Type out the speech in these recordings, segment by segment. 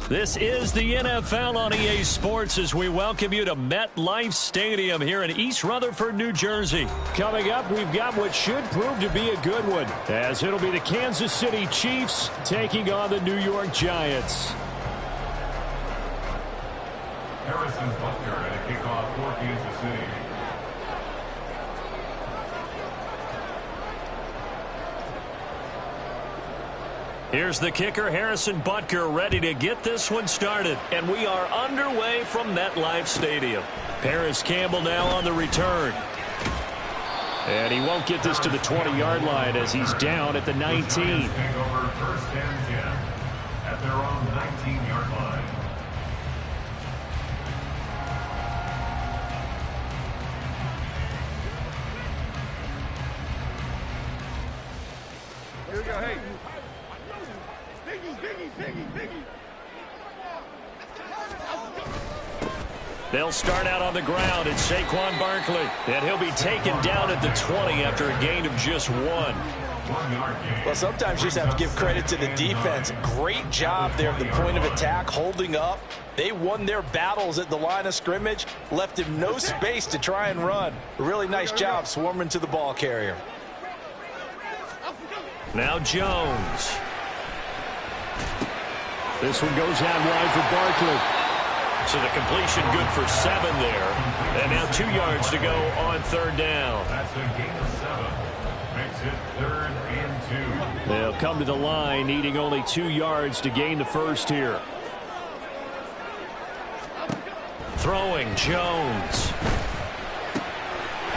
This is the NFL on EA Sports as we welcome you to MetLife Stadium here in East Rutherford, New Jersey. Coming up, we've got what should prove to be a good one, as it'll be the Kansas City Chiefs taking on the New York Giants. Harrison's Buckner and a kickoff for Kansas City. Here's the kicker, Harrison Butker, ready to get this one started. And we are underway from MetLife Stadium. Paris Campbell now on the return. And he won't get this to the 20-yard line as he's down at the 19. Take over first and 10 at their own 19-yard line. Here we go, hey. They'll start out on the ground. It's Saquon Barkley. And he'll be taken down at the 20 after a gain of just 1. Well, sometimes you just have to give credit to the defense. Great job there at the point of attack, holding up. They won their battles at the line of scrimmage, left him no space to try and run. A really nice job swarming to the ball carrier. Now Jones. This one goes out wide for Barkley. So the completion good for 7 there. And now 2 yards to go on third down. That's a gain of 7. Makes it 3rd and 2. They'll come to the line, needing only 2 yards to gain the first here. Throwing, Jones.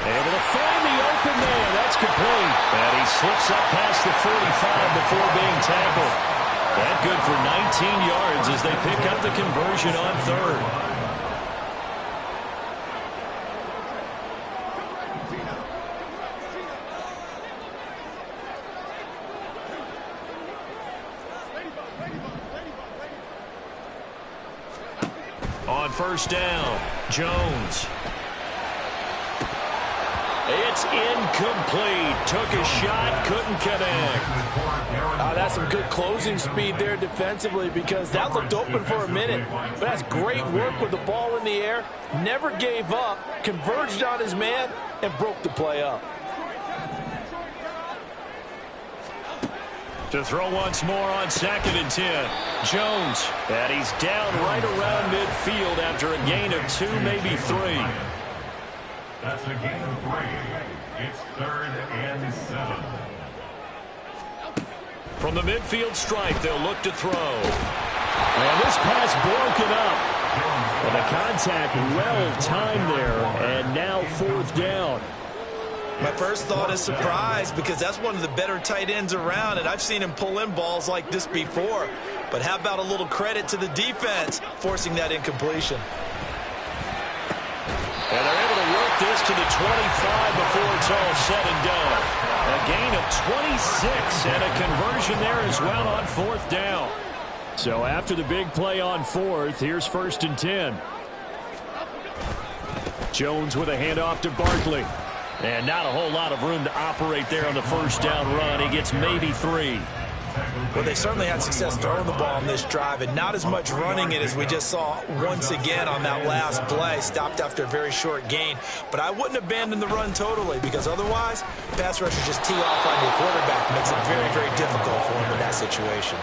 Able to find the open man. That's complete. And he slips up past the 45 before being tackled. That good for 19 yards as they pick up the conversion on third. On first down, Jones. It's incomplete. Took a shot, couldn't connect. That's some good closing speed there defensively because that looked open for a minute. But that's great work with the ball in the air. Never gave up, converged on his man, and broke the play up. To throw once more on 2nd and 10. Jones. And he's down right around midfield after a gain of 2, maybe 3. That's a gain of 3. It's 3rd and 7. From the midfield stripe, they'll look to throw. And this pass broken up. And the contact well-timed there, and now 4th down. My first thought is surprise because that's one of the better tight ends around, and I've seen him pull in balls like this before. But how about a little credit to the defense forcing that incompletion? And they're able to work this to the 25 before it's all said and done. A gain of 26 and a conversion there as well on 4th down. So after the big play on 4th, here's 1st and 10. Jones with a handoff to Barkley. And not a whole lot of room to operate there on the first down run. He gets maybe 3. Well, they certainly had success throwing the ball on this drive and not as much running it as we just saw once again on that last play. Stopped after a very short gain. But I wouldn't abandon the run totally because otherwise, pass rushers just tee off on your quarterback. Makes it very, very difficult for him in that situation.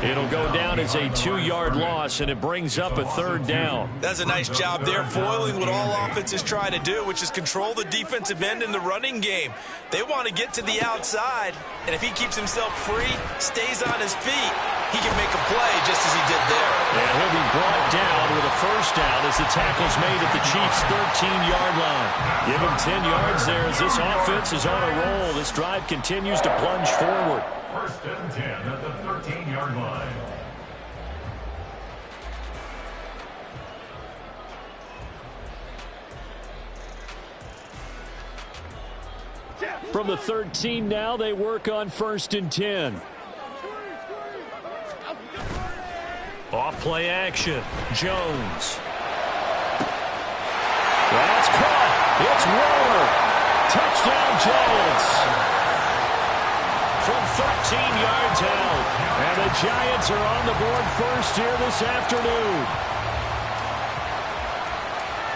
It'll go down as a 2-yard loss, and it brings up a 3rd down. That's a nice job there, foiling what all offenses try to do, which is control the defensive end in the running game. They want to get to the outside, and if he keeps himself free, stays on his feet, he can make a play just as he did there. And he'll be brought down with a first down as the tackle's made at the Chiefs' 13-yard line. Give him 10 yards there as this offense is on a roll. This drive continues to plunge forward. 1st and 10 at the 13-yard line. From the 13 now, they work on 1st and 10. Off play action. Jones. That's caught. It's Waller. Touchdown, Giants. from 13 yards out. And the Giants are on the board first here this afternoon.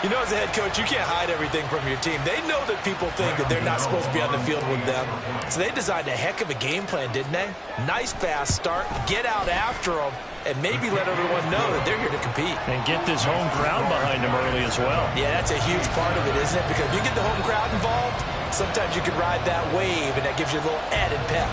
You know, as a head coach, you can't hide everything from your team. They know that people think that they're not supposed to be on the field with them. So they designed a heck of a game plan, didn't they? Nice fast start, get out after them, and maybe let everyone know that they're here to compete. And get this home crowd behind them early as well. Yeah, that's a huge part of it, isn't it? Because if you get the home crowd involved, sometimes you can ride that wave, and that gives you a little added pep.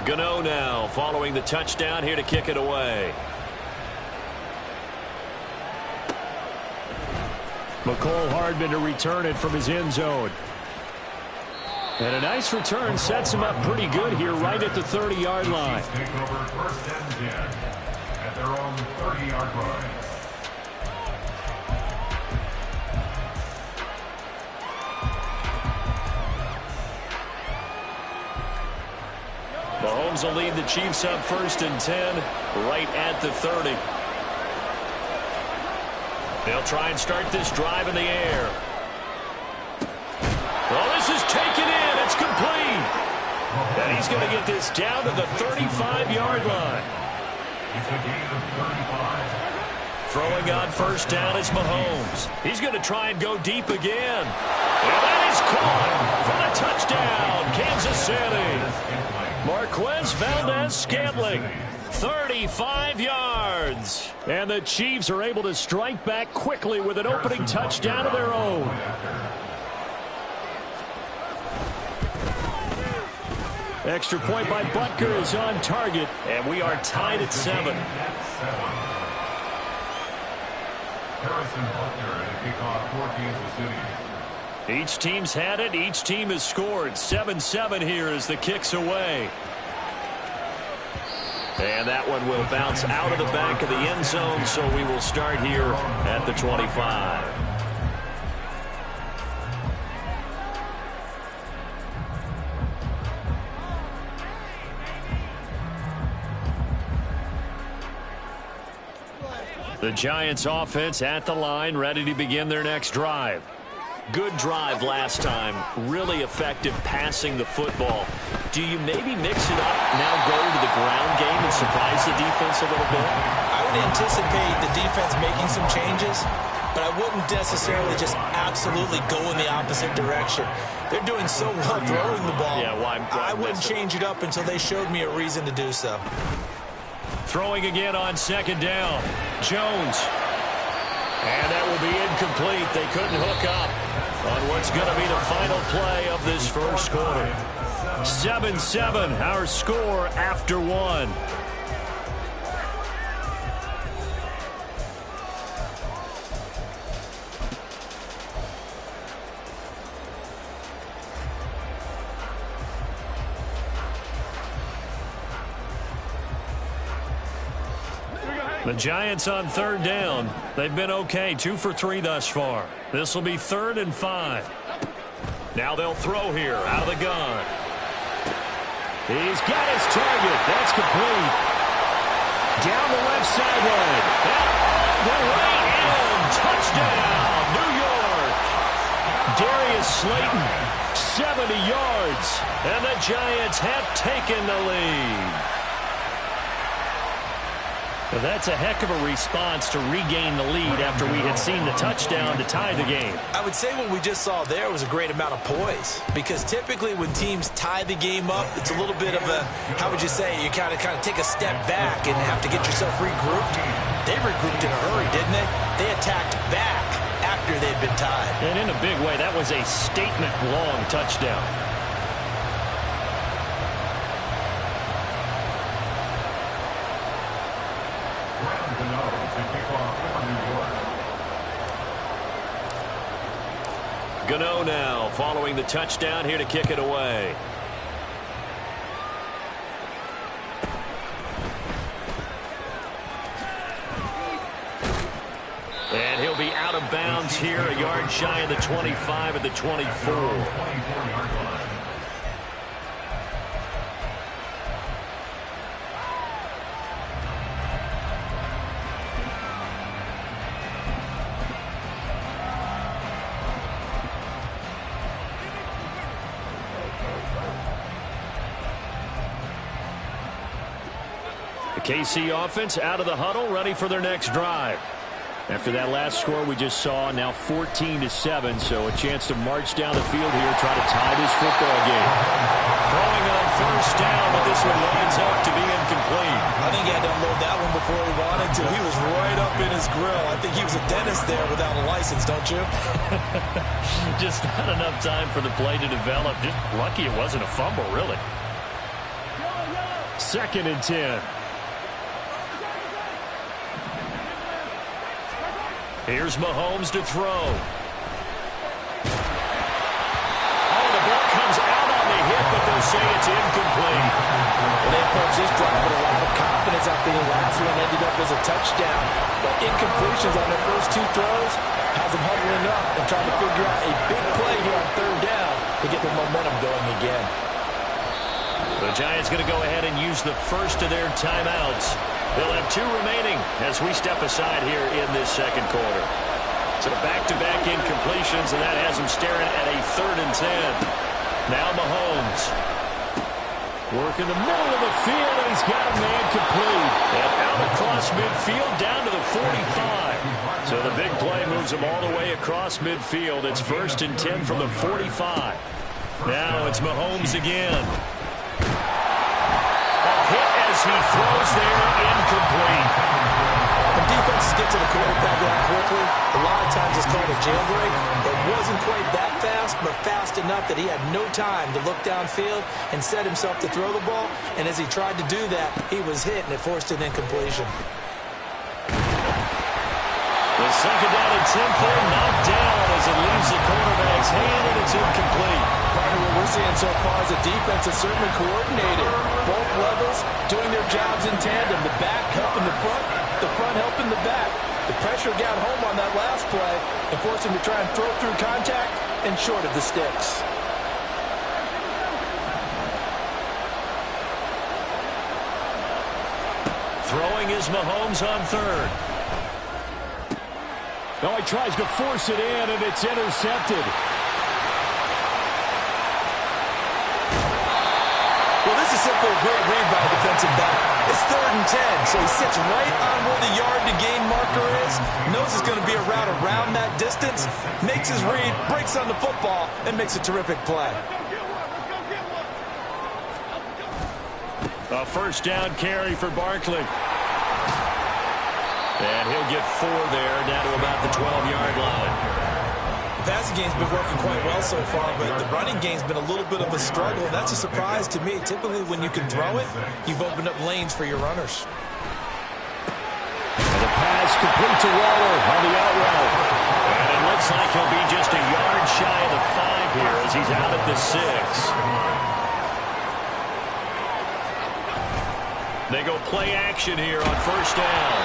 Gano now following the touchdown here to kick it away. McCole Hardman to return it from his end zone. And a nice return sets him up pretty good here right at the 30-yard line. Take over first and 10 at their own 30-yard line. Mahomes will lead the Chiefs up first and 10 right at the 30. They'll try and start this drive in the air. Well, this is taken in. It's complete. And he's going to get this down to the 35-yard line. It's a gain of 35. Throwing on first down is Mahomes. He's going to try and go deep again. And that is caught for the touchdown, Kansas City. Marquez Valdez-Scantling, 35 yards. And the Chiefs are able to strike back quickly with an opening touchdown of their own. Extra point by Butker is on target, and we are tied at 7. Harrison Butker at kickoff for Kansas City. Each team's had it. Each team has scored. 7-7 here as the kick's away. And that one will bounce out of the back of the end zone, so we will start here at the 25. The Giants offense at the line, ready to begin their next drive. Good drive last time. Really effective passing the football. Do you maybe mix it up, now go to the ground game and surprise the defense a little bit? I would anticipate the defense making some changes, but I wouldn't necessarily just absolutely go in the opposite direction. They're doing so well throwing the ball. Yeah, why I wouldn't change it up until they showed me a reason to do so. Throwing again on second down. Jones. And that will be incomplete. They couldn't hook up on what's going to be the final play of this first quarter. 7-7, our score after one. The Giants on third down. They've been okay, 2 for 3 thus far. This will be 3rd and 5. Now they'll throw here out of the gun. He's got his target. That's complete. Down the left sideline. All the way in. Touchdown, New York. Darius Slayton, 70 yards. And the Giants have taken the lead. Well, that's a heck of a response to regain the lead after we had seen the touchdown to tie the game. I would say what we just saw there was a great amount of poise, because typically when teams tie the game up, it's a little bit of a, how would you say, you kind of take a step back and have to get yourself regrouped. They regrouped in a hurry, didn't they? They attacked back after they'd been tied. And in a big way, that was a statement-long touchdown. Gano now following the touchdown here to kick it away. And he'll be out of bounds here, a yard shy of the 25 at the 24. The KC offense out of the huddle, ready for their next drive. After that last score we just saw, now 14-7, so a chance to march down the field here, try to tie this football game. Throwing on first down, but this one lines up to be incomplete. I think he had to unload that one before he wanted to. He was right up in his grill. I think he was a dentist there without a license, don't you? Just not enough time for the play to develop. Just lucky it wasn't a fumble, really. 2nd and 10. Here's Mahomes to throw. Oh, the ball comes out on the hit, but they'll say it's incomplete. And they approach this drive with a lot of confidence after the last one ended up as a touchdown. But incompletions on their first 2 throws has them huddling up and trying to figure out a big play here on 3rd down to get their momentum going again. The Giants going to go ahead and use the first of their timeouts. They'll have 2 remaining as we step aside here in this 2nd quarter. So back-to-back incompletions, and that has them staring at a 3rd and 10. Now Mahomes. Work in the middle of the field, and he's got a man complete. And out across midfield, down to the 45. So the big play moves him all the way across midfield. It's 1st and 10 from the 45. Now it's Mahomes again. He throws there, incomplete. When defenses get to the quarterback that quickly, a lot of times it's called a jailbreak. It wasn't quite that fast, but fast enough that he had no time to look downfield and set himself to throw the ball. And as he tried to do that, he was hit, and it forced an incompletion. The 2nd down and 10 play knocked down as it leaves the quarterback's hand, and it's incomplete. Part of what we're seeing so far is the defense is certainly coordinated. Both levels doing their jobs in tandem. The back helping the front helping the back. The pressure got home on that last play and forced him to try and throw through contact and short of the sticks. Throwing is Mahomes on 3rd. Now he tries to force it in, and it's intercepted. Well, this is simply a great read by a defensive back. It's 3rd and 10, so he sits right on where the yard-to-gain marker is, knows it's going to be a route around that distance, makes his read, breaks on the football, and makes a terrific play. A 1st down carry for Barkley. And he'll get 4 there, down to about the 12-yard line. The passing game's been working quite well so far, but the running game's been a little bit of a struggle, and that's a surprise to me. Typically, when you can throw it, you've opened up lanes for your runners. And the pass complete to Waller on the out route. And it looks like he'll be just a yard shy of the 5 here as he's out at the 6. They go play action here on 1st down.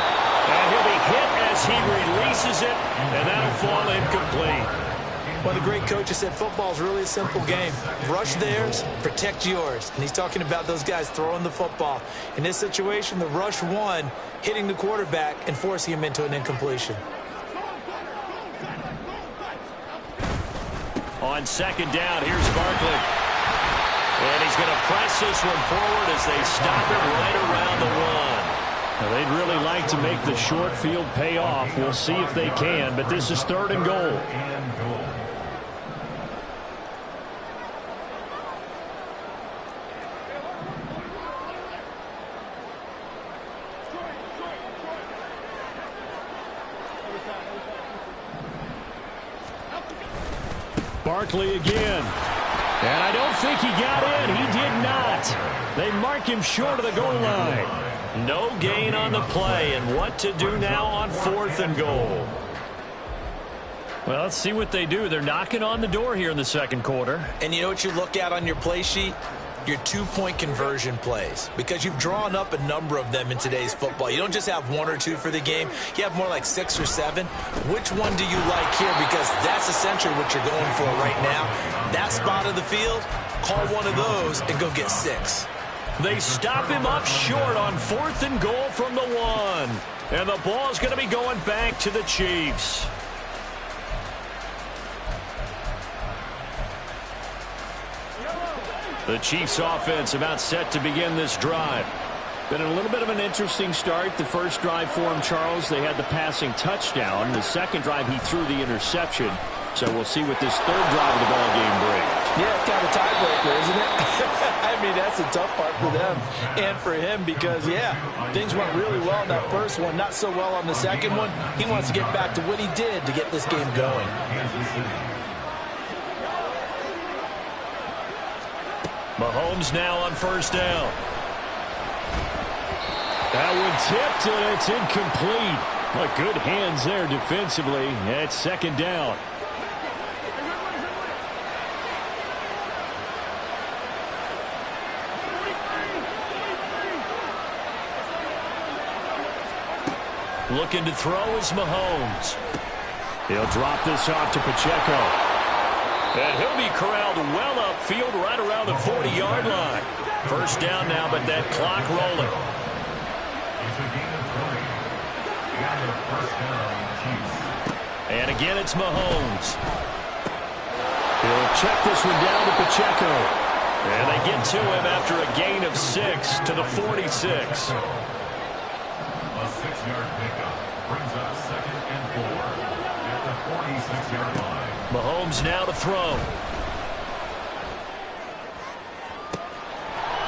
And he'll be hit as he releases it, and that'll fall incomplete. One of the great coaches said football is really a simple game. Rush theirs, protect yours. And he's talking about those guys throwing the football. In this situation, the rush won, hitting the quarterback and forcing him into an incompletion. On 2nd down, here's Barkley. And he's going to press this one forward as they stop it right around the 1. Now, they'd really like to make the short field pay off. We'll see if they can, but this is 3rd and goal. Barkley again. And I don't think he got in. He did not. They mark him short of the goal line. No gain on the play, and what to do now on 4th and goal. Well, let's see what they do. They're knocking on the door here in the second quarter. And you know what you look at on your play sheet? Your two-point conversion plays, because you've drawn up a number of them in today's football. You don't just have one or two for the game. You have more like 6 or 7. Which one do you like here? Because that's essentially what you're going for right now. That spot of the field, call one of those and go get 6. They stop him up short on 4th and goal from the 1. And the ball's going to be going back to the Chiefs. The Chiefs offense about set to begin this drive. Been a little bit of an interesting start. The first drive for him, Charles, they had the passing touchdown. The second drive, he threw the interception. So we'll see what this third drive of the ball game brings. Yeah, it's kind of a tiebreaker, isn't it? I mean, that's the tough part for them and for him because, yeah, things went really well in that first one, not so well on the second one. He wants to get back to what he did to get this game going. Mahomes now on first down. That one tipped, and it's incomplete. But good hands there defensively. It's second down. Looking to throw is Mahomes. He'll drop this off to Pacheco. And he'll be corralled well upfield right around the 40-yard line. First down now, but that clock rolling. It's a gain of 3. And a first down, Chiefs. And again, it's Mahomes. He'll check this one down to Pacheco. And they get to him after a gain of 6 to the 46. A 6-yard pickup brings up 2nd and 4 at the 46-yard line. Mahomes now to throw.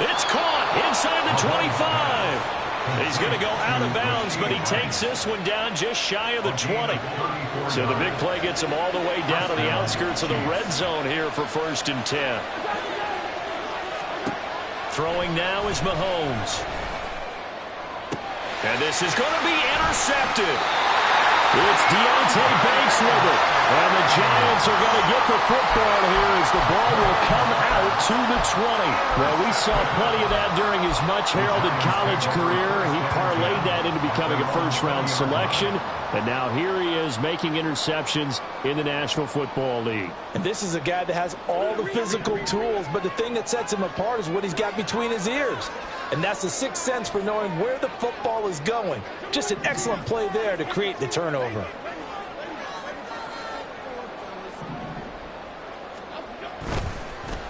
It's caught inside the 25. He's going to go out of bounds, but he takes this one down just shy of the 20. So the big play gets him all the way down to the outskirts of the red zone here for 1st and 10. Throwing now is Mahomes. And this is going to be intercepted. It's Deontay Banks with it. And the Giants are going to get the football here as the ball will come out to the 20. Well, we saw plenty of that during his much-heralded college career. He parlayed that into becoming a first-round selection. And now here he is making interceptions in the National Football League. And this is a guy that has all the physical tools, but the thing that sets him apart is what he's got between his ears. And that's the sixth sense for knowing where the football is going. Just an excellent play there to create the turnover.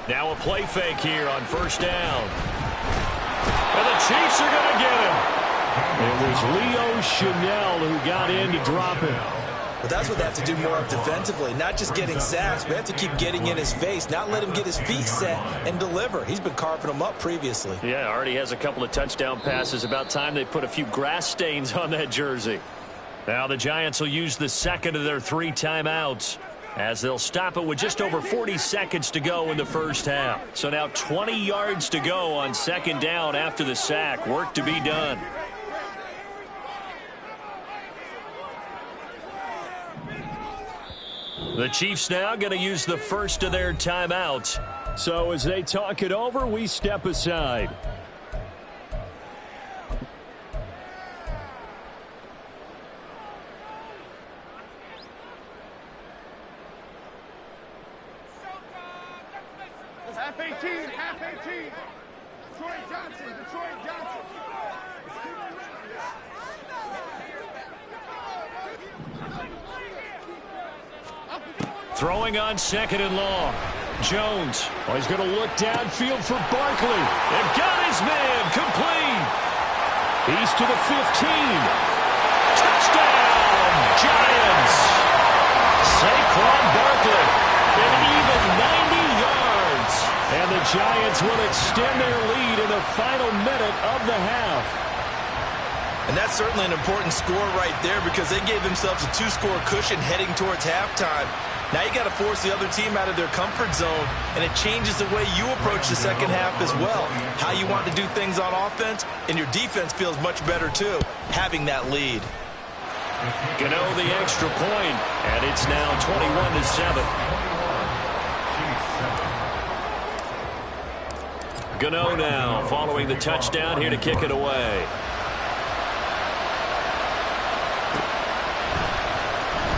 Now a play fake here on first down. And the Chiefs are going to get him. It was Leo Chanel who got in to drop him. But that's what they have to do more of defensively, not just getting sacks, but they have to keep getting in his face, not let him get his feet set and deliver. He's been carving them up previously. Yeah, already has a couple of touchdown passes. About time they put a few grass stains on that jersey. Now the Giants will use the second of their 3 timeouts as they'll stop it with just over 40 seconds to go in the first half. So now 20 yards to go on second down after the sack. Work to be done. The Chiefs now going to use the first of their timeouts. So as they talk it over, we step aside. Half 18, half 18. Detroit Johnson, Detroit Johnson. Throwing on second and long. Jones. Oh, he's going to look downfield for Barkley. And got his man complete. He's to the 15. Touchdown, Giants. Saquon Barkley. An even 90 yards. And the Giants will extend their lead in the final minute of the half. And that's certainly an important score right there because they gave themselves a 2-score cushion heading towards halftime. Now you got to force the other team out of their comfort zone, and it changes the way you approach the second half as well. How you want to do things on offense, and your defense feels much better too, having that lead. Gano the extra point, and it's now 21-7. Gano now following the touchdown here to kick it away.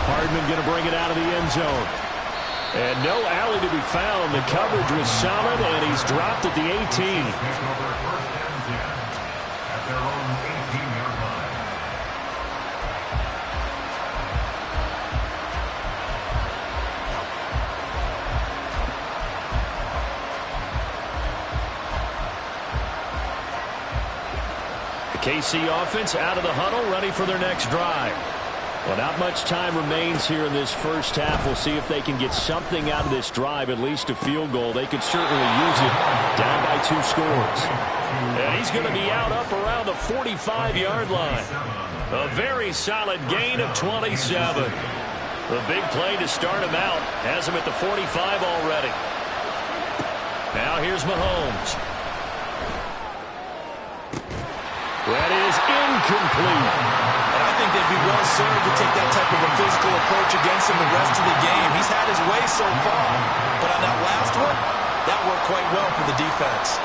Hardman going to bring it out of the end zone. And no alley to be found. The coverage was solid, and he's dropped at the 18. The KC offense out of the huddle, ready for their next drive. Well, not much time remains here in this first half. We'll see if they can get something out of this drive, at least a field goal. They could certainly use it, down by 2 scores. And he's going to be out up around the 45-yard line. A very solid gain of 27. The big play to start him out has him at the 45 already. Now here's Mahomes. That is incomplete. And I think they'd be well served to take that type of a physical approach against him the rest of the game. He's had his way so far, but on that last one, that worked quite well for the defense.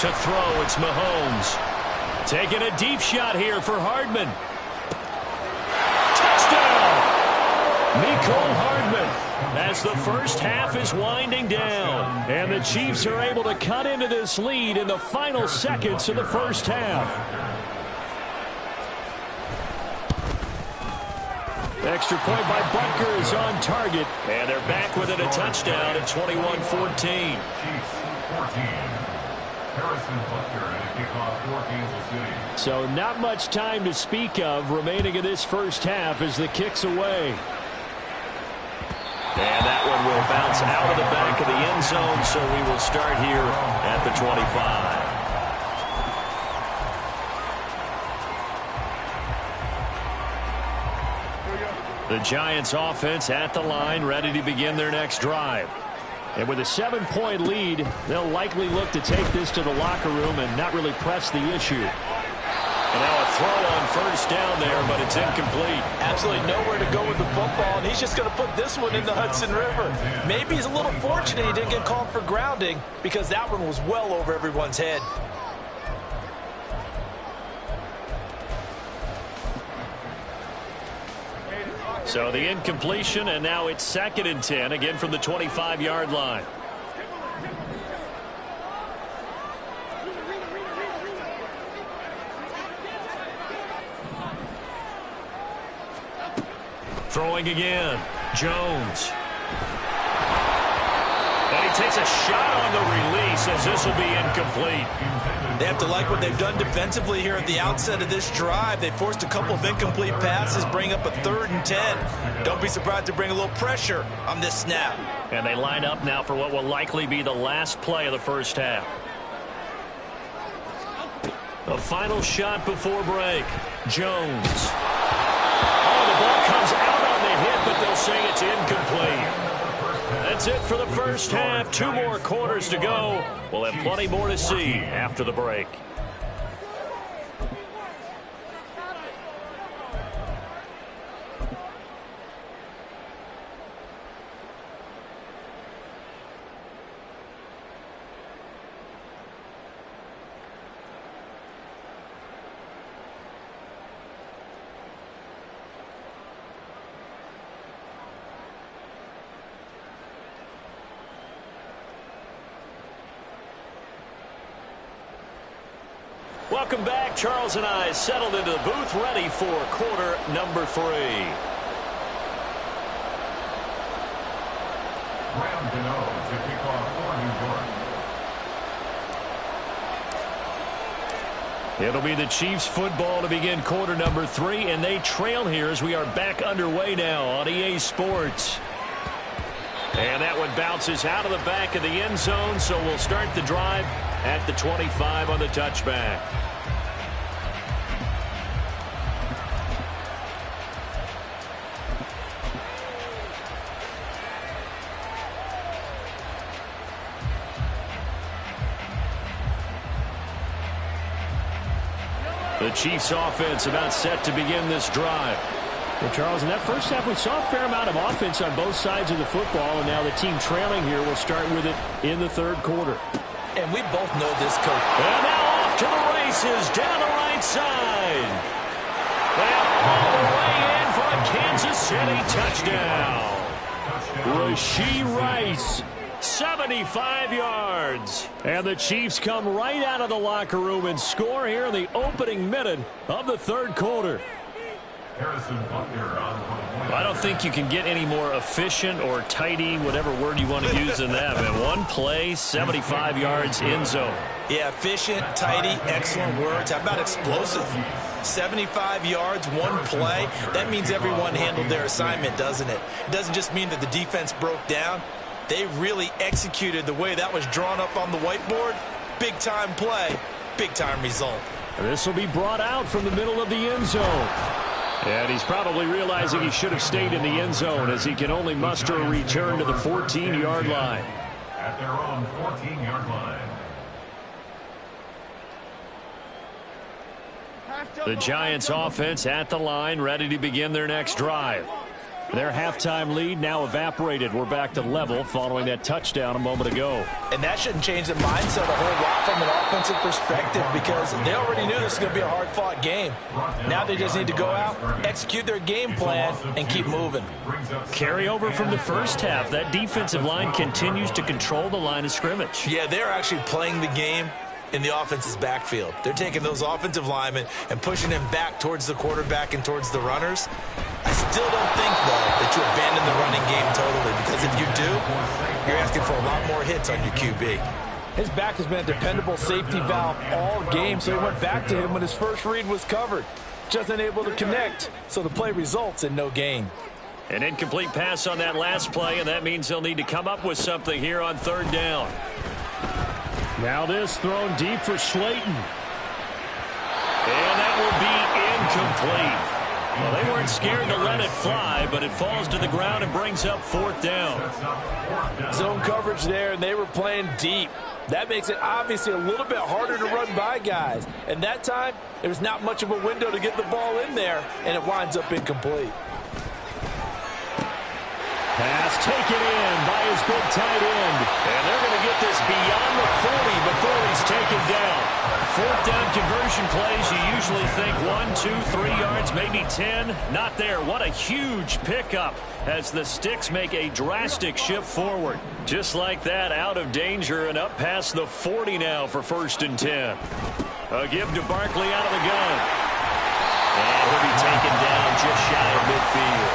To throw, it's Mahomes. Taking a deep shot here for Hardman. Touchdown! Mecole Hardman, as the first half is winding down. And the Chiefs are able to cut into this lead in the final seconds of the first half. Extra point by Butker is on target. And they're back within a touchdown at 21-14. Chiefs 14. Harrison Butker and a kickoff for Kansas City. So not much time to speak of remaining in this first half as the kick's away. And that one will bounce out of the back of the end zone, so we will start here at the 25. The Giants offense at the line, ready to begin their next drive. And with a 7-point lead, they'll likely look to take this to the locker room and not really press the issue. And now a throw on first down there, but it's incomplete. Absolutely nowhere to go with the football, and he's just going to put this one in the Hudson River. Maybe he's a little fortunate he didn't get called for grounding, because that one was well over everyone's head. So the incompletion, and now it's 2nd and 10, again from the 25-yard line. Throwing again, Jones. And he takes a shot on the release as this will be incomplete. They have to like what they've done defensively here at the outset of this drive. They forced a couple of incomplete passes, bring up a 3rd and 10. Don't be surprised to bring a little pressure on this snap. And they line up now for what will likely be the last play of the first half. A final shot before break. Jones. Oh, the ball comes out on the hit, but they'll say it's incomplete. That's it for the first half. 2 more quarters to go. We'll have plenty more to see after the break. Welcome back. Charles and I settled into the booth, ready for quarter number 3. Graham Gano to kick off for New York. It'll be the Chiefs football to begin quarter number 3, and they trail here as we are back underway now on EA Sports. And that one bounces out of the back of the end zone, so we'll start the drive at the 25 on the touchback. The Chiefs offense about set to begin this drive. Well, Charles, in that first half, we saw a fair amount of offense on both sides of the football, and now the team trailing here will start with it in the third quarter. And we both know this, coach. And now off to the races down the right side. And all the way in for a Kansas City touchdown. Rashee Rice, 75 yards. And the Chiefs come right out of the locker room and score here in the opening minute of the third quarter. I don't think you can get any more efficient or tidy, whatever word you want to use in that, man. One play, 75 yards, end zone. Yeah, efficient, tidy, excellent words. How about explosive? 75 yards, one play. That means everyone handled their assignment, doesn't it? It doesn't just mean that the defense broke down. They really executed the way that was drawn up on the whiteboard. Big-time play, big-time result. This will be brought out from the middle of the end zone. And he's probably realizing he should have stayed in the end zone as he can only muster a return to the 14-yard line. At their own 14-yard line. The Giants offense at the line, ready to begin their next drive. Their halftime lead now evaporated. We're back to level following that touchdown a moment ago. And that shouldn't change the mindset a whole lot from an offensive perspective because they already knew this was going to be a hard-fought game. Now they just need to go out, execute their game plan, and keep moving. Carry over from the first half. That defensive line continues to control the line of scrimmage. Yeah, they're actually playing the game in the offense's backfield. They're taking those offensive linemen and pushing them back towards the quarterback and towards the runners. I still don't think, though, that you abandon the running game totally, because if you do, you're asking for a lot more hits on your QB. His back has been a dependable safety valve all game, so he went back to him when his first read was covered. Just unable to connect, so the play results in no gain. An incomplete pass on that last play, and that means they'll need to come up with something here on third down. Now this thrown deep for Slayton. And that will be incomplete. Well, they weren't scared to let it fly, but it falls to the ground and brings up fourth down. Zone coverage there, and they were playing deep. That makes it obviously a little bit harder to run by guys. And that time, there's not much of a window to get the ball in there, and it winds up incomplete. Pass taken in by his big tight end. And they're going to get this beyond the 40 before he's taken down. Fourth down conversion plays, you usually think 1, 2, 3 yards, maybe 10. Not there. What a huge pickup as the sticks make a drastic shift forward. Just like that, out of danger and up past the 40 now for 1st and 10. A give to Barkley out of the gun. And he'll be taken down just shy of midfield.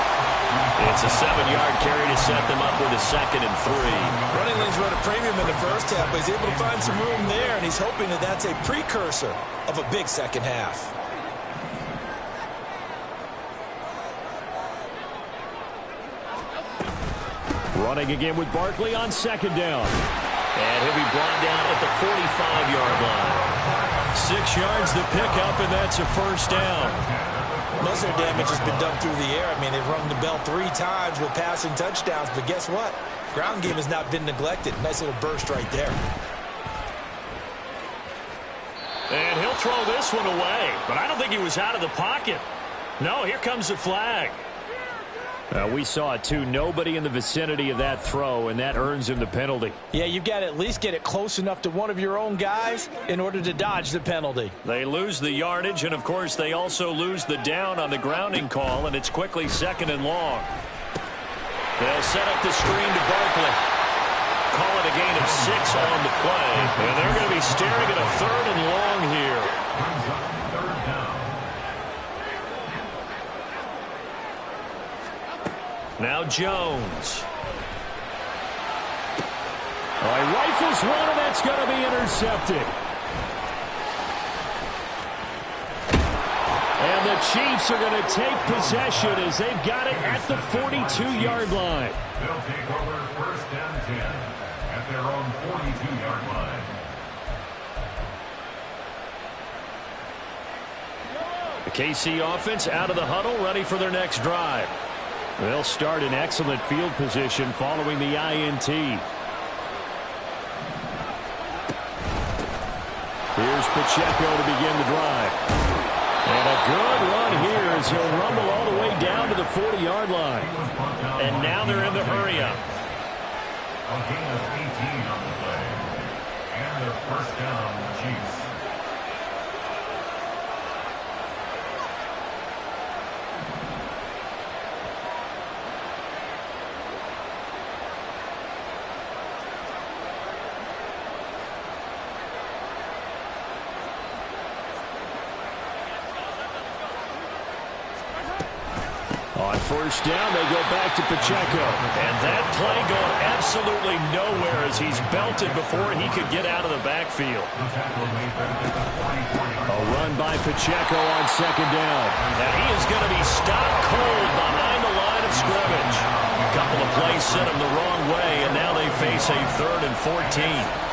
It's a 7-yard carry to set them up with a 2nd and 3. Running lanes run a premium in the first half, but he's able to find some room there, and he's hoping that that's a precursor of a big second half. Running again with Barkley on 2nd down. And he'll be brought down at the 45-yard line. 6 yards the pickup, and that's a 1st down. Most of their damage has been done through the air. I mean, they've rung the bell 3 times with passing touchdowns, but guess what? Ground game has not been neglected. Nice little burst right there. And he'll throw this one away, but I don't think he was out of the pocket. No, here comes the flag. We saw it too. Nobody in the vicinity of that throw, and that earns him the penalty. Yeah, you've got to at least get it close enough to one of your own guys in order to dodge the penalty. They lose the yardage, and of course they also lose the down on the grounding call, and it's quickly 2nd and long. They'll set up the screen to Barkley. Call it a gain of 6 on the play, and they're going to be staring at a 3rd and long here. Now Jones. All right, rifles one, and that's going to be intercepted. And the Chiefs are going to take possession as they've got it at the 42-yard line. They'll take over 1st and 10 at their own 42-yard line. The KC offense out of the huddle, ready for their next drive. They'll start in excellent field position following the INT. Here's Pacheco to begin the drive. And a good run here as he'll rumble all the way down to the 40-yard line. And now they're in the hurry-up. A gain of 18 on the play. And their first down, the Chiefs. On first down, they go back to Pacheco. And that play going absolutely nowhere as he's belted before he could get out of the backfield. A run by Pacheco on second down. And he is going to be stopped cold behind the line of scrimmage. A couple of plays sent him the wrong way, and now they face a 3rd and 14.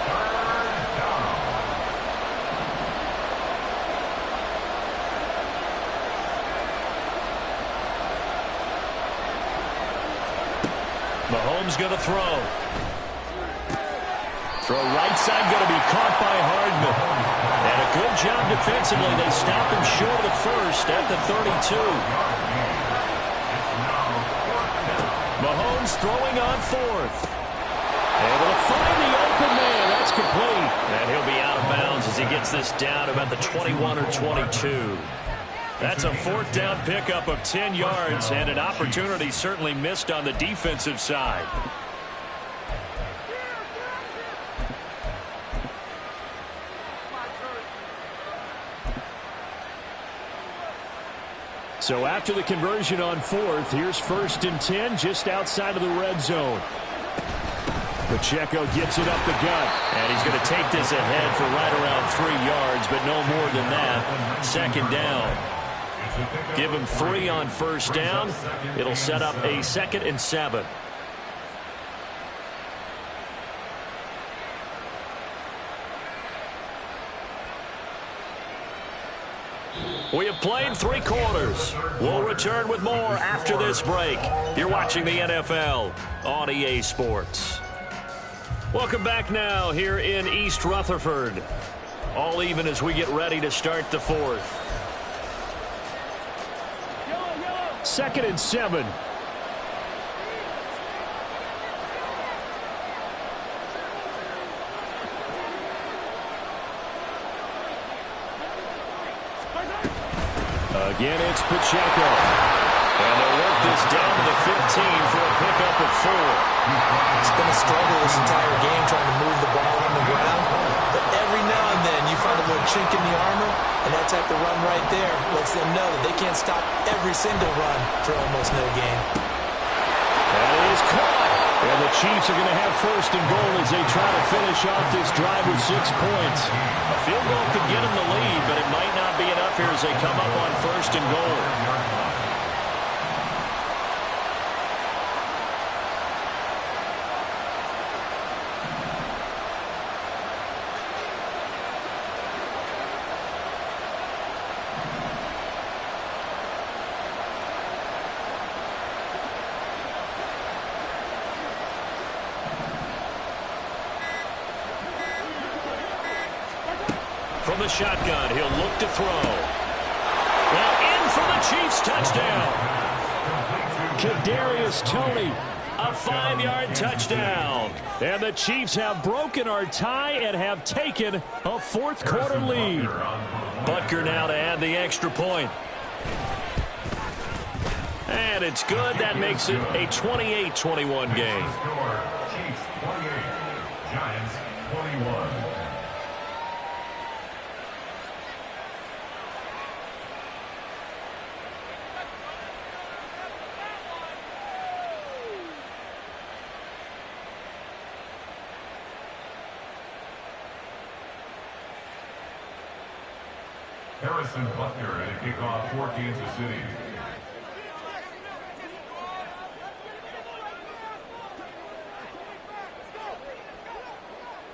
Mahomes going to throw. Throw right side going to be caught by Hardman. And a good job defensively. They stop him short of the first at the 32. Mahomes throwing on 4th. Able to find the open man. That's complete. And he'll be out of bounds as he gets this down about the 21 or 22. That's a 4th down pickup of 10 yards and an opportunity certainly missed on the defensive side. So after the conversion on 4th, here's 1st and 10 just outside of the red zone. Pacheco gets it up the gut. And he's going to take this ahead for right around 3 yards, but no more than that. 2nd down. Give him 3 on first down. It'll set up a 2nd and 7. We have played 3 quarters. We'll return with more after this break. You're watching the NFL on EA Sports. Welcome back now here in East Rutherford. All even as we get ready to start the 4th. 2nd and 7. Again, it's Pacheco. And they'll work this down to the 15 for a pickup of 4. It's been a struggle this entire game trying to move the ball on the ground. But every now and then you find a little chink in the armor, and that type of run right there lets them know that they can't stop every single run for almost no gain. That is caught. And the Chiefs are going to have 1st and goal as they try to finish off this drive with 6 points. A field goal could get them the lead, but it might not be enough here as they come up on 1st and goal. From the shotgun, he'll look to throw. And in for the Chiefs touchdown. Kadarius Toney, a 5-yard touchdown. And the Chiefs have broken our tie and have taken a 4th quarter lead. Butker now to add the extra point. And it's good. That makes it a 28-21 game. Chiefs 28, Giants 21. Harrison Butker to kick off for Kansas City.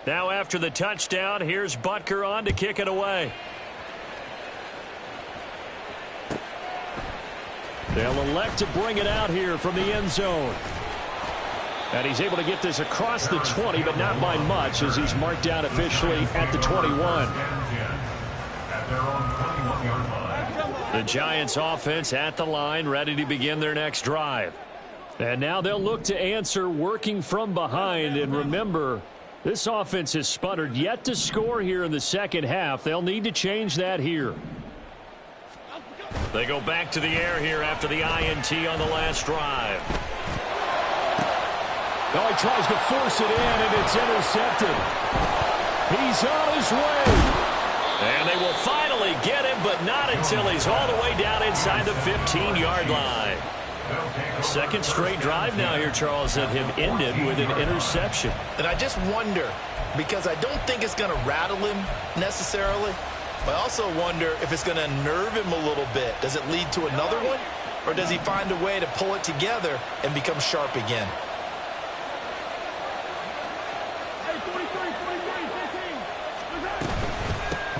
Now after the touchdown, here's Butker on to kick it away. They'll elect to bring it out here from the end zone. And he's able to get this across the 20, but not by much as he's marked down officially at the 21. At their own 21-yard line. The Giants offense at the line, ready to begin their next drive. And now they'll look to answer working from behind. And remember, this offense has sputtered yet to score here in the second half. They'll need to change that here. They go back to the air here after the INT on the last drive. Oh, he tries to force it in, and it's intercepted. He's on his way. And they will finally get him, but not until he's all the way down inside the 15-yard line. Second straight drive now here, Charles, that have ended with an interception. And I just wonder, because I don't think it's going to rattle him necessarily, but I also wonder if it's going to unnerve him a little bit. Does it lead to another one? Or does he find a way to pull it together and become sharp again?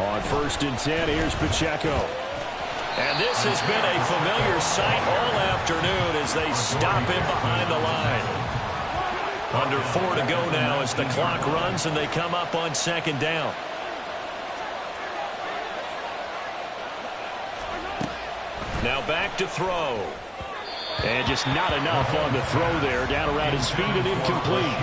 On 1st and 10, here's Pacheco. And this has been a familiar sight all afternoon as they stop him behind the line. Under 4 to go now as the clock runs and they come up on 2nd down. Now back to throw. And just not enough on the throw there. Down around his feet and incomplete.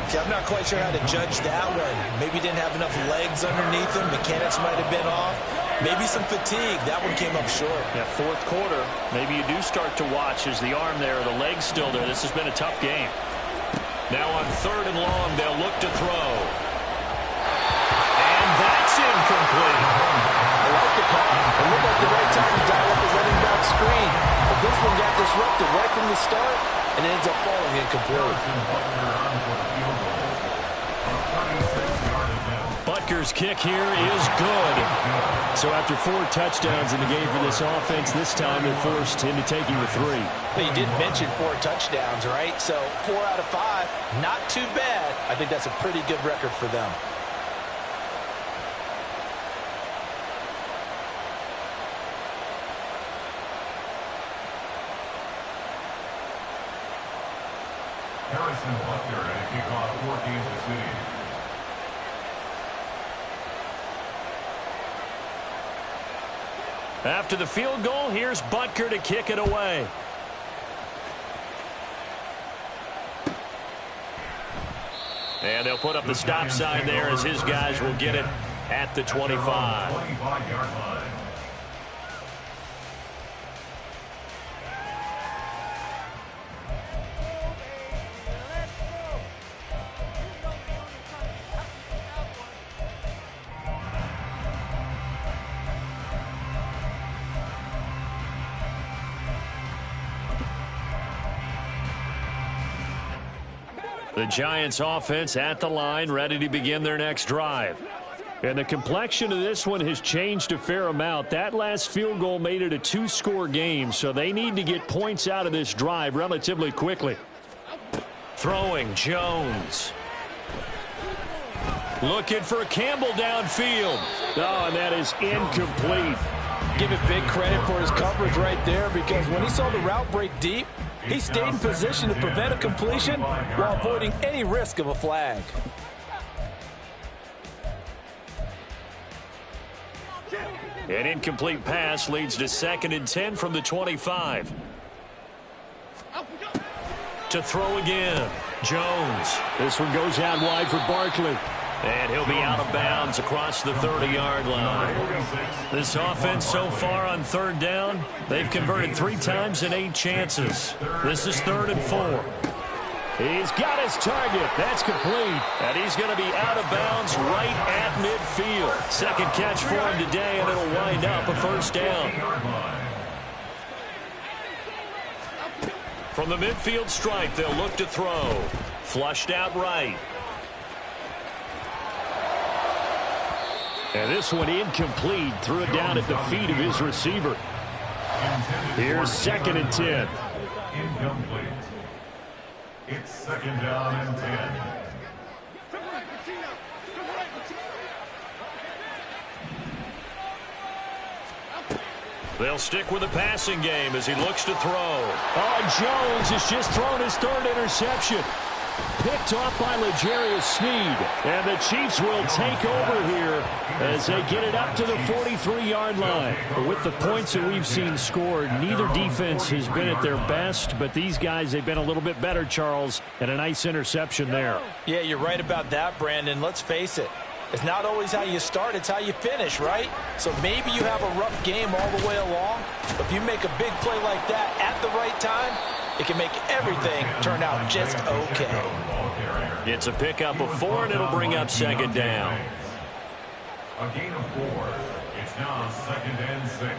See, I'm not quite sure how to judge that one. Maybe didn't have enough legs underneath him. Mechanics might have been off. Maybe some fatigue. That one came up short. That 4th quarter, maybe you do start to watch as the arm there, the leg's still there. This has been a tough game. Now on 3rd and long, they'll look to throw. And that's incomplete. I like the call. It looked like the right time to dial up his running back screen. But this one got disrupted right from the start and ends up falling incomplete. Butker's kick here is good. So after 4 touchdowns in the game for this offense, this time they're forced into taking the 3. But you did mention 4 touchdowns, right? So 4 out of 5, not too bad. I think that's a pretty good record for them. Harrison Butker at a kickoff for Kansas City. After the field goal, here's Butker to kick it away. And they'll put up the stop sign there as his guys will get it at the 25. 25-yard line. The Giants offense at the line, ready to begin their next drive. And the complexion of this one has changed a fair amount. That last field goal made it a 2-score game, so they need to get points out of this drive relatively quickly. Throwing, Jones. Looking for Campbell downfield. Oh, and that is incomplete. Give it big credit for his coverage right there, because when he saw the route break deep, he stayed in position to prevent a completion while avoiding any risk of a flag. An incomplete pass leads to 2nd and 10 from the 25. To throw again, Jones. This one goes out wide for Barkley. And he'll be out of bounds across the 30-yard line. This offense so far on 3rd down, they've converted 3 times in 8 chances. This is 3rd and 4. He's got his target. That's complete. And he's going to be out of bounds right at midfield. Second catch for him today, and it'll wind up a 1st down. From the midfield stripe, they'll look to throw. Flushed out right. And this one incomplete. Threw it down at the feet of his receiver. Here's 2nd and 10. Incomplete. It's 2nd down and 10. They'll stick with the passing game as he looks to throw. Oh, Jones has just thrown his 3rd interception. Picked off by L'Jarius Sneed. And the Chiefs will take over here as they get it up to the 43-yard line. With the points that we've seen scored, neither defense has been at their best, but these guys, they've been a little bit better, Charles, and a nice interception there. Yeah, you're right about that, Brandon. Let's face it. It's not always how you start, it's how you finish, right? So maybe you have a rough game all the way along, but if you make a big play like that at the right time, it can make everything turn out just okay. It's a pickup of 4, and it'll bring up second down. A gain of 4. It's now 2nd and 6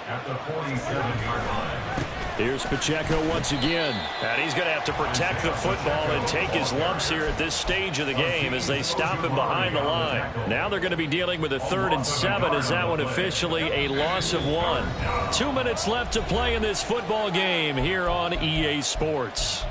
at the 47-yard line. Here's Pacheco once again. And he's going to have to protect the football and take his lumps here at this stage of the game as they stop him behind the line. Now they're going to be dealing with a 3rd and 7 as that one officially a loss of 1. 2 minutes left to play in this football game here on EA Sports.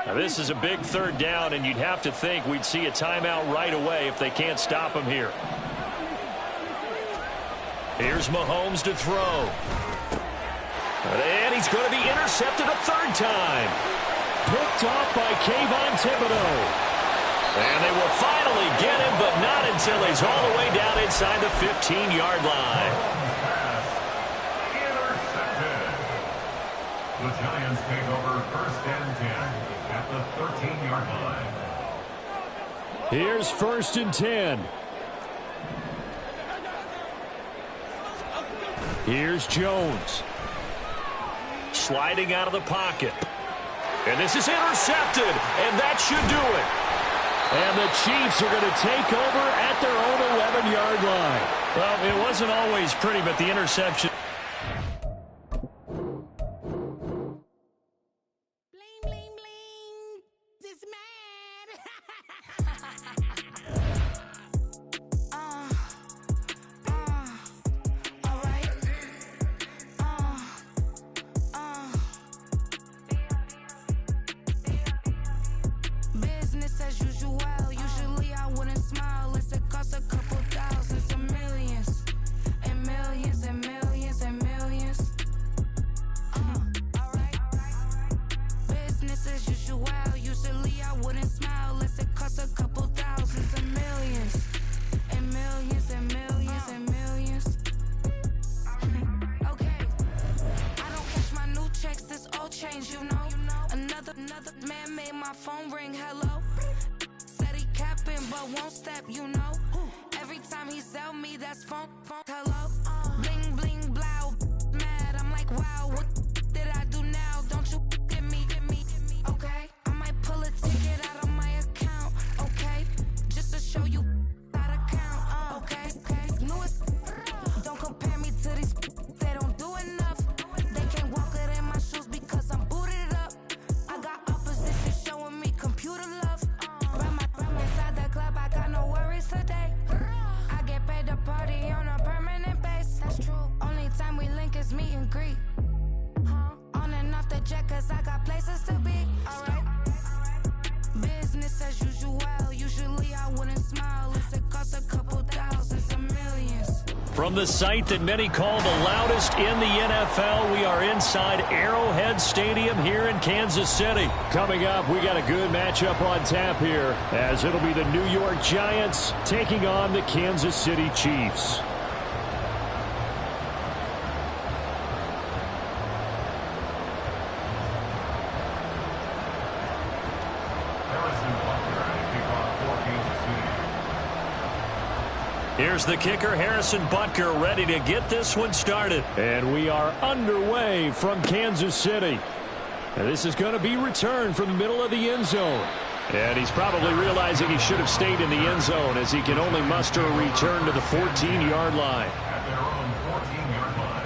Now this is a big 3rd down, and you'd have to think we'd see a timeout right away if they can't stop him here. Here's Mahomes to throw. And he's going to be intercepted a 3rd time. Picked off by Kayvon Thibodeau. And they will finally get him, but not until he's all the way down inside the 15-yard line. Intercepted. The Giants take over 1st and 10. At the 13-yard line. Here's 1st and 10. Here's Jones. Sliding out of the pocket. And this is intercepted, and that should do it. And the Chiefs are going to take over at their own 11-yard line. Well, it wasn't always pretty, but the interception. From the site that many call the loudest in the NFL, we are inside Arrowhead Stadium here in Kansas City. Coming up, we got a good matchup on tap here, as it'll be the New York Giants taking on the Kansas City Chiefs. Here's the kicker, Harrison Butker, ready to get this one started. And we are underway from Kansas City. And this is going to be returned from the middle of the end zone. And he's probably realizing he should have stayed in the end zone as he can only muster a return to the 14-yard line. At their own 14-yard line.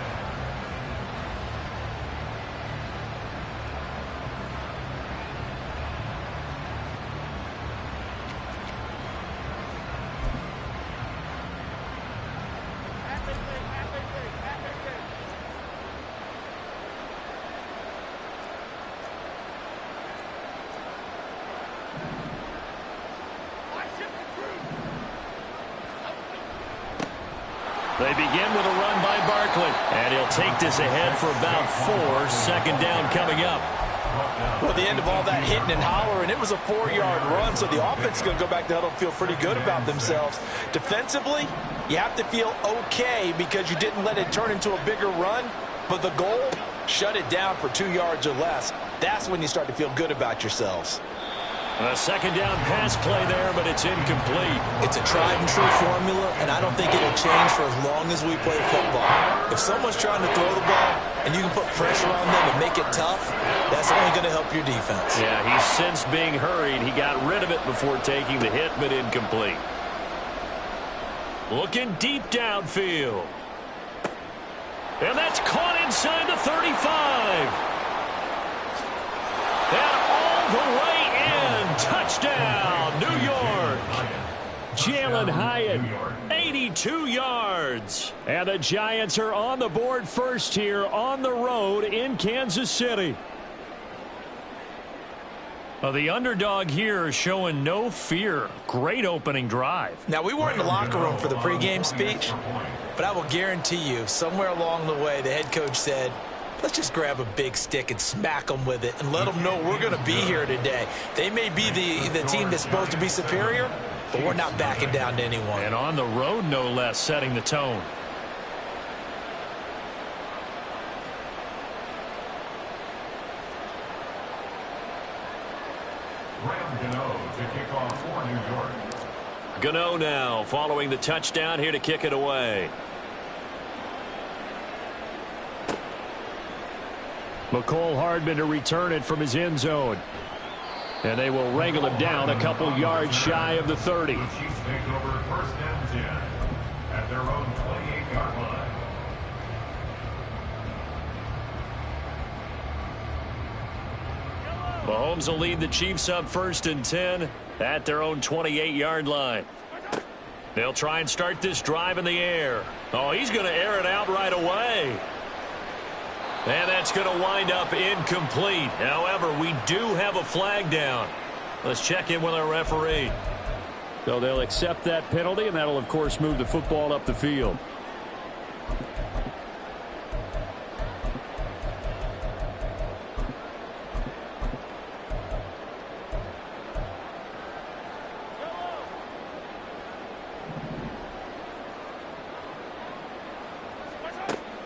They begin with a run by Barkley. And he'll take this ahead for about 4. Second down coming up. Well, the end of all that hitting and hollering, it was a 4-yard run, so the offense is going to go back to huddle and feel pretty good about themselves. Defensively, you have to feel okay because you didn't let it turn into a bigger run, but the goal, shut it down for 2 yards or less. That's when you start to feel good about yourselves. A second down pass play there, but it's incomplete. It's a tried-and-true formula, and I don't think it'll change for as long as we play football. If someone's trying to throw the ball and you can put pressure on them and make it tough, that's only going to help your defense. Yeah, he's since being hurried. He got rid of it before taking the hit, but incomplete. Looking deep downfield. And that's caught inside the 35. And all the way in. Touchdown, New York. Jalen Hyatt, 82 yards. And the Giants are on the board first here on the road in Kansas City. Well, the underdog here is showing no fear. Great opening drive. Now, we weren't in the locker room for the pregame speech, but I will guarantee you somewhere along the way the head coach said, let's just grab a big stick and smack them with it and let them know we're going to be here today. They may be the team that's supposed to be superior, but we're not backing down to anyone. And on the road, no less, setting the tone. Gano now following the touchdown here to kick it away. McCole Hardman to return it from his end zone. And they will wrangle him down a couple yards shy of the 30. The Chiefs take over first and 10 at their own 28-yard line. Mahomes will lead the Chiefs up first and 10 at their own 28-yard line. They'll try and start this drive in the air. Oh, he's going to air it out right away. And that's going to wind up incomplete. However, we do have a flag down. Let's check in with our referee. So they'll accept that penalty, and that'll, of course, move the football up the field.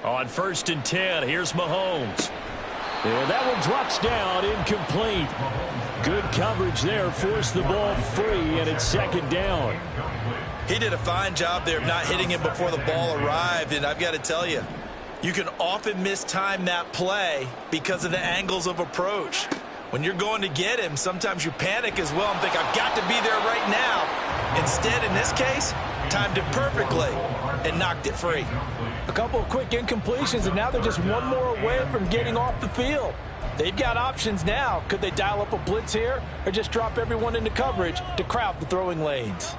On first and 10, here's Mahomes. And that one drops down, incomplete. Good coverage there, forced the ball free, and it's second down. He did a fine job there of not hitting him before the ball arrived, and I've got to tell you, you can often mistime that play because of the angles of approach. When you're going to get him, sometimes you panic as well and think, I've got to be there right now. Instead, in this case, timed it perfectly and knocked it free. A couple of quick incompletions, and now they're just one more away from getting off the field. They've got options now. Could they dial up a blitz here or just drop everyone into coverage to crowd the throwing lanes?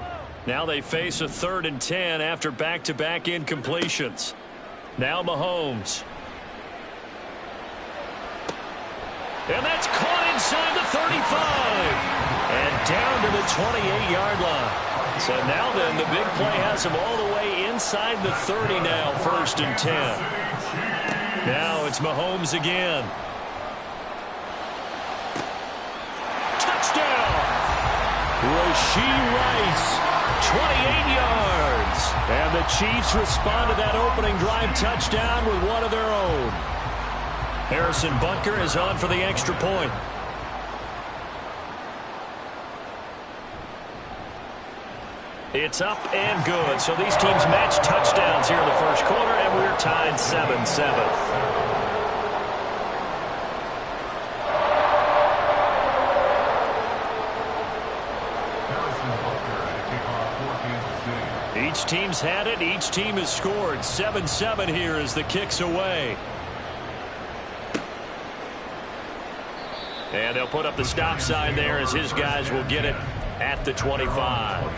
Now they face a 3rd and 10 after back-to-back incompletions. Now Mahomes. And that's caught inside the 35. And down to the 28-yard line. So now then, the big play has him all the way inside the 30 now, 1st and 10. Now it's Mahomes again. Touchdown! Rashee Rice, 28 yards. And the Chiefs respond to that opening drive touchdown with one of their own. Harrison Butker is on for the extra point. It's up and good. So these teams match touchdowns here in the first quarter, and we're tied 7-7. Each team's had it. Each team has scored. 7-7 here as the kick's away. And they'll put up the stop sign there as his guys will get it at the 25.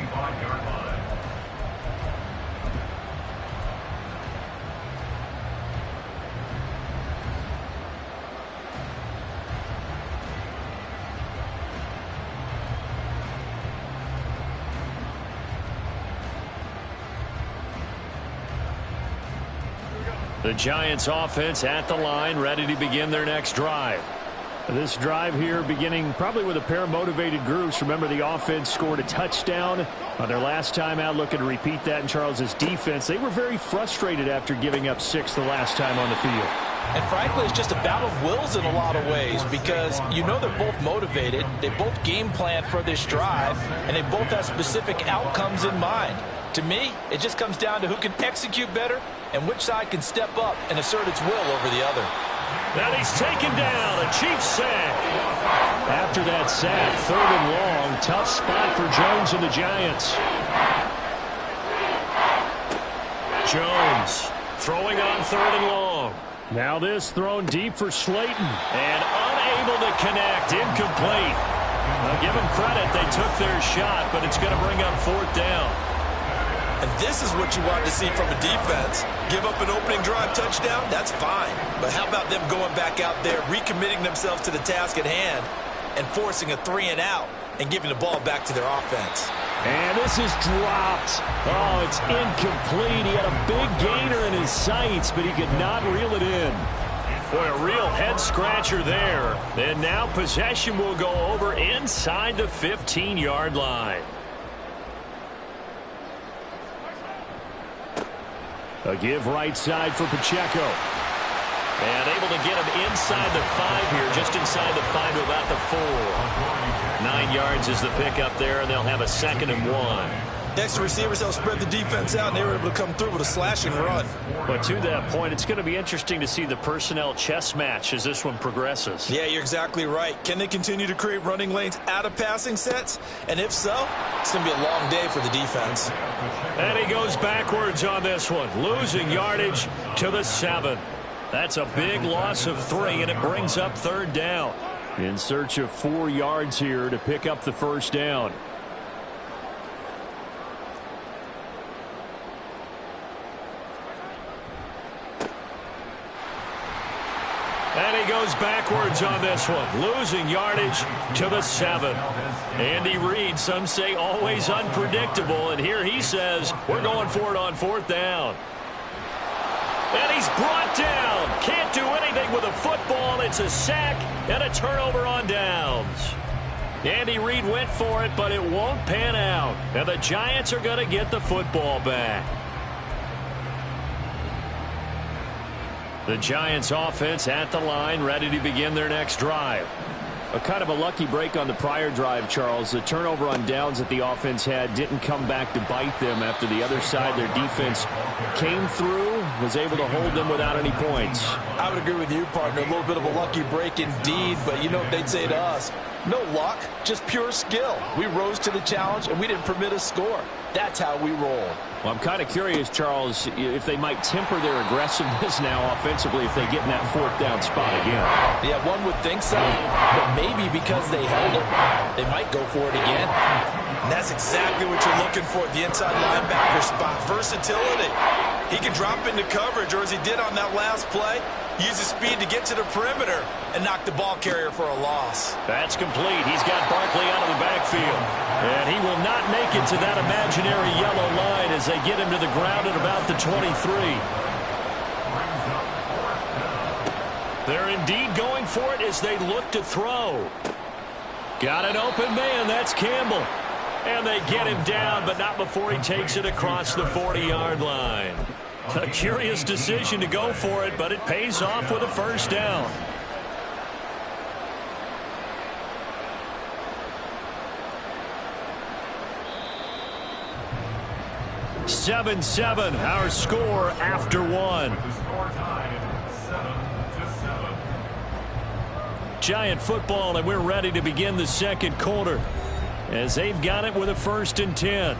The Giants offense at the line, ready to begin their next drive. This drive here beginning probably with a pair of motivated groups. Remember, the offense scored a touchdown on their last time out, looking to repeat that in Charles's defense. They were very frustrated after giving up 6 the last time on the field. And frankly, it's just a battle of wills in a lot of ways because you know they're both motivated. They both game plan for this drive, and they both have specific outcomes in mind. To me, it just comes down to who can execute better and which side can step up and assert its will over the other. And he's taken down, a Chiefs sack. After that sack, 3rd and long, tough spot for Jones and the Giants. Jones throwing on 3rd and long. Now this thrown deep for Slayton. And unable to connect, incomplete. Now give them credit, they took their shot, but it's going to bring up 4th down. And this is what you want to see from a defense. Give up an opening drive touchdown, that's fine. But how about them going back out there, recommitting themselves to the task at hand, and forcing a 3-and-out and giving the ball back to their offense. And this is dropped. Oh, it's incomplete. He had a big gainer in his sights, but he could not reel it in. Boy, a real head-scratcher there. And now possession will go over inside the 15-yard line. A give right side for Pacheco. And able to get him inside the 5 here, just inside the 5 to about the 4. 9 yards is the pickup there, and they'll have a 2nd and 1. Extra receivers help spread the defense out, and they were able to come through with a slashing run. But to that point, it's going to be interesting to see the personnel chess match as this one progresses. Yeah, you're exactly right. Can they continue to create running lanes out of passing sets? And if so, it's going to be a long day for the defense. And he goes backwards on this one, losing yardage to the 7. That's a big loss of 3, and it brings up 3rd down. In search of 4 yards here to pick up the 1st down. And he goes backwards on this one, losing yardage to the 7. Andy Reid, some say always unpredictable, and here he says we're going for it on 4th down. And he's brought down. Can't do anything with a football. It's a sack and a turnover on downs. Andy Reid went for it, but it won't pan out. And the Giants are going to get the football back. The Giants offense at the line, ready to begin their next drive. A kind of a lucky break on the prior drive, Charles. The turnover on downs that the offense had didn't come back to bite them after the other side. Their defense came through, was able to hold them without any points. I would agree with you, partner. A little bit of a lucky break indeed, but you know what they'd say to us? No luck, just pure skill. We rose to the challenge, and we didn't permit a score. That's how we roll. Well, I'm kind of curious, Charles, if they might temper their aggressiveness now offensively if they get in that 4th down spot again. Yeah, one would think so, but maybe because they held it, they might go for it again. And that's exactly what you're looking for at the inside linebacker spot, versatility. He can drop into coverage, or as he did on that last play, use his speed to get to the perimeter and knock the ball carrier for a loss. That's complete. He's got Barkley out of the backfield. And he will not make it to that imaginary yellow line as they get him to the ground at about the 23. They're indeed going for it as they look to throw. Got an open man. That's Campbell. And they get him down, but not before he takes it across the 40-yard line. A curious decision to go for it, but it pays off with a 1st down. (7-7) our score after 1. Giant football, and we're ready to begin the 2nd quarter as they've got it with a 1st and 10.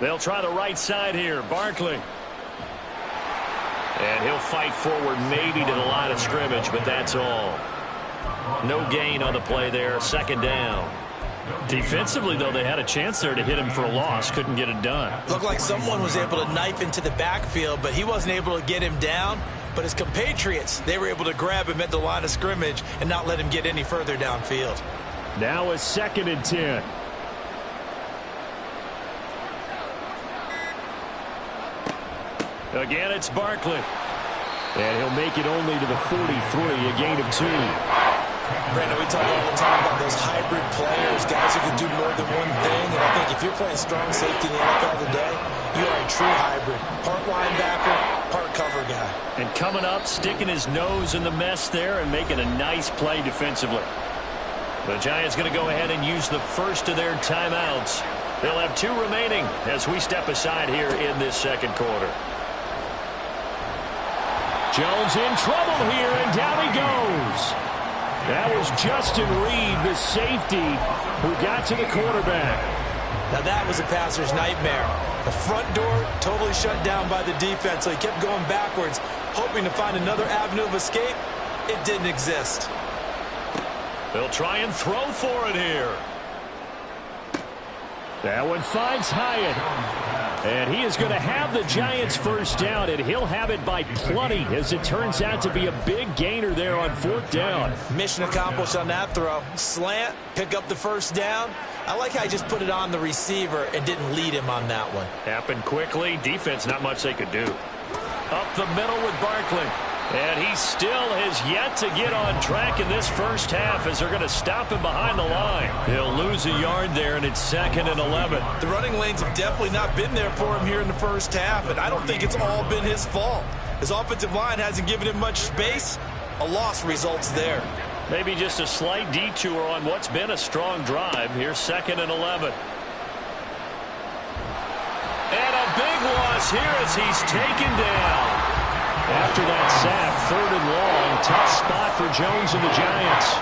They'll try the right side here. Barkley. And he'll fight forward maybe to the line of scrimmage, but that's all. No gain on the play there. 2nd down. Defensively, though, they had a chance there to hit him for a loss. Couldn't get it done. Looked like someone was able to knife into the backfield, but he wasn't able to get him down. But his compatriots, they were able to grab him at the line of scrimmage and not let him get any further downfield. Now a 2nd and 10. Again, it's Barkley. And he'll make it only to the 43, a gain of 2. Brandon, we talk all the time about those hybrid players, guys who can do more than one thing. And I think if you're playing strong safety in the NFL today, you are a true hybrid. Part linebacker, part cover guy. And coming up, sticking his nose in the mess there and making a nice play defensively. The Giants going to go ahead and use the first of their timeouts. They'll have 2 remaining as we step aside here in this second quarter. Jones in trouble here, and down he goes. That was Justin Reed, the safety, who got to the quarterback. Now that was a passer's nightmare. The front door totally shut down by the defense, so he kept going backwards, hoping to find another avenue of escape. It didn't exist. They'll try and throw for it here. That one finds Hyatt. And he is going to have the Giants first down, and he'll have it by plenty, as it turns out to be a big gainer there on 4th down. Mission accomplished on that throw. Slant, pick up the first down. I like how he just put it on the receiver and didn't lead him on that one. Happened quickly. Defense, not much they could do. Up the middle with Barkley. And he still has yet to get on track in this first half as they're going to stop him behind the line. He'll lose a yard there, and it's 2nd and 11. The running lanes have definitely not been there for him here in the first half, and I don't think it's all been his fault. His offensive line hasn't given him much space. A loss results there. Maybe just a slight detour on what's been a strong drive. Here's 2nd and 11. And a big loss here as he's taken down. After that sack, 3rd and long, tough spot for Jones and the Giants.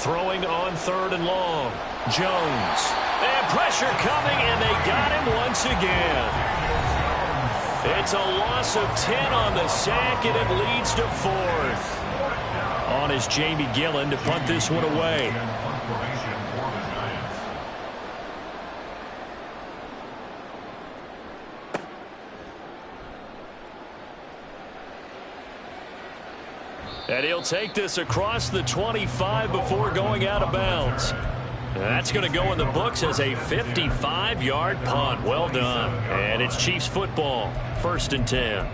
Throwing on 3rd and long. Jones. And pressure coming, and they got him once again. It's a loss of 10 on the sack, and it leads to 4th. On is Jamie Gillen to punt this one away. And he'll take this across the 25 before going out of bounds. That's going to go in the books as a 55-yard punt. Well done. And it's Chiefs football. 1st and 10.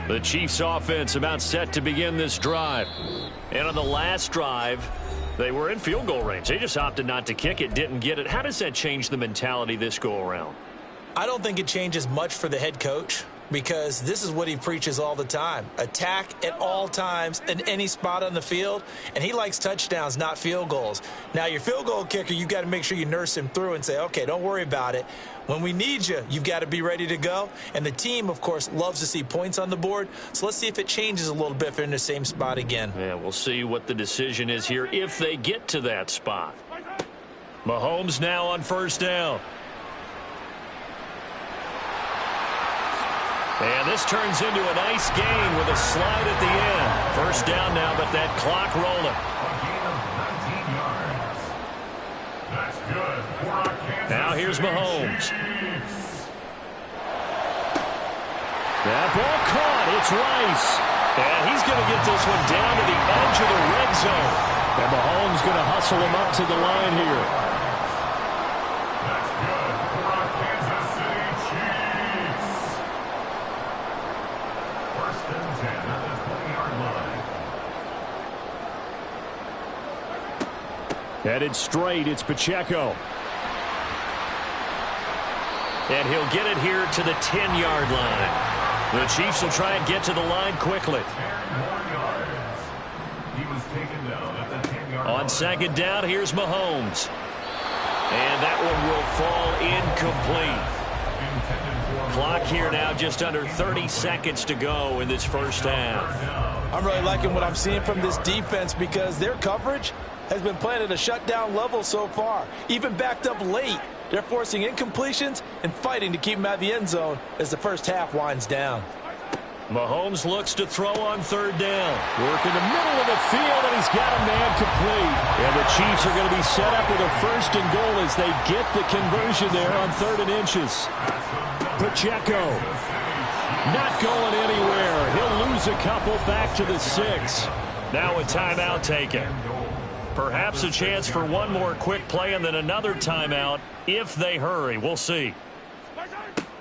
The Chiefs offense about set to begin this drive. And on the last drive, they were in field goal range. They just opted not to kick it, didn't get it. How does that change the mentality this go around? I don't think it changes much for the head coach, because this is what he preaches all the time. Attack at all times in any spot on the field, and he likes touchdowns, not field goals. Now, your field goal kicker, you've got to make sure you nurse him through and say, okay, don't worry about it. When we need you, you've got to be ready to go. And the team, of course, loves to see points on the board. So let's see if it changes a little bit if they're in the same spot again. Yeah, we'll see what the decision is here if they get to that spot. Mahomes now on 1st down. And this turns into a nice gain with a slide at the end. 1st down now, but that clock rolling. Now here's Mahomes. That ball caught. It's Rice. And he's going to get this one down to the edge of the red zone. And Mahomes going to hustle him up to the line here. That's good for our Kansas City Chiefs. 1st and 10 at the 20-yard line. Headed straight, it's Pacheco. And he'll get it here to the 10-yard line. The Chiefs will try and get to the line quickly. 10 more yards. He was taken down at the 10-yard line. On 2nd down, here's Mahomes. And that one will fall incomplete. Clock here now just under 30 seconds to go in this first half. I'm really liking what I'm seeing from this defense because their coverage has been playing at a shutdown level so far. Even backed up late, they're forcing incompletions and fighting to keep them out of the end zone as the first half winds down. Mahomes looks to throw on third down. Work in the middle of the field, and he's got a man complete. And the Chiefs are going to be set up with a first and goal as they get the conversion there on 3rd and inches. Pacheco not going anywhere. He'll lose a couple back to the 6. Now a timeout taken. Perhaps a chance for one more quick play and then another timeout if they hurry. We'll see.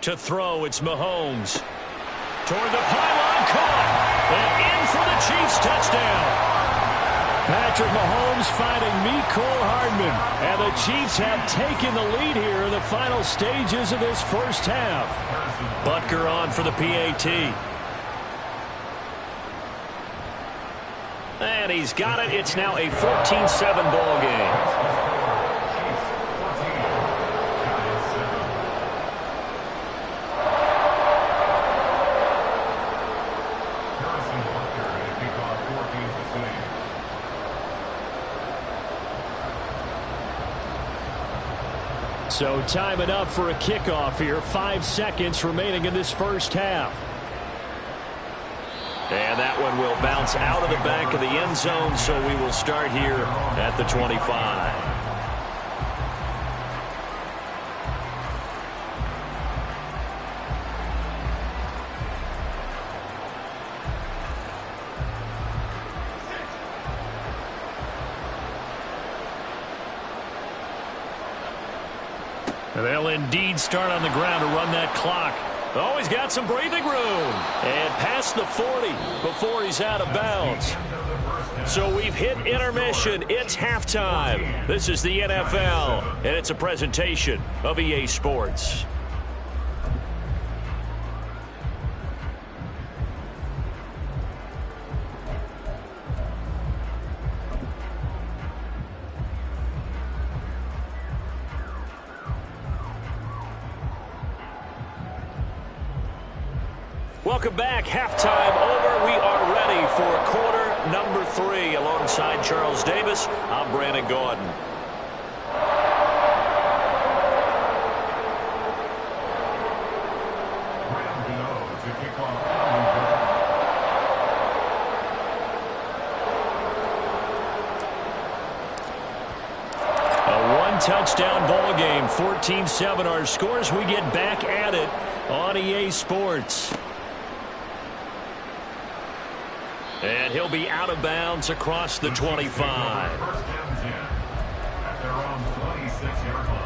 To throw, it's Mahomes. Toward the pylon, caught. And in for the Chiefs touchdown. Patrick Mahomes finding Mecole Hardman. And the Chiefs have taken the lead here in the final stages of this first half. Butker on for the PAT. And he's got it. It's now a 14-7 ball game. So time enough for a kickoff here. 5 seconds remaining in this first half. And that one will bounce out of the back of the end zone, so we will start here at the 25. They'll indeed start on the ground to run that clock. Oh, he's got some breathing room. And past the 40 before he's out of bounds. So we've hit intermission. It's halftime. This is the NFL, and it's a presentation of EA Sports. Welcome back. Halftime over. We are ready for quarter number 3. Alongside Charles Davis, I'm Brandon Gordon. A one-touchdown ball game. 14-7 our scores. We get back at it on EA Sports. And he'll be out of bounds across the 25. First down 10 at their own 26-yard line.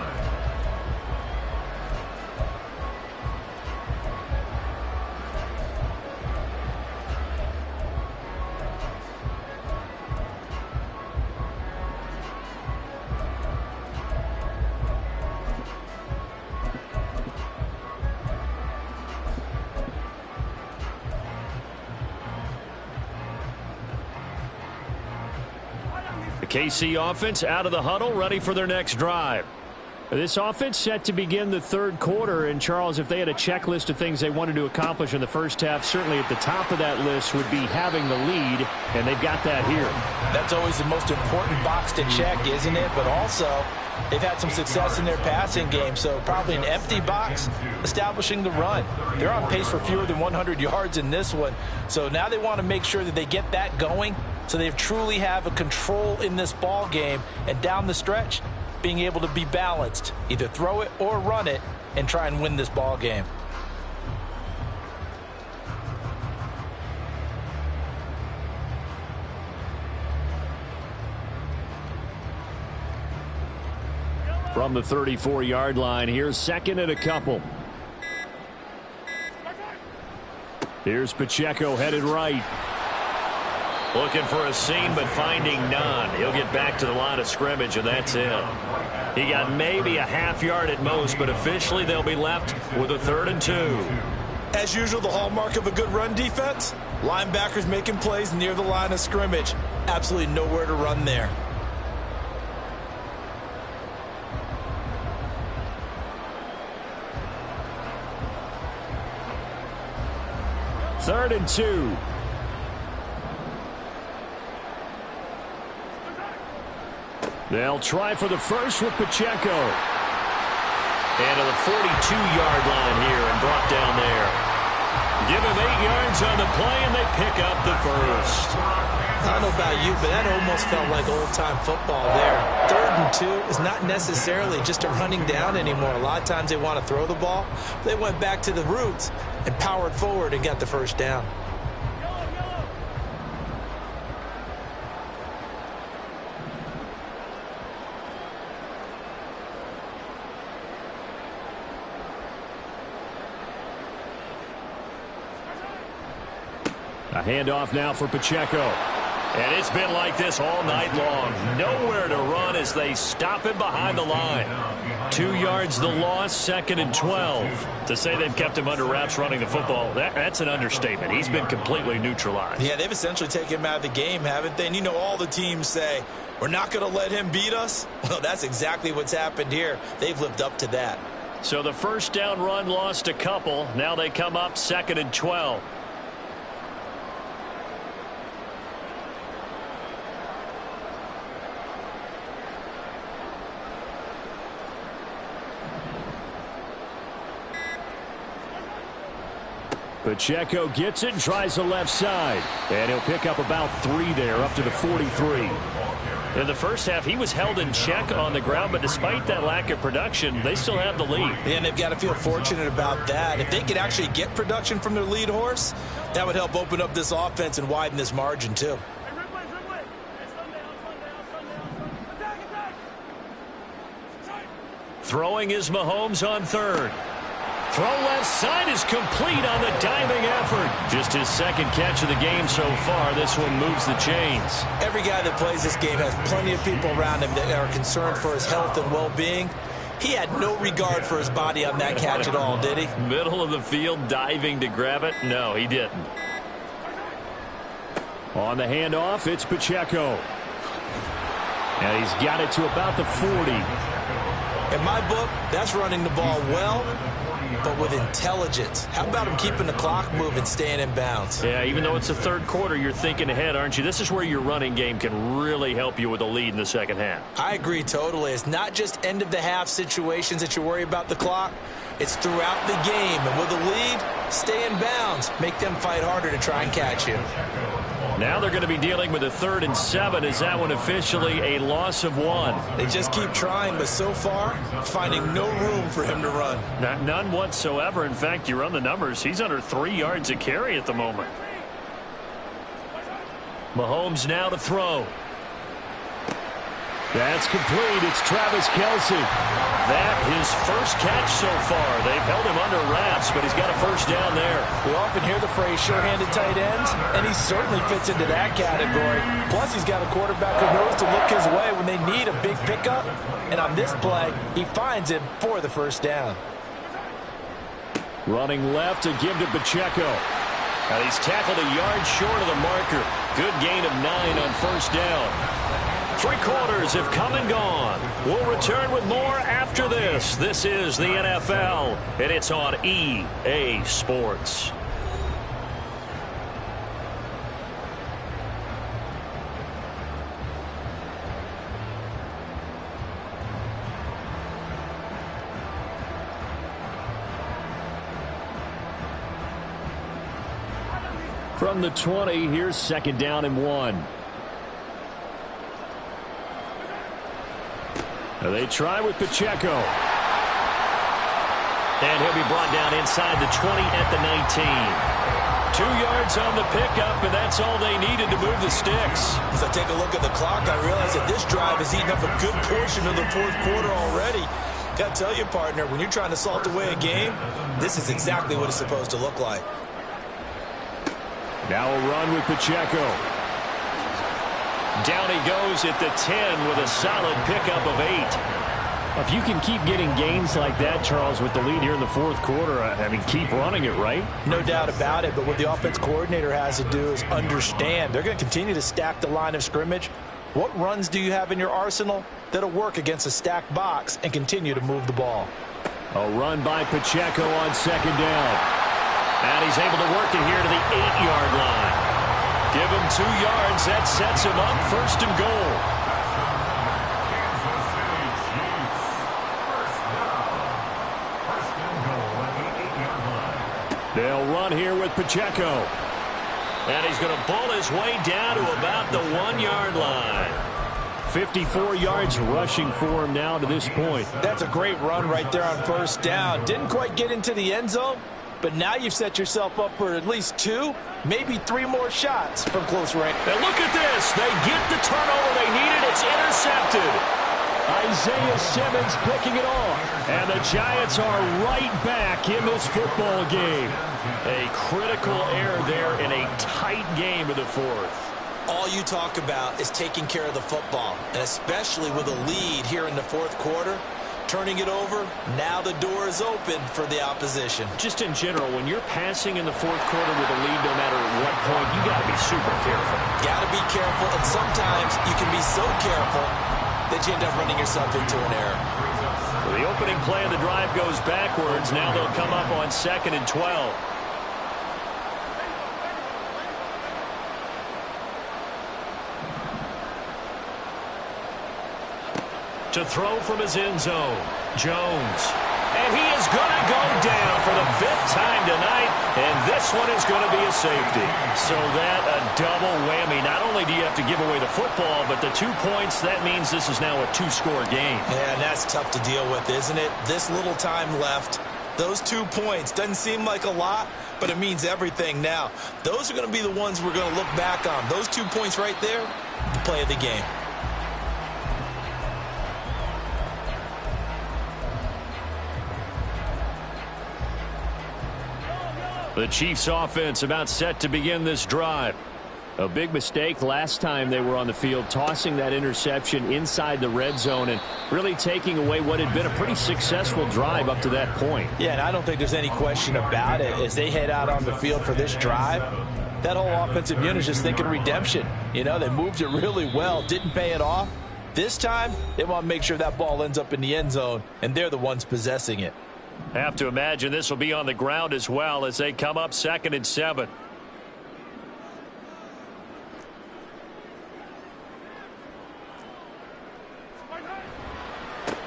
KC offense out of the huddle, ready for their next drive. This offense set to begin the third quarter. And, Charles, if they had a checklist of things they wanted to accomplish in the first half, certainly at the top of that list would be having the lead, and they've got that here. That's always the most important box to check, isn't it? But also, they've had some success in their passing game, so probably an empty box establishing the run. They're on pace for fewer than 100 yards in this one, so now they want to make sure that they get that going so they truly have a control in this ball game, and down the stretch, being able to be balanced, either throw it or run it, and try and win this ball game. From the 34-yard line, here's second and a couple. Here's Pacheco headed right. Looking for a seam, but finding none. He'll get back to the line of scrimmage, and that's it. He got maybe a half yard at most, but officially they'll be left with a 3rd and 2. As usual, the hallmark of a good run defense, linebackers making plays near the line of scrimmage. Absolutely nowhere to run there. 3rd and 2. They'll try for the first with Pacheco. And to the 42-yard line here and brought down there. Give him 8 yards on the play, and they pick up the first. I don't know about you, but that almost felt like old-time football there. 3rd and 2 is not necessarily just a running down anymore. A lot of times they want to throw the ball. They went back to the roots and powered forward and got the first down. A handoff now for Pacheco. And it's been like this all night long. Nowhere to run as they stop him behind the line. 2 yards the loss, 2nd and 12. To say they've kept him under wraps running the football, that's an understatement. He's been completely neutralized. Yeah, they've essentially taken him out of the game, haven't they? And you know all the teams say, we're not going to let him beat us. Well, that's exactly what's happened here. They've lived up to that. So the first down run lost a couple. Now they come up 2nd and 12. Pacheco gets it and tries the left side. And he'll pick up about 3 there, up to the 43. In the first half, he was held in check on the ground, but despite that lack of production, they still have the lead. And they've got to feel fortunate about that. If they could actually get production from their lead horse, that would help open up this offense and widen this margin too. Throwing is Mahomes on 3rd. Throw left side is complete on the diving effort. Just his 2nd catch of the game so far. This one moves the chains. Every guy that plays this game has plenty of people around him that are concerned for his health and well-being. He had no regard for his body on that catch at all, did he? Middle of the field, diving to grab it? No, he didn't. On the handoff, it's Pacheco. And he's got it to about the 40. In my book, that's running the ball well, but with intelligence. How about him keeping the clock moving, staying in bounds? Yeah, even though it's the 3rd quarter, you're thinking ahead, aren't you? This is where your running game can really help you with a lead in the 2nd half. I agree totally. It's not just end-of-the-half situations that you worry about the clock. It's throughout the game. And with a lead, stay in bounds. Make them fight harder to try and catch you. Now they're going to be dealing with a 3rd and 7. Is that one officially a loss of 1? They just keep trying, but so far, finding no room for him to run. None whatsoever. In fact, you run the numbers. He's under 3 yards a carry at the moment. Mahomes now to throw. That's complete. It's Travis Kelce. That his first catch so far. They've held him under wraps, but he's got a first down there. We often hear the phrase sure-handed tight ends, and he certainly fits into that category. Plus, he's got a quarterback who knows to look his way when they need a big pickup. And on this play, he finds him for the first down. Running left to give to Pacheco. And he's tackled a yard short of the marker. Good gain of 9 on first down. 3 quarters have come and gone. We'll return with more after this. This is the NFL, and it's on EA Sports. From the 20, here's 2nd down and 1. They try with Pacheco. And he'll be brought down inside the 20 at the 19. 2 yards on the pickup, and that's all they needed to move the sticks. As I take a look at the clock, I realize that this drive has eaten up a good portion of the 4th quarter already. Got to tell you, partner, when you're trying to salt away a game, this is exactly what it's supposed to look like. Now a run with Pacheco. Down he goes at the 10 with a solid pickup of 8. If you can keep getting gains like that, Charles, with the lead here in the 4th quarter, I mean, keep running it, right? No doubt about it, but what the offense coordinator has to do is understand. They're going to continue to stack the line of scrimmage. What runs do you have in your arsenal that'll work against a stacked box and continue to move the ball? A run by Pacheco on 2nd down. And he's able to work it here to the 8-yard line. Give him 2 yards. That sets him up 1st and goal. Kansas City Chiefs. First down. 1st and goal at the 8-yard line. They'll run here with Pacheco. And he's going to bull his way down to about the 1-yard line. 54 yards rushing for him now to this point. That's a great run right there on 1st down. Didn't quite get into the end zone, but now you've set yourself up for at least 2, maybe 3 more shots from close range. And look at this. They get the turnover they needed. It's intercepted. Isaiah Simmons picking it off. And the Giants are right back in this football game. A critical error there in a tight game of the 4th. All you talk about is taking care of the football, and especially with a lead here in the 4th quarter, turning it over, now the door is open for the opposition. Just in general, when you're passing in the 4th quarter with a lead, no matter what point, you got to be super careful. Got to be careful, and sometimes you can be so careful that you end up running yourself into an error. So the opening play of the drive goes backwards. Now they'll come up on 2nd and 12. To throw from his end zone, Jones. And he is going to go down for the 5th time tonight, and this one is going to be a safety. So that a double whammy. Not only do you have to give away the football, but the 2 points, that means this is now a 2-score game. Yeah, and that's tough to deal with, isn't it? This little time left, those 2 points, doesn't seem like a lot, but it means everything now. Those are going to be the ones we're going to look back on. Those 2 points right there, the play of the game. The Chiefs offense about set to begin this drive. A big mistake last time they were on the field, tossing that interception inside the red zone and really taking away what had been a pretty successful drive up to that point. Yeah, and I don't think there's any question about it. As they head out on the field for this drive, that whole offensive unit is just thinking redemption. You know, they moved it really well, didn't pay it off. This time, they want to make sure that ball ends up in the end zone, and they're the ones possessing it. Have to imagine this will be on the ground as well as they come up 2nd and 7.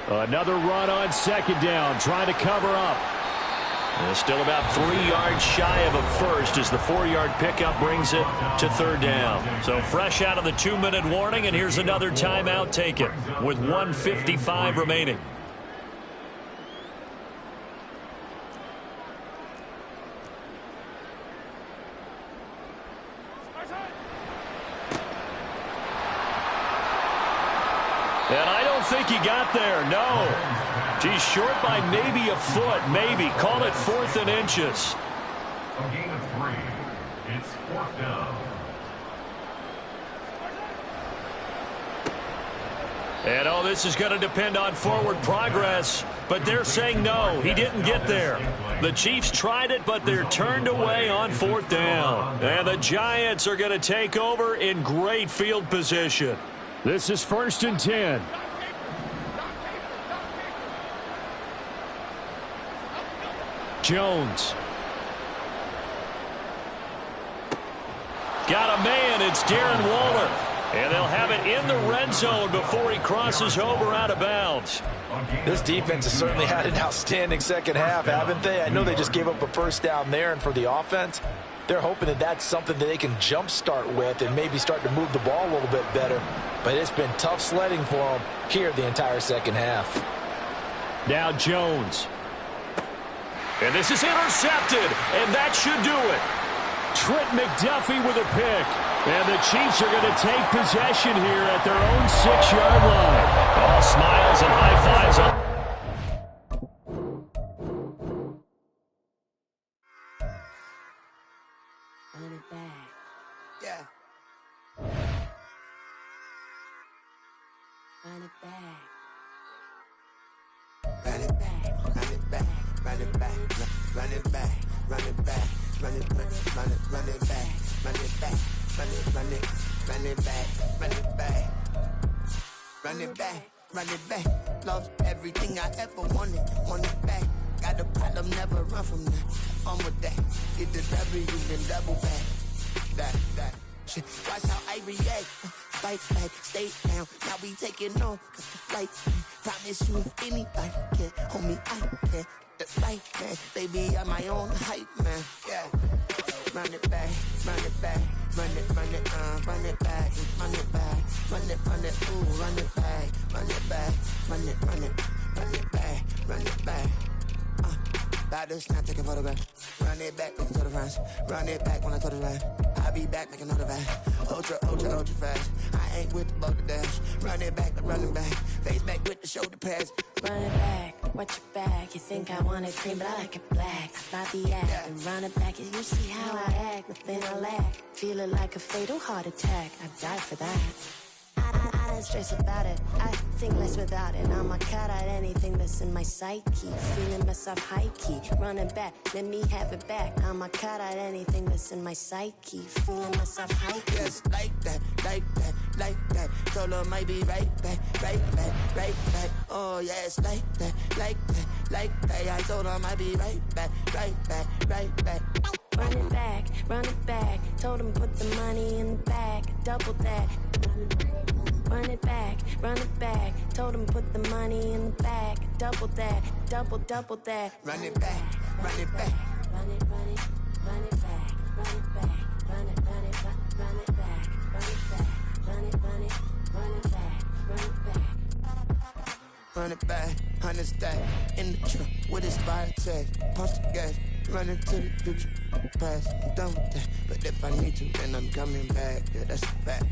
Another run on 2nd down, trying to cover up. And still about 3 yards shy of a first as the 4-yard pickup brings it to 3rd down. So fresh out of the 2-minute warning, and here's another timeout taken with 1:55 remaining. And I don't think he got there, no. He's short by maybe a foot, maybe. Call it 4th and inches. A gain of 3. It's 4th down. And, oh, this is going to depend on forward progress. But they're saying no, he didn't get there. The Chiefs tried it, but they're turned away on 4th down. And the Giants are going to take over in great field position. This is 1st and 10. Jones. Got a man. It's Darren Waller. And they'll have it in the red zone before he crosses over out of bounds. This defense has certainly had an outstanding 2nd half, haven't they? I know they just gave up a 1st down there, and for the offense, they're hoping that that's something that they can jumpstart with and maybe start to move the ball a little bit better. But it's been tough sledding for them here the entire 2nd half. Now Jones. And this is intercepted, and that should do it. Trent McDuffie with a pick. And the Chiefs are going to take possession here at their own 6-yard line. All smiles and high fives up. Run it back. Yeah. Run it back. Run it back. Run it back. Run it back. Run it back. Run it back. Run it back. Run it back. Run it back. Run it back. Run it back. Run it back. Run it back. Lost everything I ever wanted. Want it back. got the problem, never run from that. On with that. Get the W, then double back. That. Shit. Watch how I react. Fight back, stay down. Now we taking on the flight. Promise you if anybody can, homie, I can. The right man, baby, I'm my own hype man. Yeah. Run it back, run it back, run it back, run it back, run it, ooh, run it back, run it back, run it back, run it back. About to snap, take a photograph. Run it back, make it to the front. Run it back when I told it right. I'll be back, make another back. Ultra fast. I ain't with the boat to dash. Run it back, run it back. Face back with the shoulder pads. Run it back, watch your back. You think I want it cream, but I like it black. About the act and run it back. You see how I act, nothing I lack. Feeling like a fatal heart attack. I'd die for that. I don't stress about it. I think less without it. I'ma cut out anything that's in my psyche. Feeling myself high key. Running back, let me have it back. I'ma cut out anything that's in my psyche. Feeling myself high key. Yes, like that, like that, like that. Told her might be right back, right back, right back. Oh yes, like that, like that, like that. I told her might be right back, right back, right back. Run it back, run it back. Told him put the money in the bag. Double that. Run it back, run it back. Told him put the money in the bag. Double that, double that. Run it back, run it back. Run it, run it, run it back. Run it back, run it, run it, run it back. Run it back, run it, run it, run it back. Run it back. Run it back, 100 stack in the trunk with his biotech. Pumps the gas, running to the future. Past, I'm done with that. But if I need to, then I'm coming back. Yeah, that's a fact.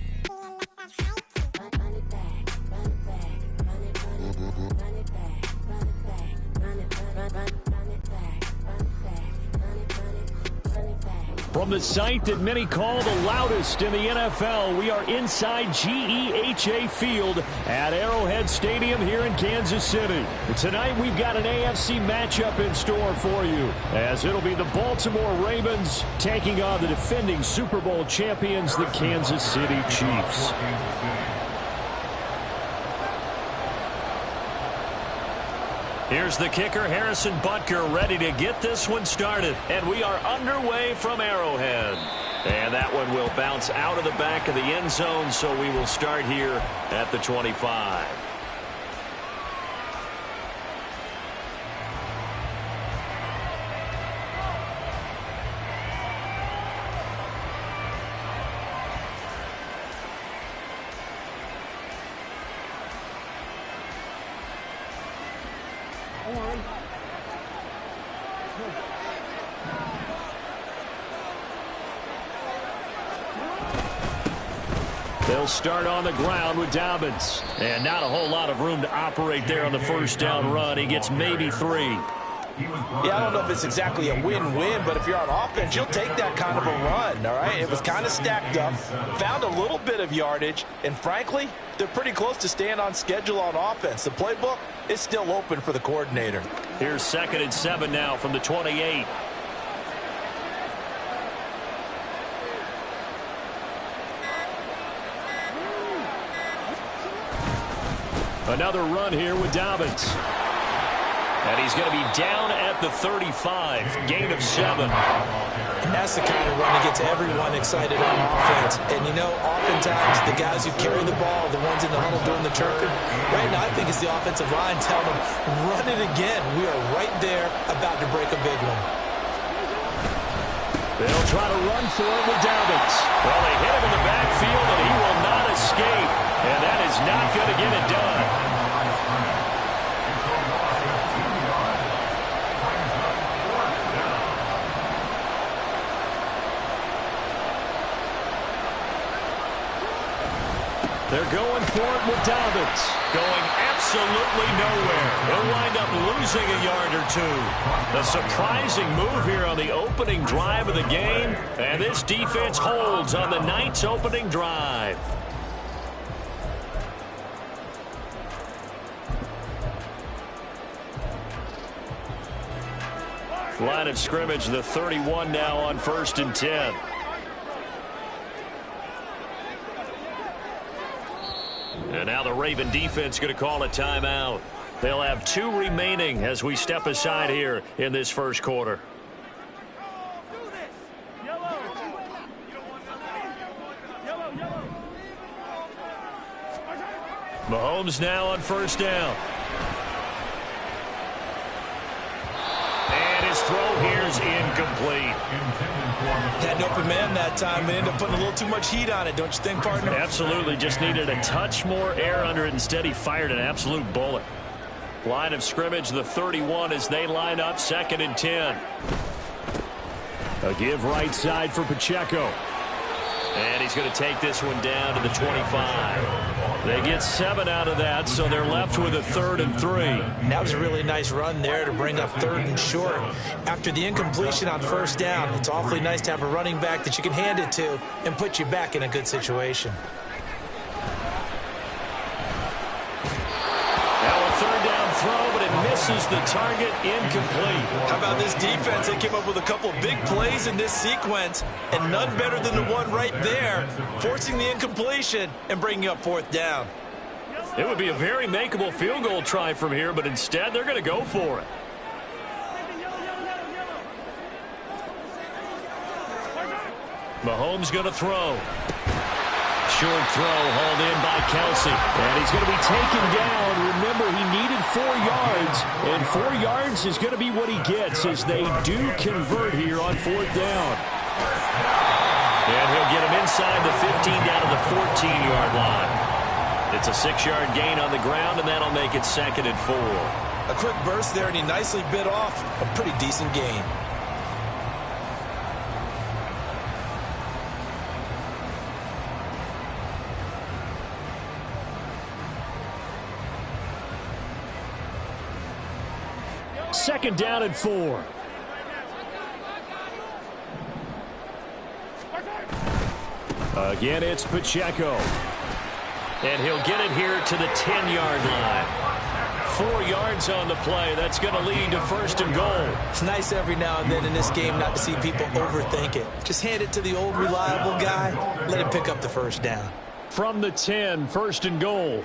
Run it back, run it back, run it, run it, run it back, run it back, run it, run it back, run it back, run it back. From the site that many call the loudest in the NFL, we are inside GEHA Field at Arrowhead Stadium here in Kansas City. Tonight we've got an AFC matchup in store for you, as it'll be the Baltimore Ravens taking on the defending Super Bowl champions, the Kansas City Chiefs. Here's the kicker, Harrison Butker, ready to get this one started. And we are underway from Arrowhead. And that one will bounce out of the back of the end zone, so we will start here at the 25. They'll start on the ground with Dobbins. And not a whole lot of room to operate there on the first down run. He gets maybe 3. Yeah, I don't know if it's exactly a win-win, but if you're on offense, you'll take that kind of a run, all right? It was kind of stacked up, found a little bit of yardage, and frankly, they're pretty close to staying on schedule on offense. The playbook is still open for the coordinator. Here's 2nd and 7 now from the 28. Another run here with Dobbins. And he's going to be down at the 35. Gain of 7. That's the kind of run that gets everyone excited on offense. And, you know, oftentimes the guys who carry the ball, the ones in the huddle doing the chirping, right now I think it's the offensive line telling them, run it again. We are right there about to break a big one. They'll try to run for it with Dobbins. Well, they hit him in the backfield, and he will not escape. And that is not going to get it done. They're going for it with Dobbins. Going absolutely nowhere. He'll wind up losing a yard or 2. A surprising move here on the opening drive of the game. And this defense holds on the night's opening drive. Line of scrimmage, the 31 now on 1st and 10. And now the Raven defense going to call a timeout. They'll have 2 remaining as we step aside here in this first quarter. Mahomes now on first down. And his throw here is incomplete. Had an open man that time, but ended up putting a little too much heat on it, don't you think, partner? Absolutely. Just needed a touch more air under it. Instead, he fired an absolute bullet. Line of scrimmage, the 31 as they line up, 2nd and 10. A give right side for Pacheco. And he's going to take this one down to the 25. They get 7 out of that, so they're left with a 3rd and 3. And that was a really nice run there to bring up 3rd and short. After the incompletion on first down, it's awfully nice to have a running back that you can hand it to and put you back in a good situation. Throw, but it misses the target, incomplete. How about this defense? They came up with a couple of big plays in this sequence, and none better than the one right there, forcing the incompletion and bringing up 4th down. It would be a very makeable field goal try from here, but instead they're going to go for it. Mahomes going to throw. Short throw hauled in by Kelsey. And he's going to be taken down. Remember, he needed 4 yards. And 4 yards is going to be what he gets as they do convert here on 4th down. And he'll get him inside the 15 down to the 14-yard line. It's a 6-yard gain on the ground, and that'll make it 2nd and 4. A quick burst there, and he nicely bit off a pretty decent gain. Second down and 4. Again, it's Pacheco. And he'll get it here to the 10-yard line. 4 yards on the play. That's going to lead to 1st and goal. It's nice every now and then in this game not to see people overthink it. Just hand it to the old reliable guy. Let him pick up the 1st down. From the 10, 1st and goal.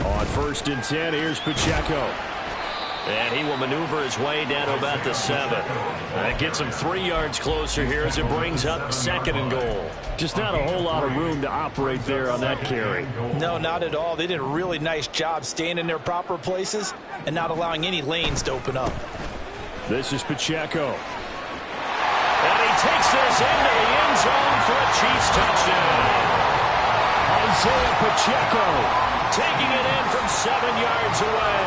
On 1st and 10, here's Pacheco. And he will maneuver his way down to about the 7. That gets him 3 yards closer here as it brings up 2nd and goal. Just not a whole lot of room to operate there on that carry. No, not at all. They did a really nice job staying in their proper places and not allowing any lanes to open up. This is Pacheco. And he takes this into the end zone for a Chiefs touchdown. Isaiah Pacheco taking it in from 7 yards away.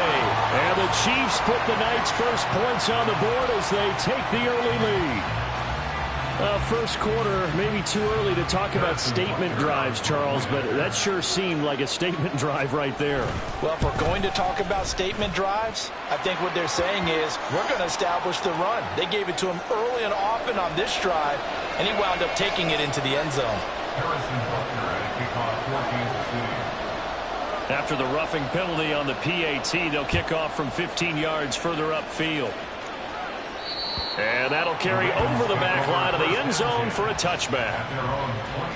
And the Chiefs put the Knights' first points on the board as they take the early lead. First quarter, maybe too early to talk about statement drives, Charles, but that sure seemed like a statement drive right there. Well, if we're going to talk about statement drives, I think what they're saying is we're going to establish the run. They gave it to him early and often on this drive, and he wound up taking it into the end zone. After the roughing penalty on the PAT, they'll kick off from 15 yards further upfield. And that'll carry over the back line of the end zone for a touchback. At their own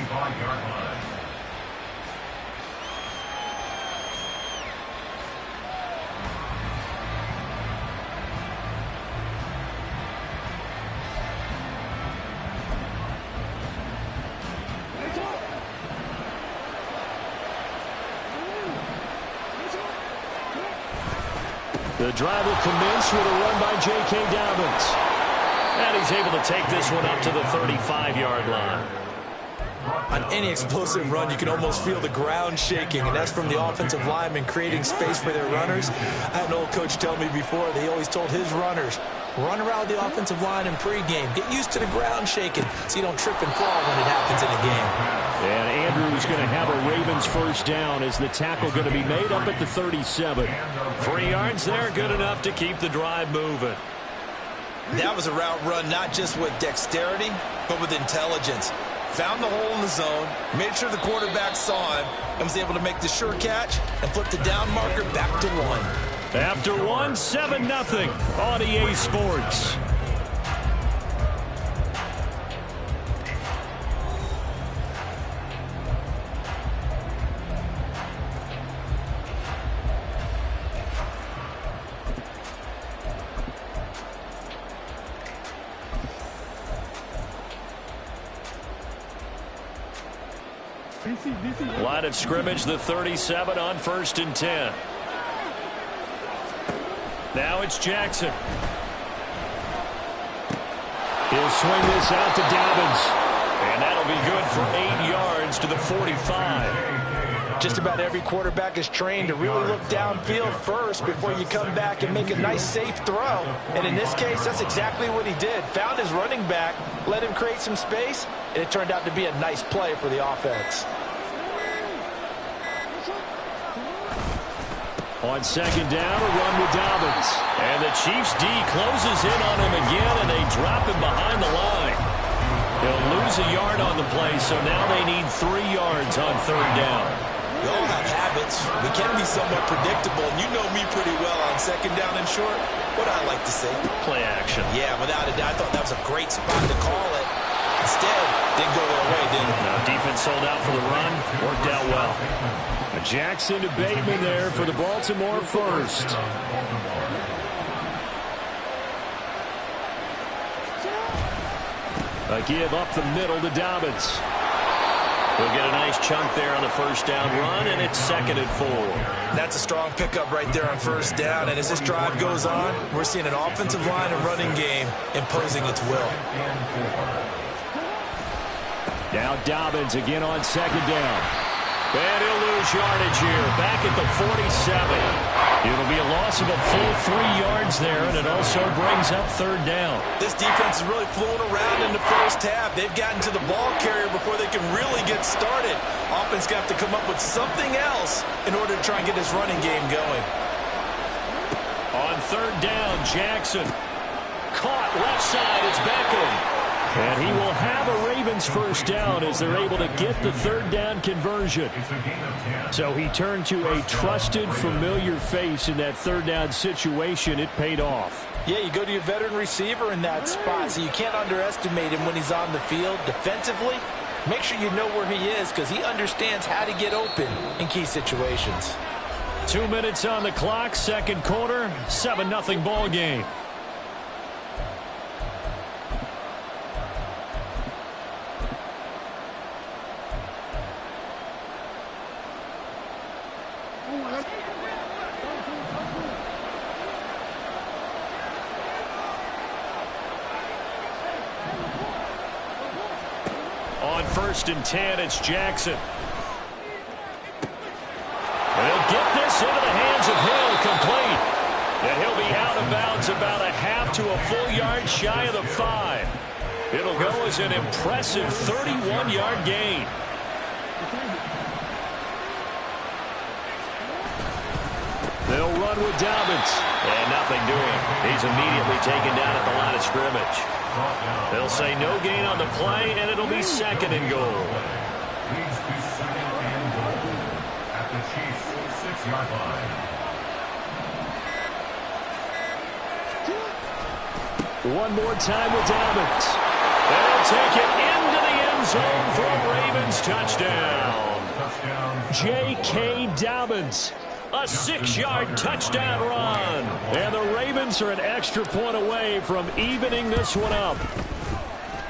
25-yard line. The drive will commence with a run by J.K. Dobbins. And he's able to take this one up to the 35-yard line. On any explosive run, you can almost feel the ground shaking, and that's from the offensive linemen creating space for their runners. I had an old coach tell me before, they always told his runners, run around the offensive line in pregame. Get used to the ground shaking so you don't trip and fall when it happens in a game. And Andrews going to have a Ravens first down as the tackle going to be made up at the 37. 3 yards there, good enough to keep the drive moving. That was a route run not just with dexterity, but with intelligence. Found the hole in the zone, made sure the quarterback saw him, and was able to make the sure catch and flip the down marker back to 1. After 1, 7-0 on EA Sports. Line of scrimmage, the 37 on 1st and 10. Now it's Jackson. He'll swing this out to Dobbins. And that'll be good for 8 yards to the 45. Just about every quarterback is trained to really look downfield first before you come back and make a nice, safe throw. And in this case, that's exactly what he did. Found his running back, let him create some space, and it turned out to be a nice play for the offense. On 2nd down, a run with Dobbins. And the Chiefs' D closes in on him again, and they drop him behind the line. He'll lose a yard on the play, so now they need 3 yards on 3rd down. We all have habits. We can be somewhat predictable, and you know me pretty well on 2nd down and short. What I like to say? Play action. Yeah, without a doubt. I thought that was a great spot to call it. Instead, didn't go their way, did it? No, defense sold out for the run. Worked out well. Jackson to Bateman there for the Baltimore first. A give up the middle to Dobbins. He'll get a nice chunk there on the 1st down run, and it's 2nd and 4. That's a strong pickup right there on 1st down, and as this drive goes on, we're seeing an offensive line and running game imposing its will. Now Dobbins again on 2nd down. And he'll lose yardage here, back at the 47. It'll be a loss of a full 3 yards there, and it also brings up 3rd down. This defense is really flown around in the first half. They've gotten to the ball carrier before they can really get started. Offense got to come up with something else in order to try and get this running game going. On 3rd down, Jackson. Caught left side, it's Beckham. And he will have a Ravens 1st down as they're able to get the 3rd down conversion. So he turned to a trusted, familiar face in that 3rd down situation. It paid off. Yeah, you go to your veteran receiver in that spot, so you can't underestimate him when he's on the field defensively. Make sure you know where he is because he understands how to get open in key situations. 2 minutes on the clock, 2nd quarter, 7-0 ball game. On 1st and 10, it's Jackson. And he'll get this into the hands of Hill, complete. And he'll be out of bounds about a half to a full yard shy of the 5. It'll go as an impressive 31-yard gain. They'll run with Dobbins. And nothing doing. He's immediately taken down at the line of scrimmage. They'll say no gain on the play, and it'll be 2nd and goal. Leads to 2nd and goal at the Chiefs' 6-yard line. One more time with Dobbins. They'll take it into the end zone for a Ravens touchdown. J.K. Dobbins. A 6-yard touchdown run. And the Ravens are an extra point away from evening this one up.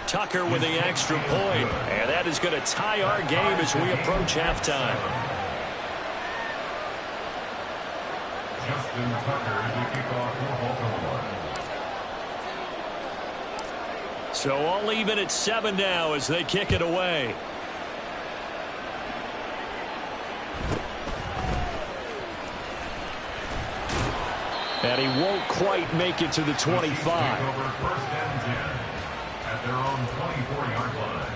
Tucker with the extra point. And that is going to tie our game as we approach halftime. Justin Tucker to kick off for Baltimore. So all even at 7 now as they kick it away. And he won't quite make it to the 25. Over 1st and 10 at their own 24-yard line.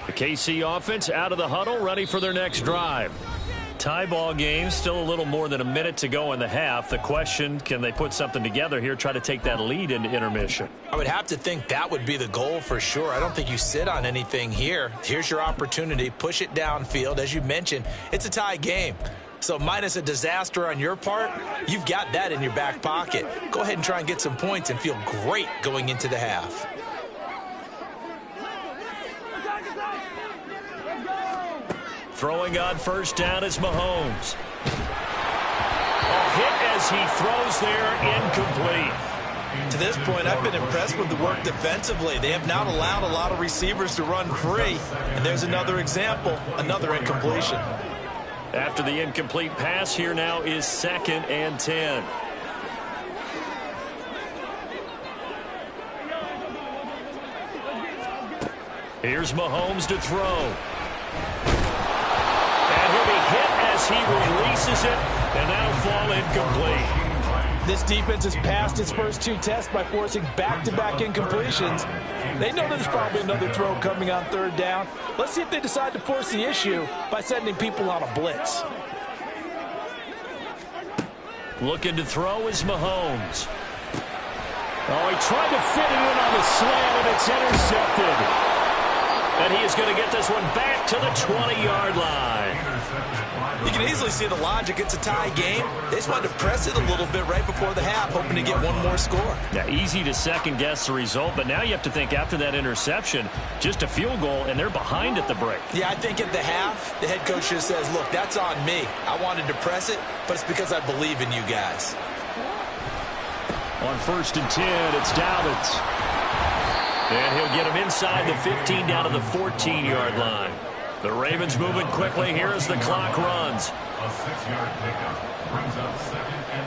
The KC offense out of the huddle, ready for their next drive. Tie ball game, still a little more than a minute to go in the half. The question, can they put something together here, try to take that lead into intermission? I would have to think that would be the goal for sure. I don't think you sit on anything here. Here's your opportunity. Push it downfield. As you mentioned, it's a tie game. So minus a disaster on your part, you've got that in your back pocket. Go ahead and try and get some points and feel great going into the half. Throwing on first down is Mahomes. A hit as he throws there, incomplete. To this point, I've been impressed with the work defensively. They have not allowed a lot of receivers to run free. And there's another example, another incompletion. After the incomplete pass, here now is 2nd and 10. Here's Mahomes to throw. And he'll be hit as he releases it, and that'll fall incomplete. This defense has passed its first 2 tests by forcing back-to-back incompletions. They know there's probably another throw coming on 3rd down. Let's see if they decide to force the issue by sending people on a blitz. Looking to throw is Mahomes. Oh, he tried to fit it in on the slant, and it's intercepted. And he is going to get this one back to the 20-yard line. You can easily see the logic. It's a tie game. They just wanted to press it a little bit right before the half, hoping to get one more score. Yeah, easy to second-guess the result, but now you have to think after that interception, just a field goal, and they're behind at the break. Yeah, I think at the half, the head coach just says, look, that's on me. I wanted to press it, but it's because I believe in you guys. On 1st and 10, it's Dalvin. And he'll get him inside the 15 down to the 14-yard line. The Ravens moving quickly here as the clock runs. A 6-yard pickup brings up 2nd and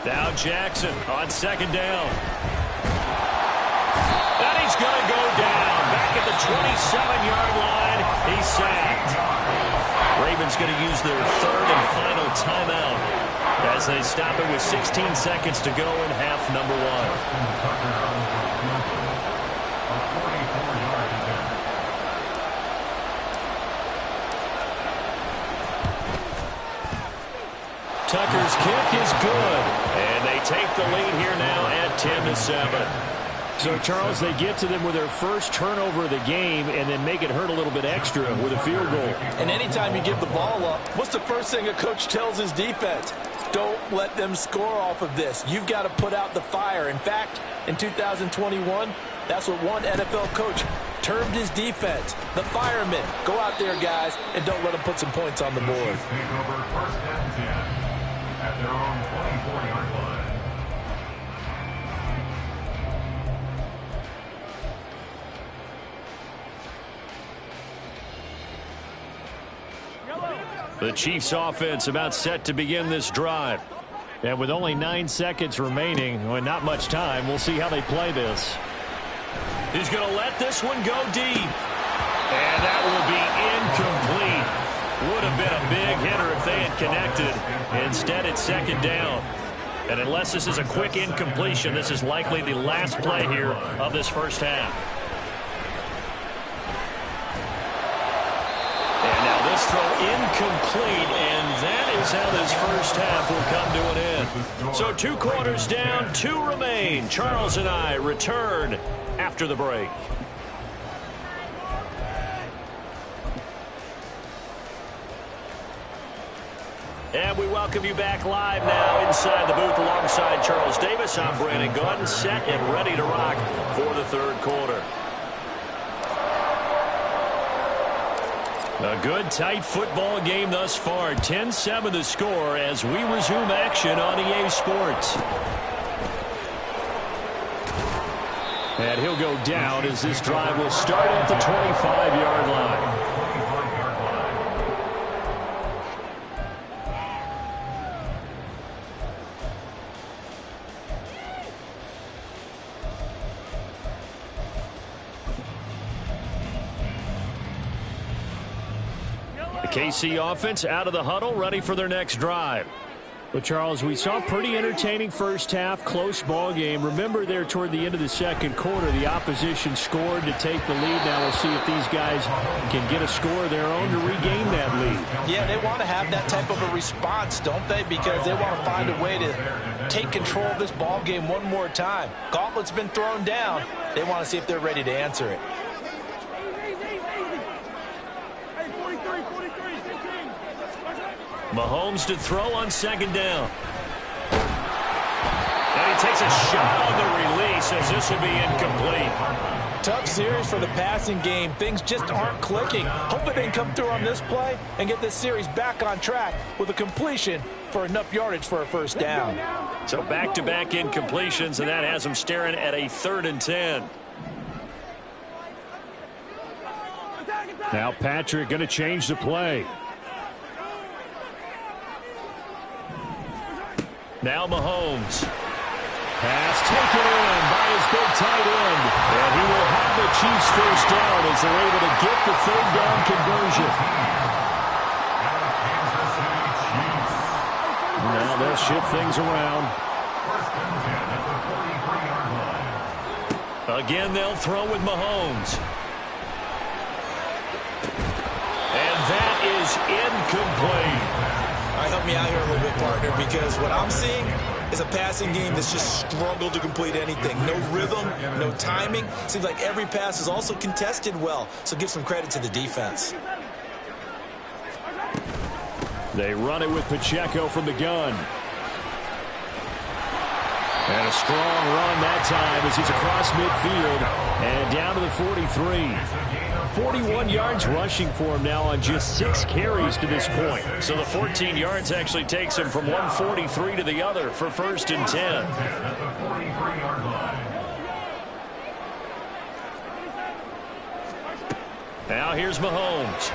4. Now Jackson on 2nd down. And he's going to go down. Back at the 27-yard line, he's sacked. Ravens going to use their 3rd and final timeout as they stop it with 16 seconds to go in half number 1. Tucker's kick is good, and they take the lead here now at 10-7. So, Charles, they get to them with their first turnover of the game and then make it hurt a little bit extra with a field goal. And anytime you give the ball up, what's the first thing a coach tells his defense? Don't let them score off of this. You've got to put out the fire. In fact, in 2021, that's what one NFL coach termed his defense, the firemen. Go out there, guys, and don't let them put some points on the board. Take over 1st and 10 at their own 24-yard line. The Chiefs offense about set to begin this drive. And with only 9 seconds remaining, and not much time, we'll see how they play this. He's going to let this one go deep. And that will be incomplete. Would have been a big hitter if they had connected. Instead, it's 2nd down. And unless this is a quick incompletion, this is likely the last play here of this first half. And now this throw incomplete, and that is how this first half will come to an end. So 2 quarters down, 2 remain. Charles and I return after the break. And we welcome you back live now inside the booth alongside Charles Davis. I'm Brandon Gunn, set and ready to rock for the 3rd quarter. A good, tight football game thus far. 10-7 the score as we resume action on EA Sports. And he'll go down as this drive will start at the 25-yard line. The KC offense out of the huddle, ready for their next drive. Well, Charles, we saw a pretty entertaining first half, close ball game. Remember there toward the end of the 2nd quarter, the opposition scored to take the lead. Now we'll see if these guys can get a score of their own to regain that lead. Yeah, they want to have that type of a response, don't they? Because they want to find a way to take control of this ball game one more time. Gauntlet's been thrown down. They want to see if they're ready to answer it. Hey, 43, 15. Mahomes to throw on second down. And he takes a shot on the release as this will be incomplete. Tough series for the passing game. Things just aren't clicking. Hopefully they can come through on this play and get this series back on track with a completion for enough yardage for a first down. So back-to-back incompletions, and that has them staring at a 3rd and 10. Now Patrick going to change the play. Now Mahomes. Pass taken in by his big tight end. And he will have the Chiefs first down as they're able to get the 3rd down conversion. Now they'll shift things around. Again, they'll throw with Mahomes. And that is incomplete. All right, help me out here a little bit, partner, because what I'm seeing is a passing game that's just struggled to complete anything. No rhythm, no timing. Seems like every pass is also contested well, so give some credit to the defense. They run it with Pacheco from the gun. And a strong run that time as he's across midfield and down to the 43. 41 yards rushing for him now on just 6 carries to this point. So the 14 yards actually takes him from 143 to the other for 1st and 10. Now here's Mahomes.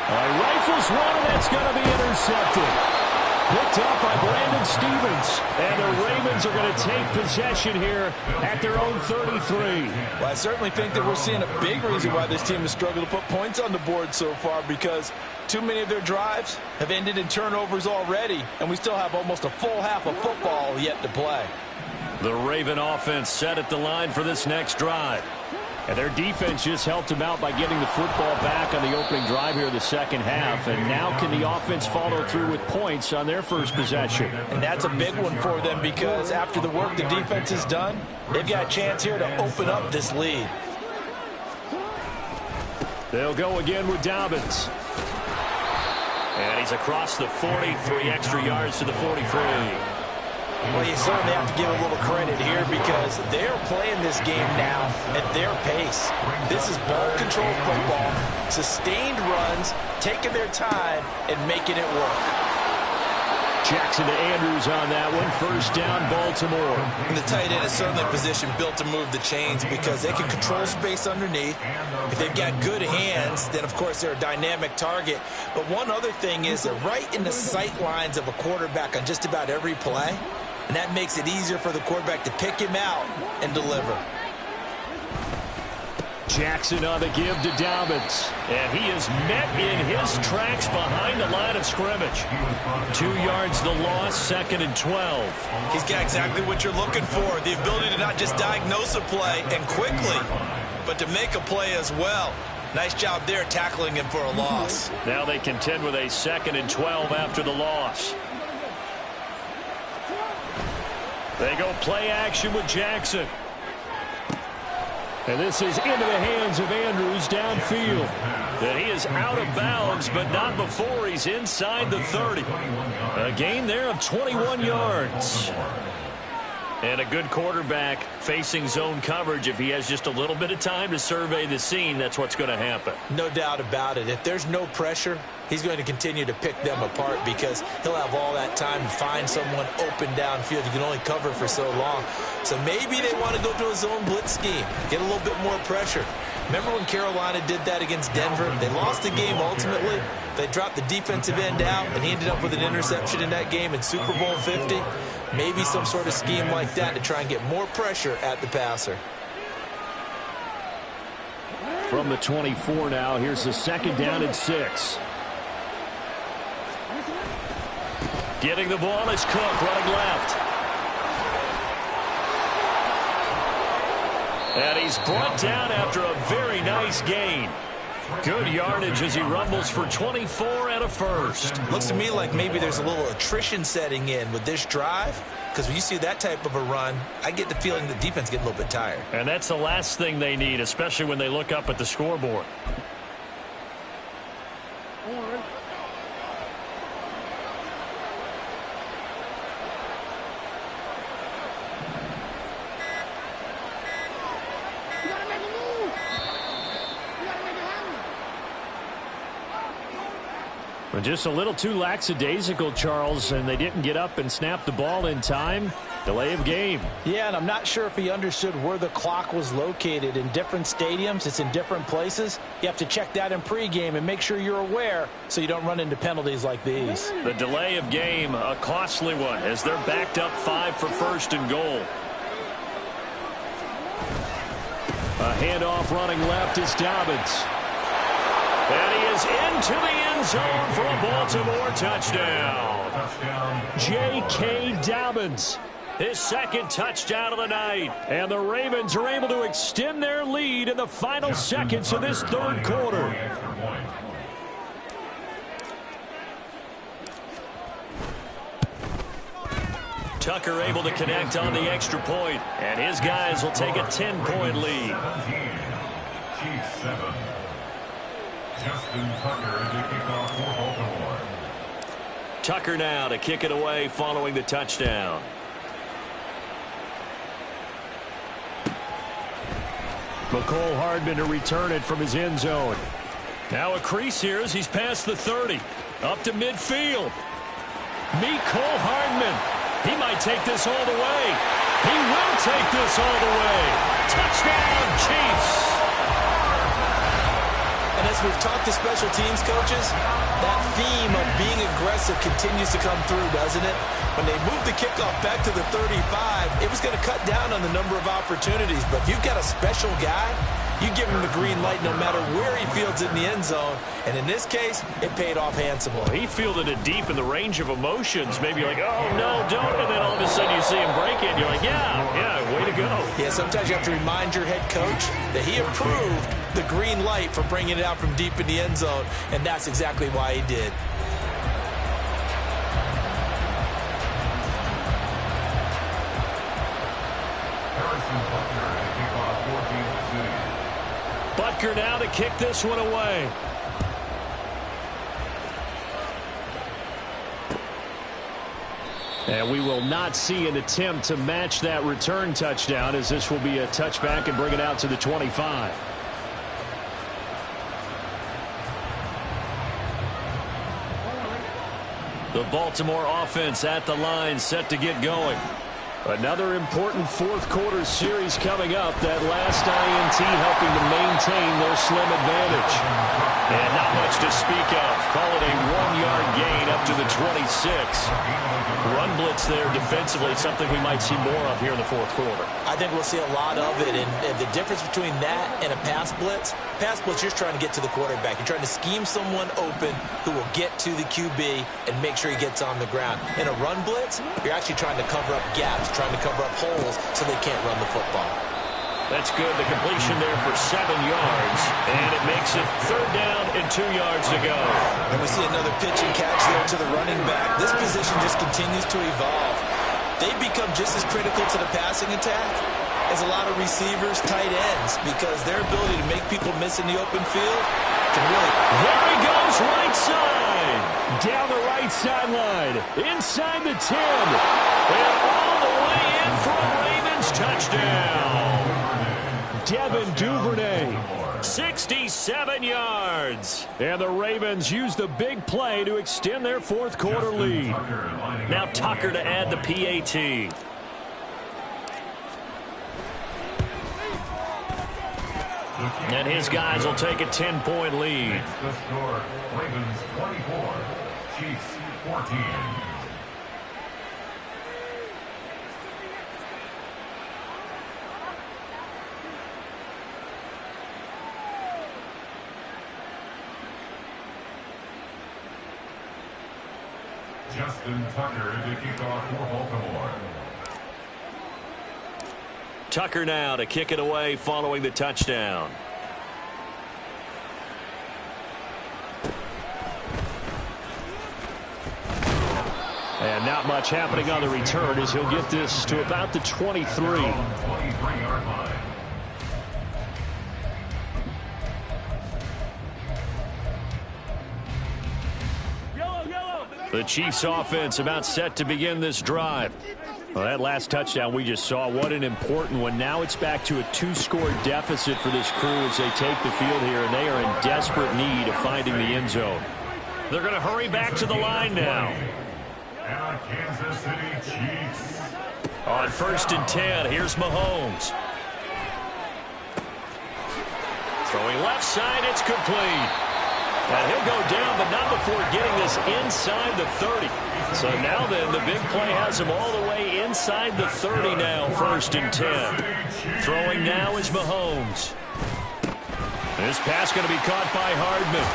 Rifles one, and that's going to be intercepted. Picked up by Brandon Stevens. And the Ravens are going to take possession here at their own 33. Well, I certainly think that we're seeing a big reason why this team has struggled to put points on the board so far, because too many of their drives have ended in turnovers already, and we still have almost a full half of football yet to play. The Raven offense set at the line for this next drive. And their defense just helped them out by getting the football back on the opening drive here in the second half. And now can the offense follow through with points on their first possession? And that's a big one for them, because after the work the defense has done, they've got a chance here to open up this lead. They'll go again with Dobbins. And he's across the 43 extra yards to the 43. Well, you certainly have to give a little credit here, because they're playing this game now at their pace. This is ball control football, sustained runs, taking their time, and making it work. Jackson to Andrews on that one. First down, Baltimore. And the tight end is certainly a position built to move the chains, because they can control space underneath. If they've got good hands, then, of course, they're a dynamic target. But one other thing is they're right in the sight lines of a quarterback on just about every play. And that makes it easier for the quarterback to pick him out and deliver. Jackson on the give to Dobbins. And he is met in his tracks behind the line of scrimmage. 2 yards the loss, 2nd and 12. He's got exactly what you're looking for, the ability to not just diagnose a play and quickly, but to make a play as well. Nice job there tackling him for a loss. Now they contend with a 2nd and 12 after the loss. They go play action with Jackson. And this is into the hands of Andrews downfield. And he is out of bounds, but not before he's inside the 30. A gain there of 21 yards. And a good quarterback facing zone coverage. If he has just a little bit of time to survey the scene, that's what's going to happen. No doubt about it. If there's no pressure, he's going to continue to pick them apart, because he'll have all that time to find someone open downfield. You can only cover for so long. So maybe they want to go to a zone blitz scheme, get a little bit more pressure. Remember when Carolina did that against Denver? They lost the game ultimately. They dropped the defensive end out, and he ended up with an interception in that game in Super Bowl 50. Maybe some sort of scheme like that to try and get more pressure at the passer. From the 24 now, here's the 2nd down and 6. Getting the ball is Cook, running left. And he's brought down after a very nice gain. Good yardage as he rumbles for 24 and a first. Looks to me like maybe there's a little attrition setting in with this drive, because when you see that type of a run, I get the feeling the defense getting a little bit tired. And that's the last thing they need, especially when they look up at the scoreboard. Well, just a little too lackadaisical, Charles, and they didn't get up and snap the ball in time. Delay of game. Yeah, and I'm not sure if he understood where the clock was located. In different stadiums, it's in different places. You have to check that in pregame and make sure you're aware so you don't run into penalties like these. The delay of game, a costly one, as they're backed up 5 for first and goal. A handoff running left is Dobbins. And he is into the end zone for a Baltimore touchdown. J.K. Dobbins. His second touchdown of the night. And the Ravens are able to extend their lead in the final seconds of this third quarter. Tucker able to connect on the extra point, and his guys will take a 10-point lead. Chiefs 7. Justin Tucker to kick off for Baltimore. Tucker now to kick it away following the touchdown. McCole Hardman to return it from his end zone. Now a crease here as he's past the 30. Up to midfield. McCole Hardman. He might take this all the way. He will take this all the way. Touchdown, Chiefs. And as we've talked to special teams coaches, that theme of being aggressive continues to come through, doesn't it? When they moved the kickoff back to the 35, it was going to cut down on the number of opportunities. But if you've got a special guy, you give him the green light no matter where he fields it in the end zone. And in this case, it paid off handsomely. He fielded it deep in the range of emotions. Maybe like, oh, no, don't. And then all of a sudden you see him break it. And you're like, yeah, way to go. Yeah, sometimes you have to remind your head coach that he approved the green light for bringing it out from deep in the end zone. And that's exactly why he did. Butker now to kick this one away. And we will not see an attempt to match that return touchdown, as this will be a touchback and bring it out to the 25. The Baltimore offense at the line, set to get going. Another important fourth quarter series coming up. That last INT helping to maintain their slim advantage. And not much to speak of. Call it a 1-yard gain up to the 26. Run blitz there defensively, something we might see more of here in the fourth quarter. I think we'll see a lot of it. And the difference between that and a pass blitz, you're just trying to get to the quarterback. You're trying to scheme someone open who will get to the QB and make sure he gets on the ground. In a run blitz, you're actually trying to cover up gaps, trying to cover up holes so they can't run the football. That's good. The completion there for 7 yards. And it makes it 3rd down and 2 yards to go. And we see another pitch and catch there to the running back. This position just continues to evolve. They become just as critical to the passing attack as a lot of receivers, tight ends, because their ability to make people miss in the open field can really... There he goes, right side. Down the right sideline. Inside the 10. And all the way in for a Ravens touchdown. Devin Duvernay. 67 yards. And the Ravens use the big play to extend their fourth quarter lead. Now Tucker to add the PAT. And his guys will take a 10-point lead. The score, Ravens 24, Chiefs 14. Justin Tucker to kick off for Baltimore. Tucker now to kick it away following the touchdown. And not much happening on the return as he'll get this to about the 23. 23-yard line. The Chiefs offense about set to begin this drive. Well, that last touchdown we just saw, what an important one. Now it's back to a 2-score deficit for this crew as they take the field here, and they are in desperate need of finding the end zone. They're going to hurry back to the line now. And Kansas City Chiefs. On 1st and 10, here's Mahomes. Throwing left side, it's complete. And he'll go down, but not before getting this inside the 30. So now then, the big play has him all the way inside the 30 now, 1st and 10. Throwing now is Mahomes. This pass going to be caught by Hardman.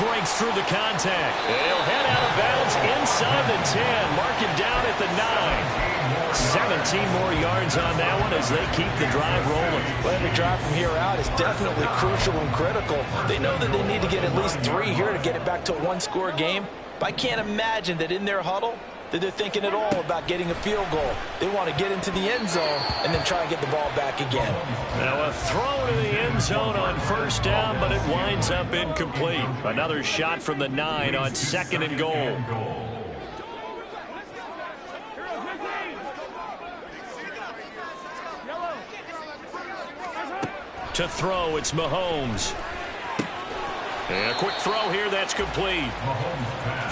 Breaks through the contact. He'll head out of bounds inside the 10. Mark him down at the 9. 17 more yards on that one as they keep the drive rolling. Well, the drive from here out is definitely crucial and critical. They know that they need to get at least 3 here to get it back to a one-score game. But I can't imagine that in their huddle that they're thinking at all about getting a field goal. They want to get into the end zone and then try and get the ball back again. Now a throw to the end zone on 1st down, but it winds up incomplete. Another shot from the 9 on 2nd and goal. To throw, it's Mahomes. And a quick throw here, that's complete.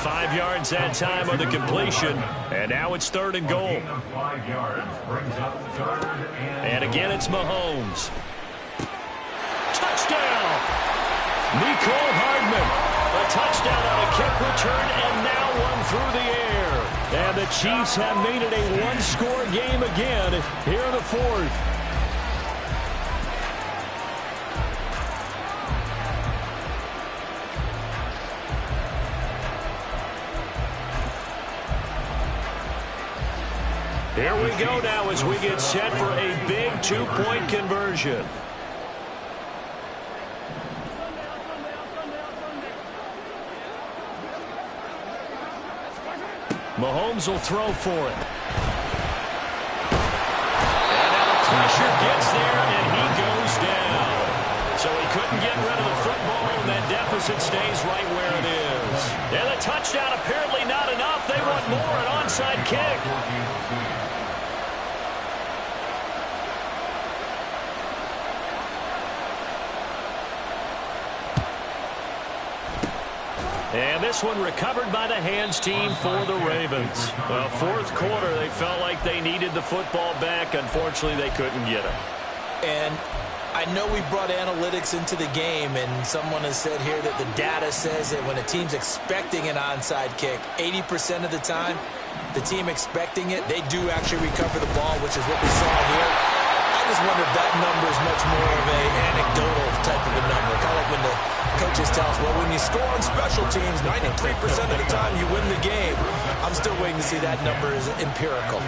5 yards that time on the completion. And now it's 3rd and goal. 5 yards brings up 3rd and again, it's Mahomes. Touchdown! Nicole Hardman. A touchdown on a kick return, and now one through the air. And the Chiefs have made it a one-score game again here in the 4th. Here we go now as we get set for a big 2-point conversion. Mahomes will throw for it. And now the pressure gets there, and he goes down. So he couldn't get rid of the football, and that deficit stays right where it is. And the touchdown apparently not enough. They want more, an onside kick. And this one recovered by the hands team for the Ravens. Well, 4th quarter, they felt like they needed the football back. Unfortunately, they couldn't get it. And I know we brought analytics into the game, and someone has said here that the data says that when a team's expecting an onside kick, 80% of the time, the team expecting it, they do actually recover the ball, which is what we saw here. I just wonder if that number is much more of an anecdotal type of a number. Kind of like when the coaches tell us, well, when you score on special teams, 93% of the time you win the game. I'm still waiting to see that number is empirical.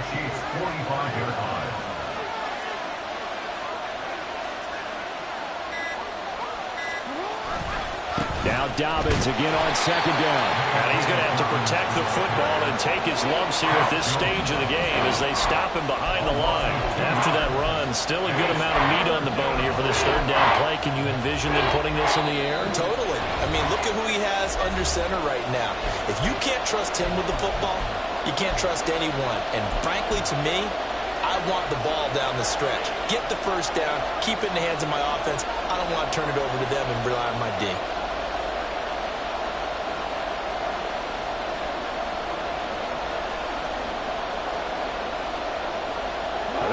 Now Dobbins again on 2nd down. And he's going to have to protect the football and take his lumps here at this stage of the game as they stop him behind the line. After that run, still a good amount of meat on the bone here for this 3rd down play. Can you envision them putting this in the air? Totally. I mean, look at who he has under center right now. If you can't trust him with the football, you can't trust anyone. And frankly, to me, I want the ball down the stretch. Get the 1st down, keep it in the hands of my offense. I don't want to turn it over to them and rely on my D.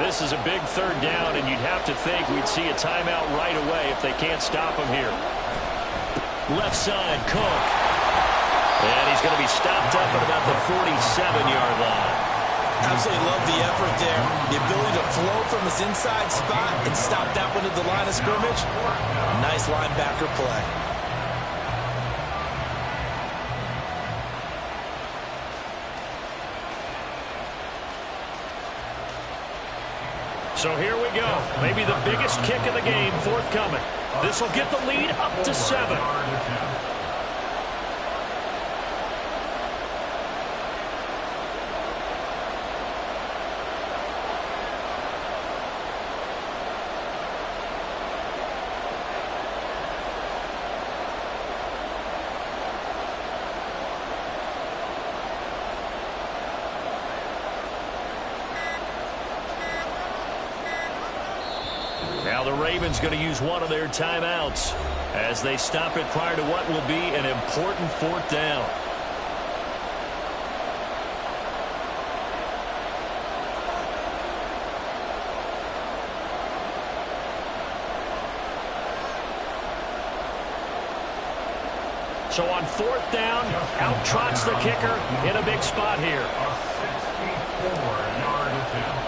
This is a big 3rd down, and you'd have to think we'd see a timeout right away if they can't stop him here. Left side, Cook. And he's going to be stopped up at about the 47-yard line. Absolutely love the effort there. The ability to flow from his inside spot and stop that one at the line of scrimmage. Nice linebacker play. So here we go. Maybe the biggest kick of the game forthcoming. This will get the lead up to 7. Now the Ravens going to use one of their timeouts. as they stop it prior to what will be an important 4th down. So on 4th down, out trots the kicker in a big spot here. A 64-yard attempt.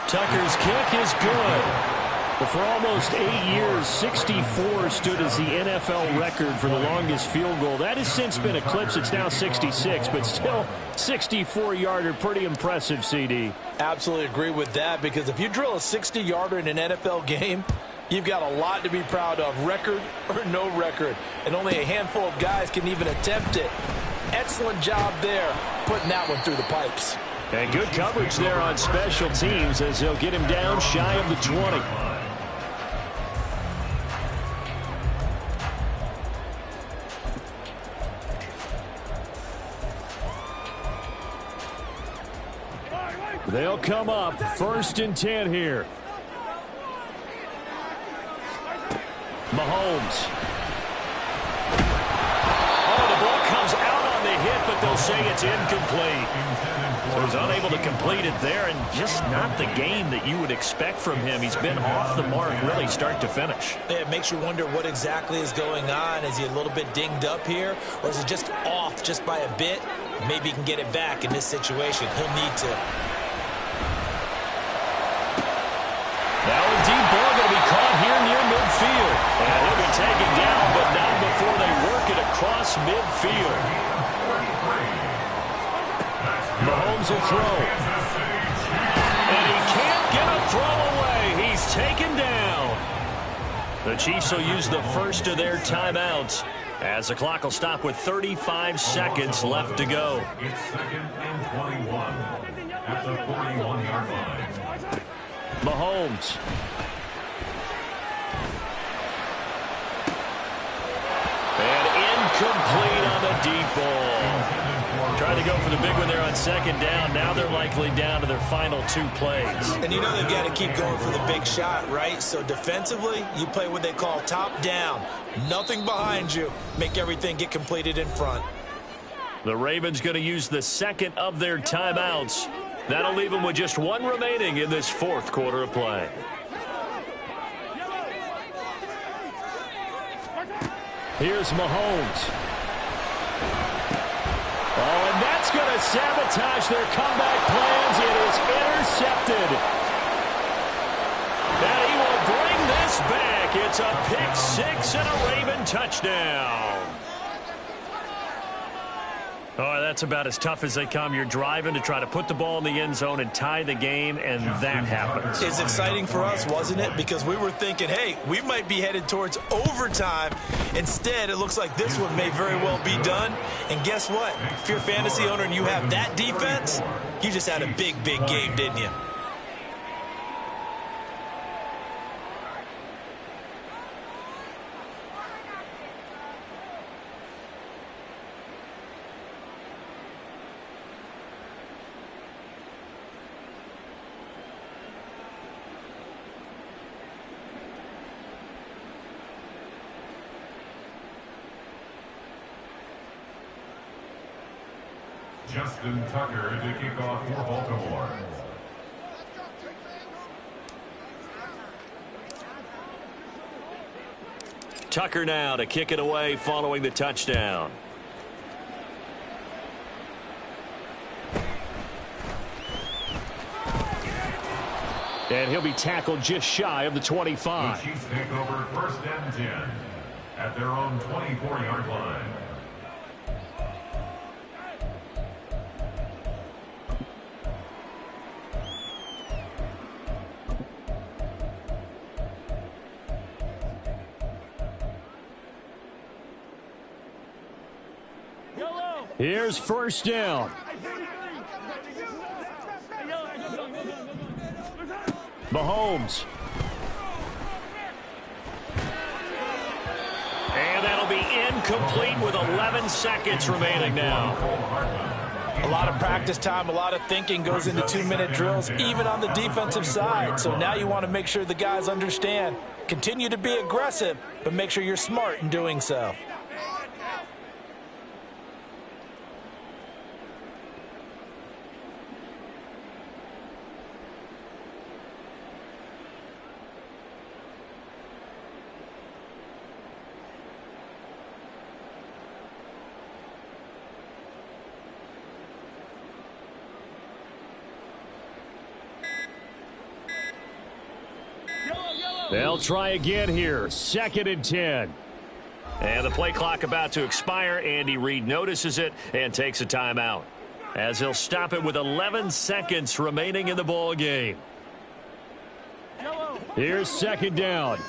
Tucker's kick is good. Well, for almost 8 years, 64 stood as the NFL record for the longest field goal. That has since been eclipsed. It's now 66, but still 64-yarder. Pretty impressive, CD. Absolutely agree with that, because if you drill a 60-yarder in an NFL game, you've got a lot to be proud of, record or no record. And only a handful of guys can even attempt it. Excellent job there, putting that one through the pipes. And good coverage there on special teams as they'll get him down shy of the 20. They'll come up 1st and 10 here. Mahomes. Oh, the ball comes out on the hit, but they'll say it's incomplete. So he's unable to complete it there, and just not the game that you would expect from him. He's been off the mark really start to finish. Yeah, it makes you wonder what exactly is going on. Is he a little bit dinged up here, or is it just off just by a bit? Maybe he can get it back in this situation. He'll need to. Now a deep ball going to be caught here near midfield. And he'll be taken down, but not before they work it across midfield. Mahomes will throw. And he can't get a throw away. He's taken down. The Chiefs will use the first of their timeouts as the clock will stop with 35 seconds left to go. It's 2nd and 21 at the 41-yard line. Mahomes. And incomplete on the deep ball. Trying to go for the big one there on 2nd down. Now they're likely down to their final 2 plays. And you know they've got to keep going for the big shot, right? So defensively, you play what they call top down. Nothing behind you. Make everything get completed in front. The Ravens going to use the 2nd of their timeouts. That'll leave them with just 1 remaining in this 4th quarter of play. Here's Mahomes. Oh, and that's going to sabotage their comeback plans. It is intercepted. And he will bring this back. It's a pick 6 and a Raven touchdown. Oh, that's about as tough as they come. You're driving to try to put the ball in the end zone and tie the game, and that happens. It's exciting for us, wasn't it? Because we were thinking, hey, we might be headed towards overtime. Instead, it looks like this one may very well be done. And guess what? If you're a fantasy owner and you have that defense, you just had a big, big game, didn't you? Justin Tucker to kick off for Baltimore. Tucker now to kick it away following the touchdown. And he'll be tackled just shy of the 25. The Chiefs take over 1st and 10 at their own 24-yard line. Here's 1st down. Mahomes. And that'll be incomplete with 11 seconds remaining now. A lot of practice time, a lot of thinking goes into 2-minute drills, even on the defensive side. So now you want to make sure the guys understand. Continue to be aggressive, but make sure you're smart in doing so. They'll try again here. 2nd and 10. And the play clock about to expire. Andy Reid notices it and takes a timeout, as he'll stop it with 11 seconds remaining in the ball game. Here's 2nd down.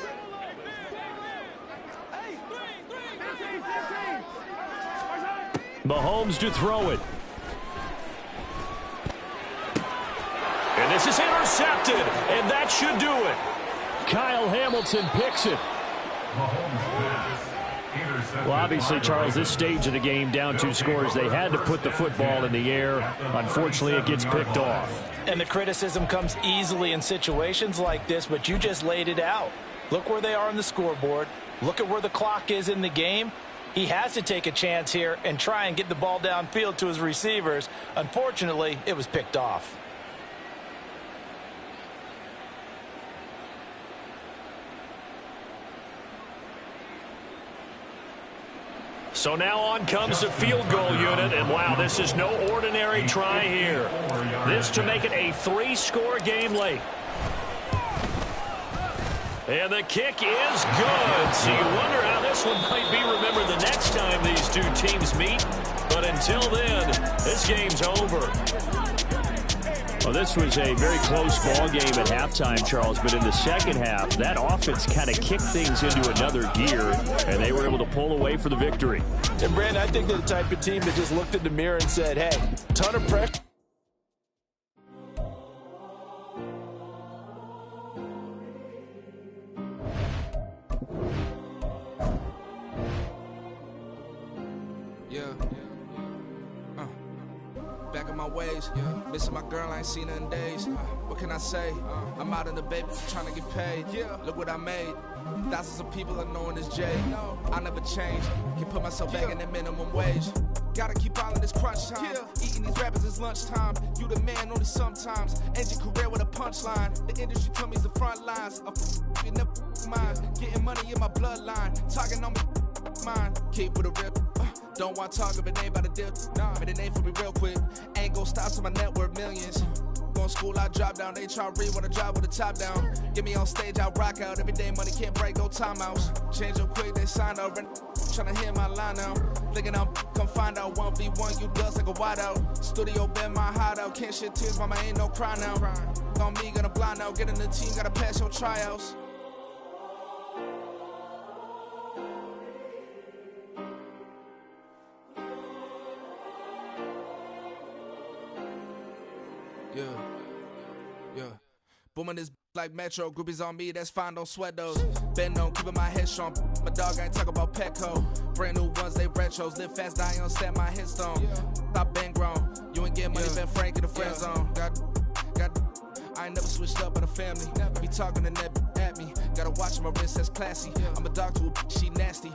Mahomes to throw it. And this is intercepted, and that should do it. Kyle Hamilton picks it. Well, obviously, Charles, this stage of the game, down 2 scores, they had to put the football in the air. Unfortunately, it gets picked off. And the criticism comes easily in situations like this, but you just laid it out. Look where they are on the scoreboard. Look at where the clock is in the game. He has to take a chance here and try and get the ball downfield to his receivers. Unfortunately, it was picked off. So now on comes the field goal unit, and wow, this is no ordinary try here. This to make it a 3-score game late. And the kick is good. So you wonder how this one might be remembered the next time these two teams meet. But until then, this game's over. Well, this was a very close ball game at halftime, Charles, but in the second half, that offense kind of kicked things into another gear, and they were able to pull away for the victory. And, Brandon, I think they're the type of team that just looked in the mirror and said, hey, ton of pressure. Back in my ways, missing my girl, I ain't seen her in days. What can I say? I'm out in the baby trying to get paid. Look what I made. Thousands of people are knowing this Jay. I never change. Can put myself back in the minimum wage. Gotta keep all of this crunch time. Eating these rappers is lunchtime. You the man only sometimes. End your career with a punchline. The industry told me it's the front lines. You never mind. Getting money in my bloodline. Talking on me, mine. Keep with a rip. Don't want to talk if it ain't about a dip. But it ain't for me real quick. Ain't gon' stop till my net worth millions. Going school, I drop down. They try to read when I drive with the top down. Get me on stage, I rock out. Every day money can't break, no timeouts. Change up quick, they signed up. Tryna hear my line now. Thinking I'm come find out 1v1, you dust like a wideout. Studio been my hideout. Can't shed tears, mama ain't no cry now. On me, gonna blind out. Get in the team, gotta pass your tryouts. Yeah. Booming this like Metro. Groupies on me, that's fine, don't sweat those. Been on, keeping my head strong. My dog ain't talk about Petco. Brand new ones, they retros. Live fast, die on set my headstone. Stop been grown. You ain't getting money, been frank in the friend zone. Got I ain't never switched up on the family. Be talking to that at me. Gotta watch my wrist, that's classy. I'm a dog to a she nasty.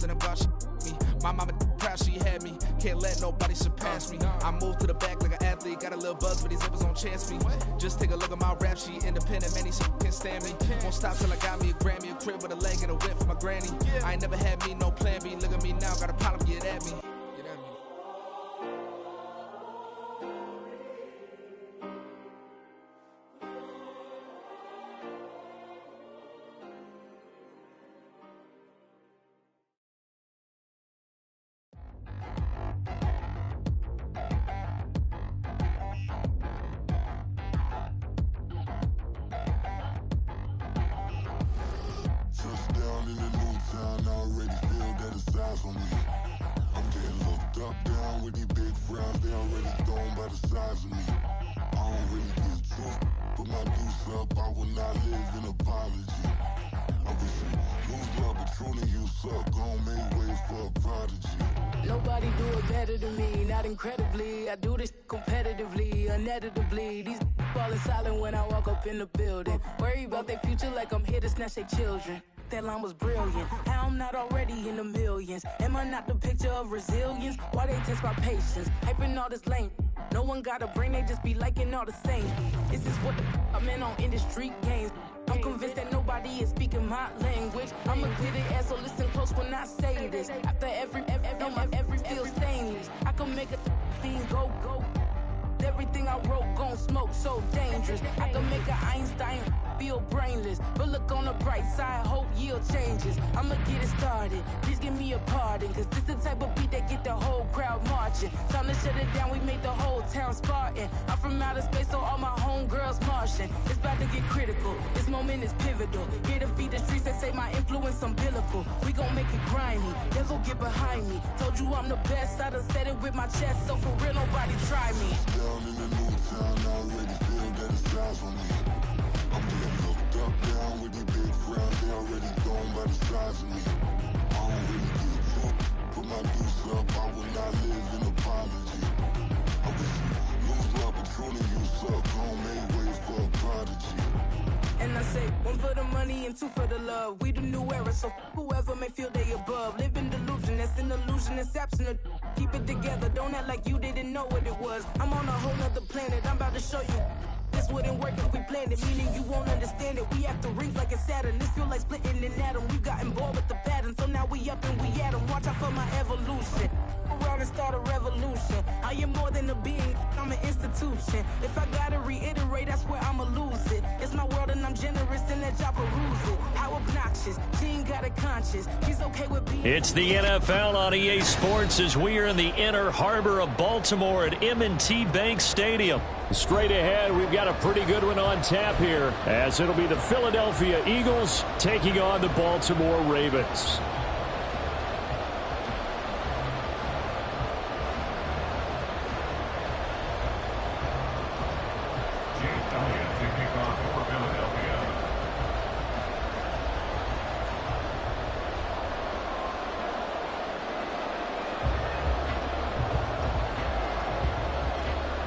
And about me. My mama proud she had me. Can't let nobody surpass me. I moved to the back like an athlete. Got a little buzz for these zippers on chance me. Just take a look at my rap sheet. Independent, man, these can't stand me. Won't stop till I got me a Grammy, a crib with a leg and a whip for my granny. I ain't never had me no plan B. Look at me now, got a problem, get at me. Nobody do it better than me, not incredibly. I do this competitively, uneditably. These falling silent when I walk up in the building. Worry about their future like I'm here to snatch their children. That line was brilliant. How I'm not already in the millions? Am I not the picture of resilience? Why they test my patience? Hyping all this lame. No one got a brain, they just be liking all the same. This is what I'm in on industry games. I'm convinced that nobody is speaking my language. I'ma get it as so listen close when I say this. After every feel stainless. I can make a scene go. Everything I wrote gon' smoke, so dangerous. I can make an Einstein feel brainless. But look on the bright side, hope yield changes. I'ma get it started, please give me a pardon. Cause this the type of beat that get the whole crowd marching. Time to shut it down, we made the whole town Spartan. I'm from outer space, so all my homegirls Martian. It's about to get critical, this moment is pivotal. Here to feed the streets that say my influence umbilical. We gon' make it grimy, never get behind me. Told you I'm the best, I done said it with my chest. So for real, nobody try me. Down in the new town, I already feel that it's time for me. I'm getting hooked up down with these big crowds, they already gone by the size of me. I don't really give a fuck, put my deuce up, I will not live in apology. I wish you lose love, but truly you suck, don't make way for a prodigy. And I say, one for the money and two for the love. We the new era, so whoever may feel they above. Live in delusion, that's an illusion, that's absent of. Keep it together, don't act like you didn't know what it was. I'm on a whole nother planet, I'm about to show you. This wouldn't work if we planned it, meaning you won't understand it. We act the rings like it's Saturn. This feel like splitting an atom. We got involved with the pattern, so now we up and we at 'em. Watch out for my evolution. Around and start a revolution. I am more than a being, I'm an institution. If I gotta reiterate, that's where I'ma lose it. It's my world and I'm generous and let y'all peruse it. How obnoxious, she ain't got a conscience. She's okay with being... It's the NFL on EA Sports as we are in the inner harbor of Baltimore at M&T Bank Stadium. Straight ahead, we've got a pretty good one on tap here, as it'll be the Philadelphia Eagles taking on the Baltimore Ravens.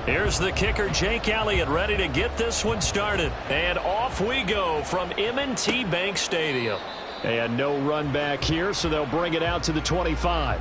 Here's the kicker, Jake Elliott, ready to get this one started. And off we go from M&T Bank Stadium. And no run back here, so they'll bring it out to the 25.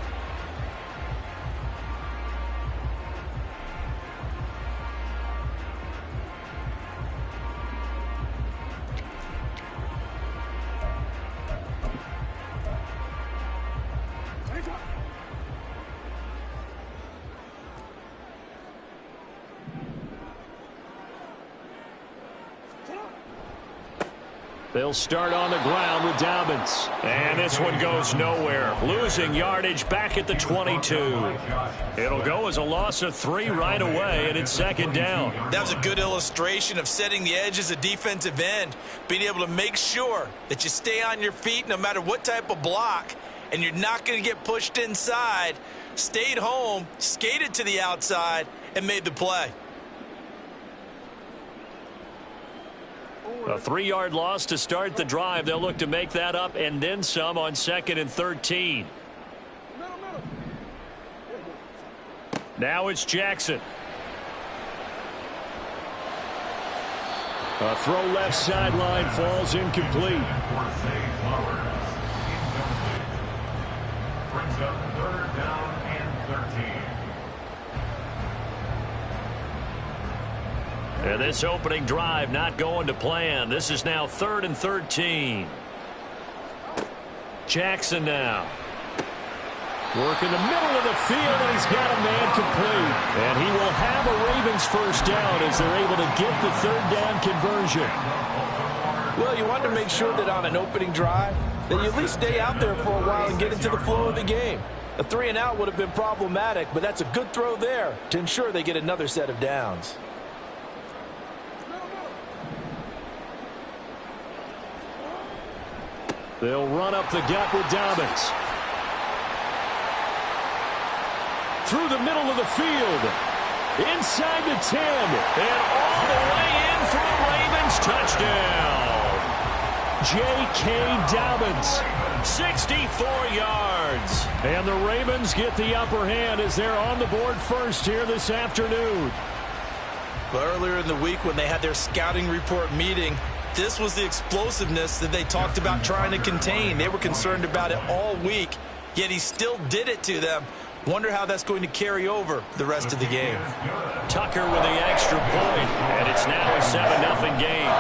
They'll start on the ground with Dobbins. And this one goes nowhere. Losing yardage back at the 22. It'll go as a loss of 3 right away, and it's second down. That was a good illustration of setting the edge as a defensive end, being able to make sure that you stay on your feet no matter what type of block, and you're not going to get pushed inside. Stayed home, skated to the outside, and made the play. A 3-yard loss to start the drive. They'll look to make that up and then some on 2nd and 13. Now it's Jackson. A throw left sideline falls incomplete. Brings up 3rd down and 13. And this opening drive not going to plan. This is now 3rd and 13. Jackson now. Work in the middle of the field, and he's got a man complete. And he will have a Ravens first down as they're able to get the 3rd down conversion. Well, you want to make sure that on an opening drive that you at least stay out there for a while and get into the flow of the game. A 3-and-out would have been problematic, but that's a good throw there to ensure they get another set of downs. They'll run up the gut with Dobbins. Through the middle of the field. Inside the 10. And all the way in for a Ravens touchdown. J.K. Dobbins 64 yards. And the Ravens get the upper hand as they're on the board first here this afternoon. But earlier in the week when they had their scouting report meeting, this was the explosiveness that they talked about trying to contain. They were concerned about it all week, yet he still did it to them. Wonder how that's going to carry over the rest of the game. Tucker with the extra point, and it's now a 7-0 game.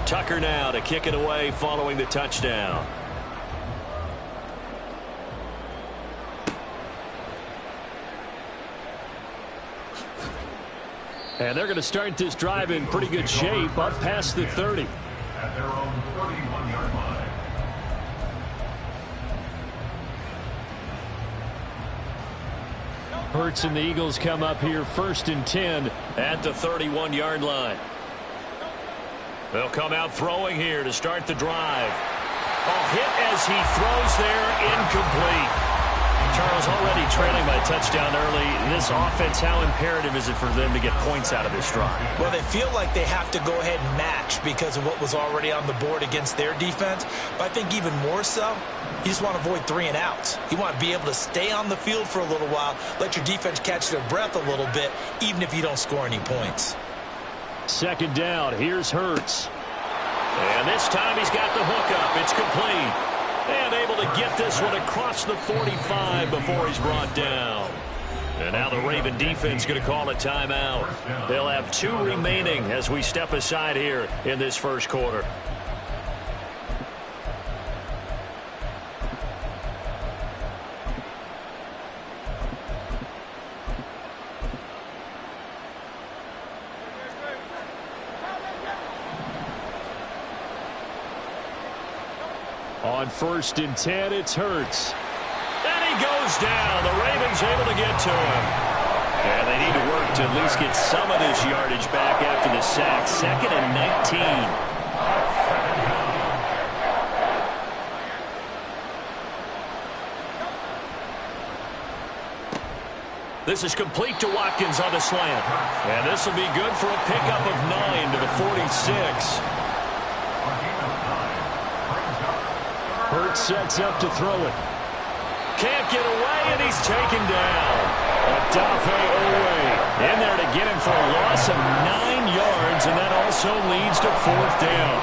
Tucker now to kick it away following the touchdown. And they're going to start this drive in pretty good shape up past the 30. At their own 31-yard line. Hurts and the Eagles come up here 1st and 10 at the 31-yard line. They'll come out throwing here to start the drive. Hit as he throws there, incomplete. Charles, already trailing by a touchdown early. This offense, how imperative is it for them to get points out of this drive? Well, they feel like they have to go ahead and match because of what was already on the board against their defense. But I think even more so, you just want to avoid 3 and outs. You want to be able to stay on the field for a little while, let your defense catch their breath a little bit, even if you don't score any points. 2nd down. Here's Hurts. And this time he's got the hookup. It's complete. And able to get this one across the 45 before he's brought down. And now the Raven defense going to call a timeout. They'll have 2 remaining as we step aside here in this first quarter. On 1st and 10, it's Hurts. And he goes down. The Ravens able to get to him. And they need to work to at least get some of this yardage back after the sack. 2nd and 19. This is complete to Watkins on the slant. And this will be good for a pickup of 9 to the 46. Hurts sets up to throw it. Can't get away, and he's taken down. Odafe Owe in there to get him for a loss of 9 yards, and that also leads to 4th down.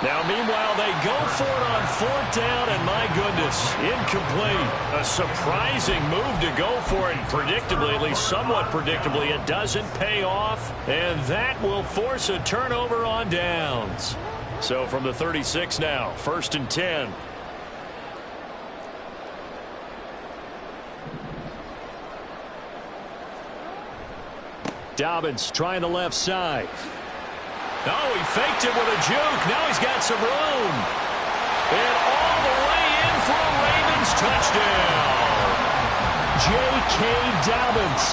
Now, meanwhile, they go for it on 4th down, and my goodness, incomplete. A surprising move to go for it, and predictably, at least somewhat predictably, it doesn't pay off, and that will force a turnover on downs. So from the 36 now, 1st and 10. Dobbins trying the left side. Oh, he faked it with a juke. Now he's got some room. And all the way in for a Ravens touchdown. J.K. Dobbins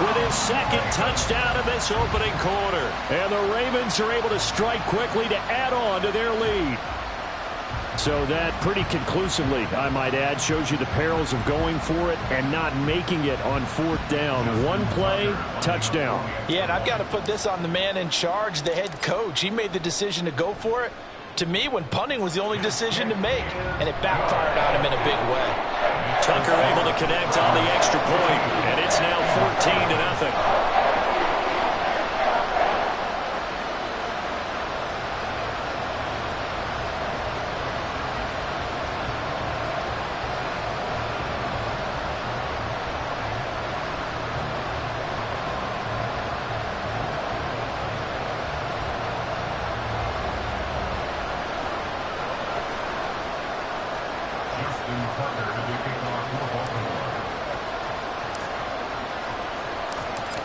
with his 2nd touchdown of this opening quarter. And the Ravens are able to strike quickly to add on to their lead. So that pretty conclusively, I might add, shows you the perils of going for it and not making it on 4th down. One play, touchdown. Yeah, and I've got to put this on the man in charge, the head coach. He made the decision to go for it. To me, when punting was the only decision to make, and it backfired on him in a big way. Tucker able to connect on the extra point, and it's now 14-0.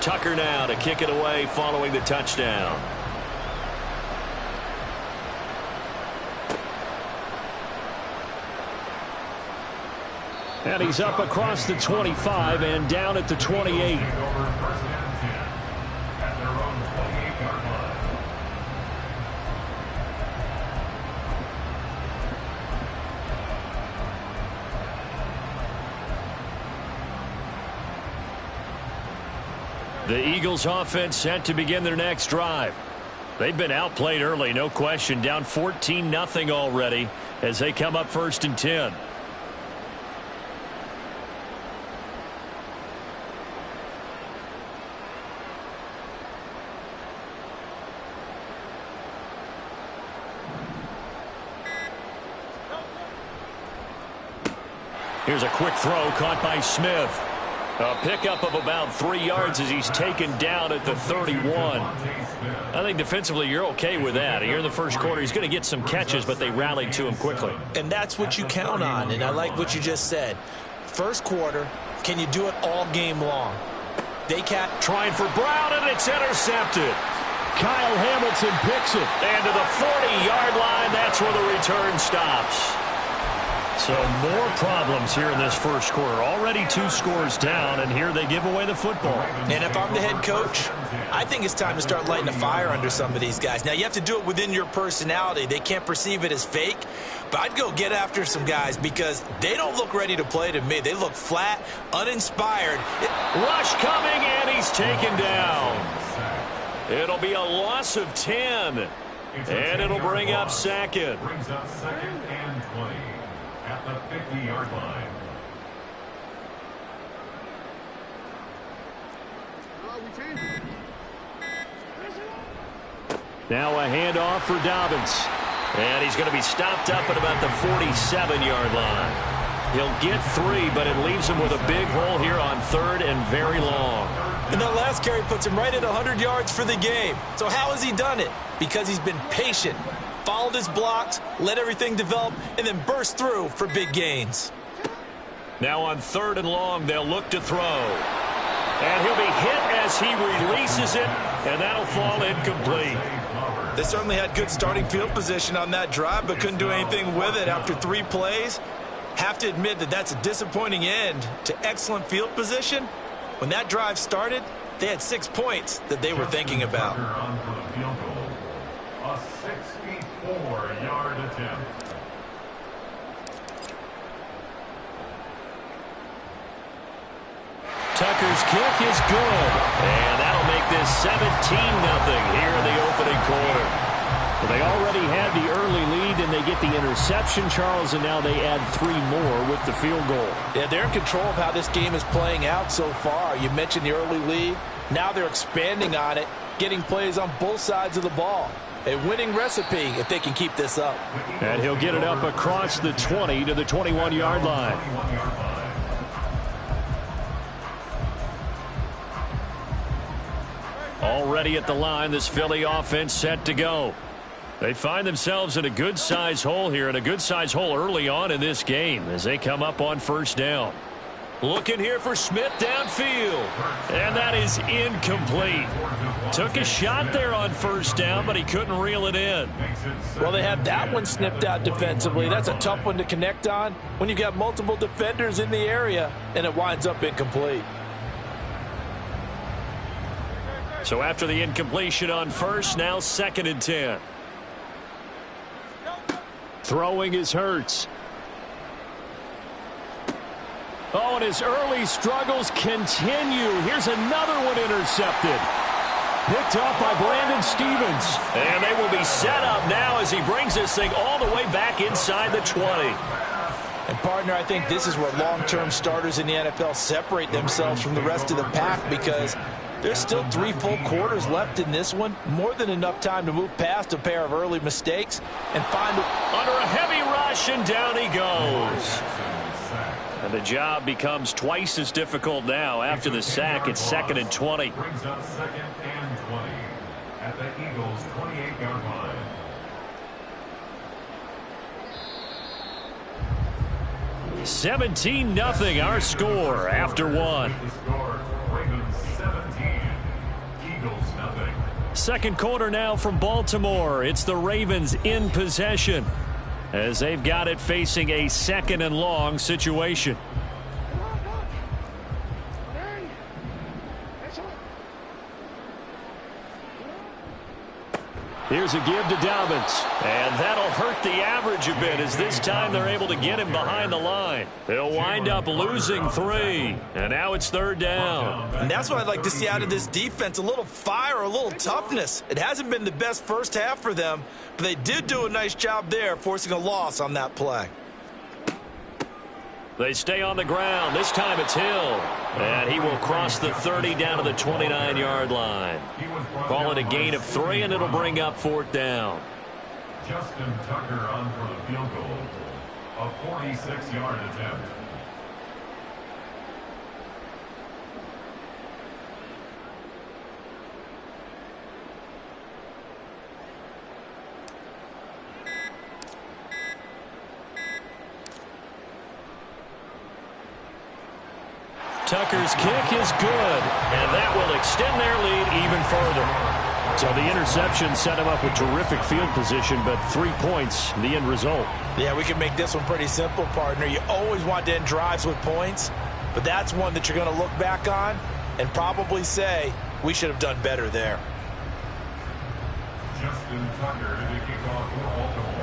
Tucker now to kick it away following the touchdown. And he's up across the 25 and down at the 28. The Eagles offense set to begin their next drive. They've been outplayed early, no question. Down 14-0 already as they come up 1st and 10. Here's a quick throw caught by Smith. A pickup of about 3 yards as he's taken down at the 31. I think defensively you're okay with that. Here in the first quarter, he's going to get some catches, but they rallied to him quickly. And that's what you count on, and I like what you just said. First quarter, can you do it all game long? They can't. Trying for Brown, and it's intercepted. Kyle Hamilton picks it. And to the 40-yard line, that's where the return stops. So more problems here in this first quarter. Already 2 scores down, and here they give away the football. And if I'm the head coach, I think it's time to start lighting a fire under some of these guys. Now, you have to do it within your personality. They can't perceive it as fake, but I'd go get after some guys because they don't look ready to play to me. They look flat, uninspired. Rush coming, and he's taken down. It'll be a loss of 10, and it'll bring up second. Brings up 2nd and 20 at the 50-yard line. Now a handoff for Dobbins. And he's going to be stopped up at about the 47-yard line. He'll get 3, but it leaves him with a big hole here on 3rd and very long. And that last carry puts him right at 100 yards for the game. So how has he done it? Because he's been patient, followed his blocks, let everything develop, and then burst through for big gains. Now on 3rd and long, they'll look to throw. And he'll be hit as he releases it, and that'll fall incomplete. They certainly had good starting field position on that drive, but couldn't do anything with it after 3 plays. Have to admit that that's a disappointing end to excellent field position. When that drive started, they had 6 points that they were thinking about. A 64-yard attempt. Tucker's kick is good. And that'll make this 17-0 here in the opening quarter. Well, they already had the early lead, and they get the interception, Charles, and now they add 3 more with the field goal. Yeah, they're in control of how this game is playing out so far. You mentioned the early lead. Now they're expanding on it, getting plays on both sides of the ball. A winning recipe if they can keep this up. And he'll get it up across the 20 to the 21-yard line. Already at the line, this Philly offense set to go. They find themselves in a good-sized hole here, and a good-sized hole early on in this game as they come up on 1st down. Looking here for Smith downfield, and that is incomplete. Took a shot there on 1st down, but he couldn't reel it in. Well, they had that one snipped out defensively. That's a tough one to connect on when you've got multiple defenders in the area, and it winds up incomplete. So after the incompletion on 1st, now 2nd and 10. Throwing is Hurts. Oh, and his early struggles continue. Here's another one intercepted. Picked off by Brandon Stevens. And they will be set up now as he brings this thing all the way back inside the 20. And, partner, I think this is where long-term starters in the NFL separate themselves from the rest of the pack because there's still 3 full quarters left in this one. More than enough time to move past a pair of early mistakes and find under a heavy rush, and down he goes. And the job becomes twice as difficult now after the sack. It's 2nd and 20. Brings up 2nd and 20 at the Eagles' 28-yard line. $17-0 our score after 1. Second quarter now from Baltimore. It's the Ravens in possession as they've got it facing a 2nd and long situation. Here's a give to Dobbins. And that'll hurt the average a bit as this time they're able to get him behind the line. They'll wind up losing 3. And now it's 3rd down. And that's what I'd like to see out of this defense, a little fire, a little toughness. It hasn't been the best first half for them, but they did do a nice job there forcing a loss on that play. They stay on the ground. This time it's Hill. And he will cross the 30 down to the 29-yard line. Call it a gain of 3, and it'll bring up 4th down. Justin Tucker on for the field goal. A 46-yard attempt. Tucker's kick is good, and that will extend their lead even further. So the interception set him up with terrific field position, but 3 points, the end result. Yeah, we can make this one pretty simple, partner. You always want to end drives with points, but that's one that you're going to look back on and probably say, we should have done better there. Justin Tucker to kick off for Baltimore.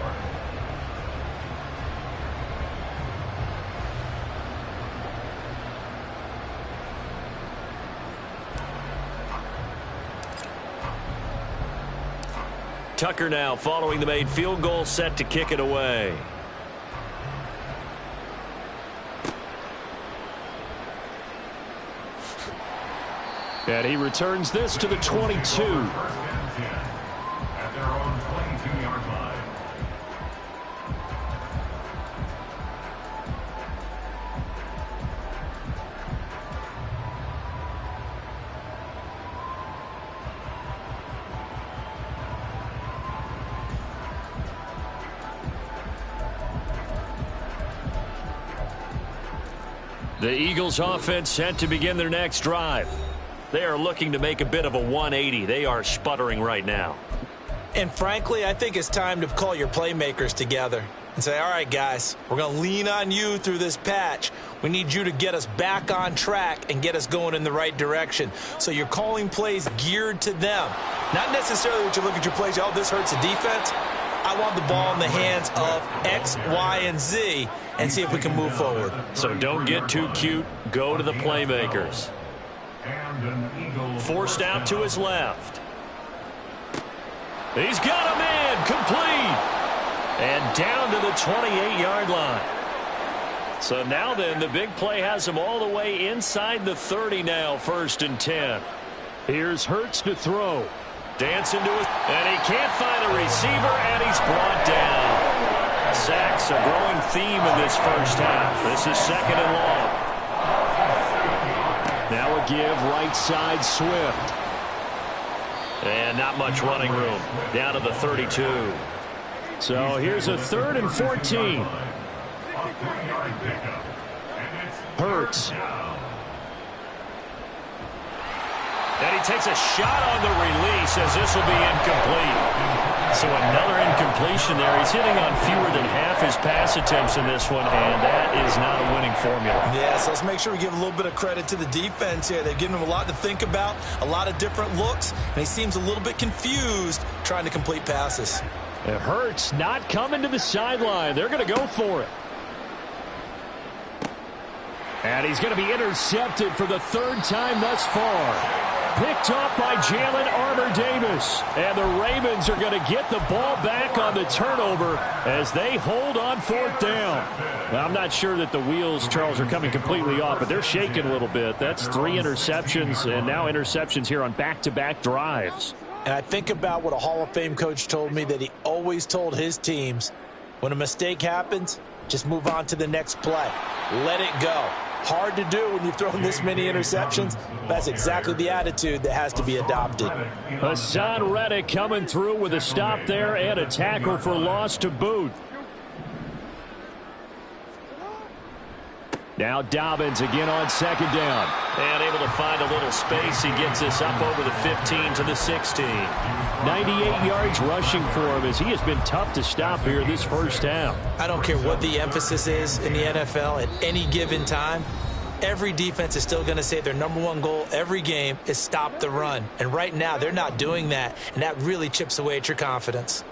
Tucker now following the made field goal, set to kick it away. And he returns this to the 22. At their own 22-yard line. The Eagles offense set to begin their next drive. They are looking to make a bit of a 180. They are sputtering right now. And frankly, I think it's time to call your playmakers together and say, all right, guys, we're going to lean on you through this patch. We need you to get us back on track and get us going in the right direction. So you're calling plays geared to them. Not necessarily what you look at your plays, oh, this hurts the defense. I want the ball in the hands of X, Y, and Z and see if we can move forward. So don't get too cute. Go to the playmakers. Forced out to his left. He's got a man complete. And down to the 28-yard line. So now then, the big play has him all the way inside the 30 now, 1st and 10. Here's Hurts to throw. Dancing to it, and he can't find a receiver, and he's brought down. Sacks a growing theme in this first half. This is 2nd and long. Now a give right side Swift. And not much running room. Down to the 32. So here's a 3rd and 14. Hurts. And he takes a shot on the release as this will be incomplete. So another incompletion there. He's hitting on fewer than half his pass attempts in this one, and that is not a winning formula. Yeah, so let's make sure we give a little bit of credit to the defense here. They've given him a lot to think about, a lot of different looks, and he seems a little bit confused trying to complete passes. It hurts not coming to the sideline. They're going to go for it. And he's going to be intercepted for the 3rd time thus far. Picked up by Jalen Armour-Davis. And the Ravens are going to get the ball back on the turnover as they hold on 4th down. Now, I'm not sure that the wheels, Charles, are coming completely off, but they're shaking a little bit. That's 3 interceptions, and now interceptions here on back-to-back drives. And I think about what a Hall of Fame coach told me, that he always told his teams, when a mistake happens, just move on to the next play. Let it go. Hard to do when you've thrown this many interceptions. That's exactly the attitude that has to be adopted. Hassan Reddick coming through with a stop there and a tackle for loss to boot. Now Dobbins again on 2nd down. And able to find a little space. He gets this up over the 15 to the 16. 98 yards rushing for him as he has been tough to stop here this first half. I don't care what the emphasis is in the NFL at any given time. Every defense is still going to say their #1 goal every game is stop the run. And right now, they're not doing that, and that really chips away at your confidence.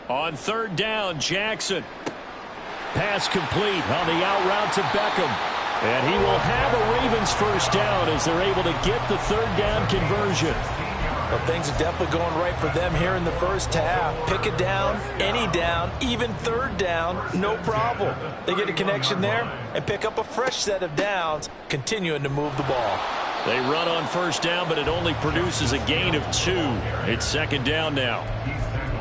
On 3rd down, Jackson. Pass complete on the out route to Beckham. And he will have a Ravens first down as they're able to get the 3rd down conversion. Well, things are definitely going right for them here in the first half. Pick a down, any down, even 3rd down, no problem. They get a connection there and pick up a fresh set of downs, continuing to move the ball. They run on 1st down, but it only produces a gain of 2. It's 2nd down now.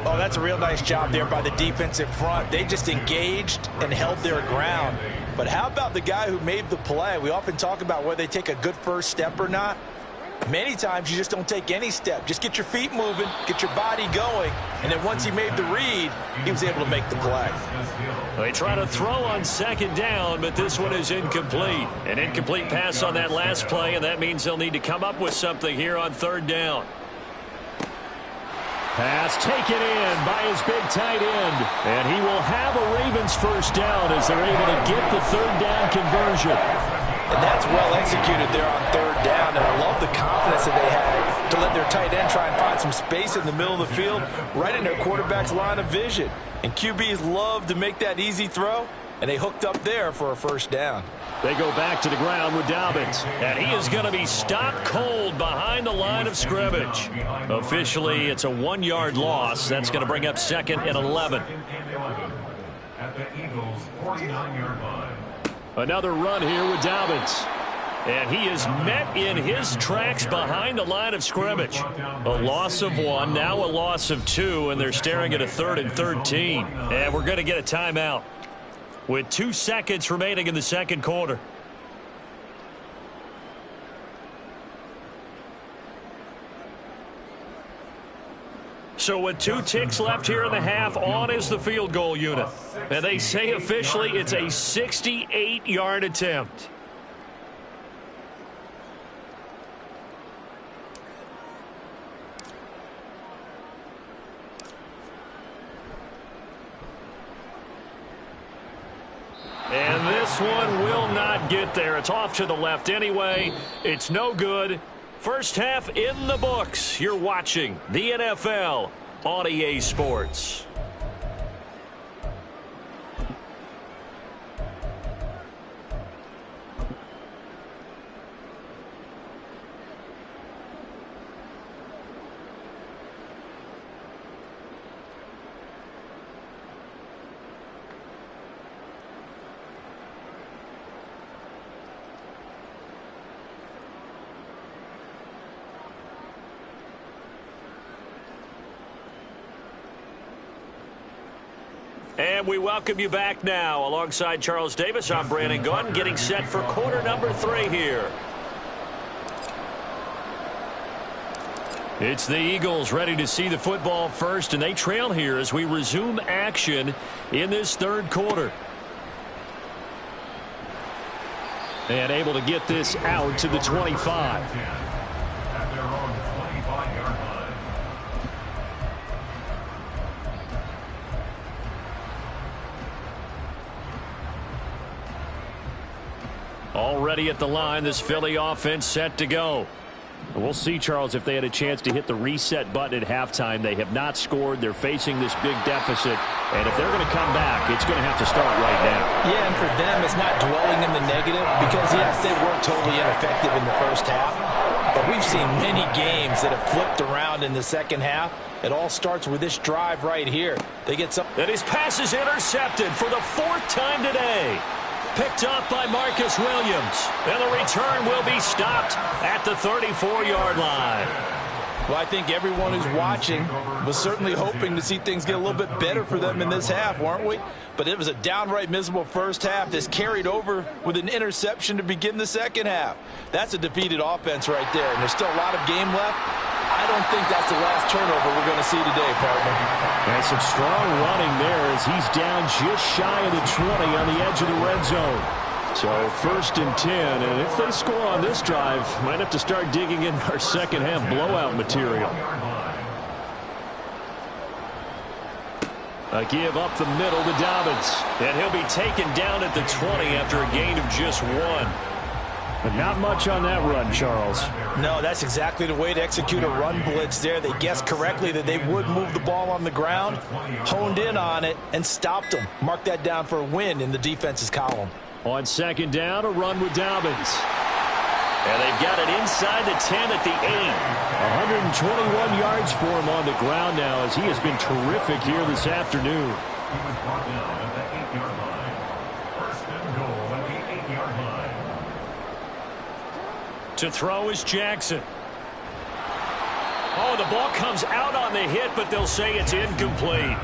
Oh, that's a real nice job there by the defensive front. They just engaged and held their ground. But how about the guy who made the play? We often talk about whether they take a good first step or not. Many times you just don't take any step. Just get your feet moving, get your body going, and then once he made the read, he was able to make the play. They try to throw on 2nd down, but this one is incomplete. An incomplete pass on that last play, and that means they'll need to come up with something here on 3rd down. Pass taken in by his big tight end. And he will have a Ravens first down as they're able to get the 3rd down conversion. And that's well executed there on 3rd down. And I love the confidence that they had to let their tight end try and find some space in the middle of the field, right in their quarterback's line of vision. And QBs love to make that easy throw, and they hooked up there for a first down. They go back to the ground with Dobbins, and he is going to be stopped cold behind the line of scrimmage. Officially, it's a 1-yard loss. That's going to bring up 2nd and 11. At the Eagles' 49-yard line. Another run here with Dobbins. And he is met in his tracks behind the line of scrimmage. A loss of 1, now a loss of 2, and they're staring at a 3rd and 13. And we're going to get a timeout with 2 seconds remaining in the 2nd quarter. So with 2 ticks left here in the half, on is the field goal unit. And they say officially it's a 68-yard attempt. And this one will not get there. It's off to the left anyway. It's no good. First half in the books. You're watching the NFL on EA Sports. And we welcome you back now. Alongside Charles Davis, I'm Brandon Gunn, getting set for quarter number 3 here. It's the Eagles ready to see the football first, and they trail here as we resume action in this 3rd quarter. And able to get this out to the 25. At their own 25-yard line. Already at the line, this Philly offense set to go. We'll see, Charles, if they had a chance to hit the reset button at halftime. They have not scored. They're facing this big deficit. And if they're going to come back, it's going to have to start right now. Yeah, and for them, it's not dwelling in the negative because, yes, they weren't totally ineffective in the first half. But we've seen many games that have flipped around in the second half. It all starts with this drive right here. They get some. And his pass is intercepted for the 4th time today. Picked off by Marcus Williams. And the return will be stopped at the 34-yard line. Well, I think everyone who's watching was certainly hoping to see things get a little bit better for them in this half, weren't we? But it was a downright miserable first half. This carried over with an interception to begin the second half. That's a defeated offense right there, and there's still a lot of game left. I don't think that's the last turnover we're going to see today, partner. And some strong running there as he's down just shy of the 20 on the edge of the red zone. So 1st and 10, and if they score on this drive, might have to start digging in our second half blowout material. A give up the middle to Dobbins. And he'll be taken down at the 20 after a gain of just 1. But not much on that run, Charles. No, that's exactly the way to execute a run blitz there. They guessed correctly that they would move the ball on the ground, honed in on it, and stopped them. Mark that down for a win in the defense's column. On second down, a run with Dobbins. And they've got it inside the 10 at the 8. 121 yards for him on the ground now, as he has been terrific here this afternoon. He was brought down at the 8-yard line. First and goal at the 8-yard line. To throw is Jackson. Oh, the ball comes out on the hit, but they'll say it's incomplete.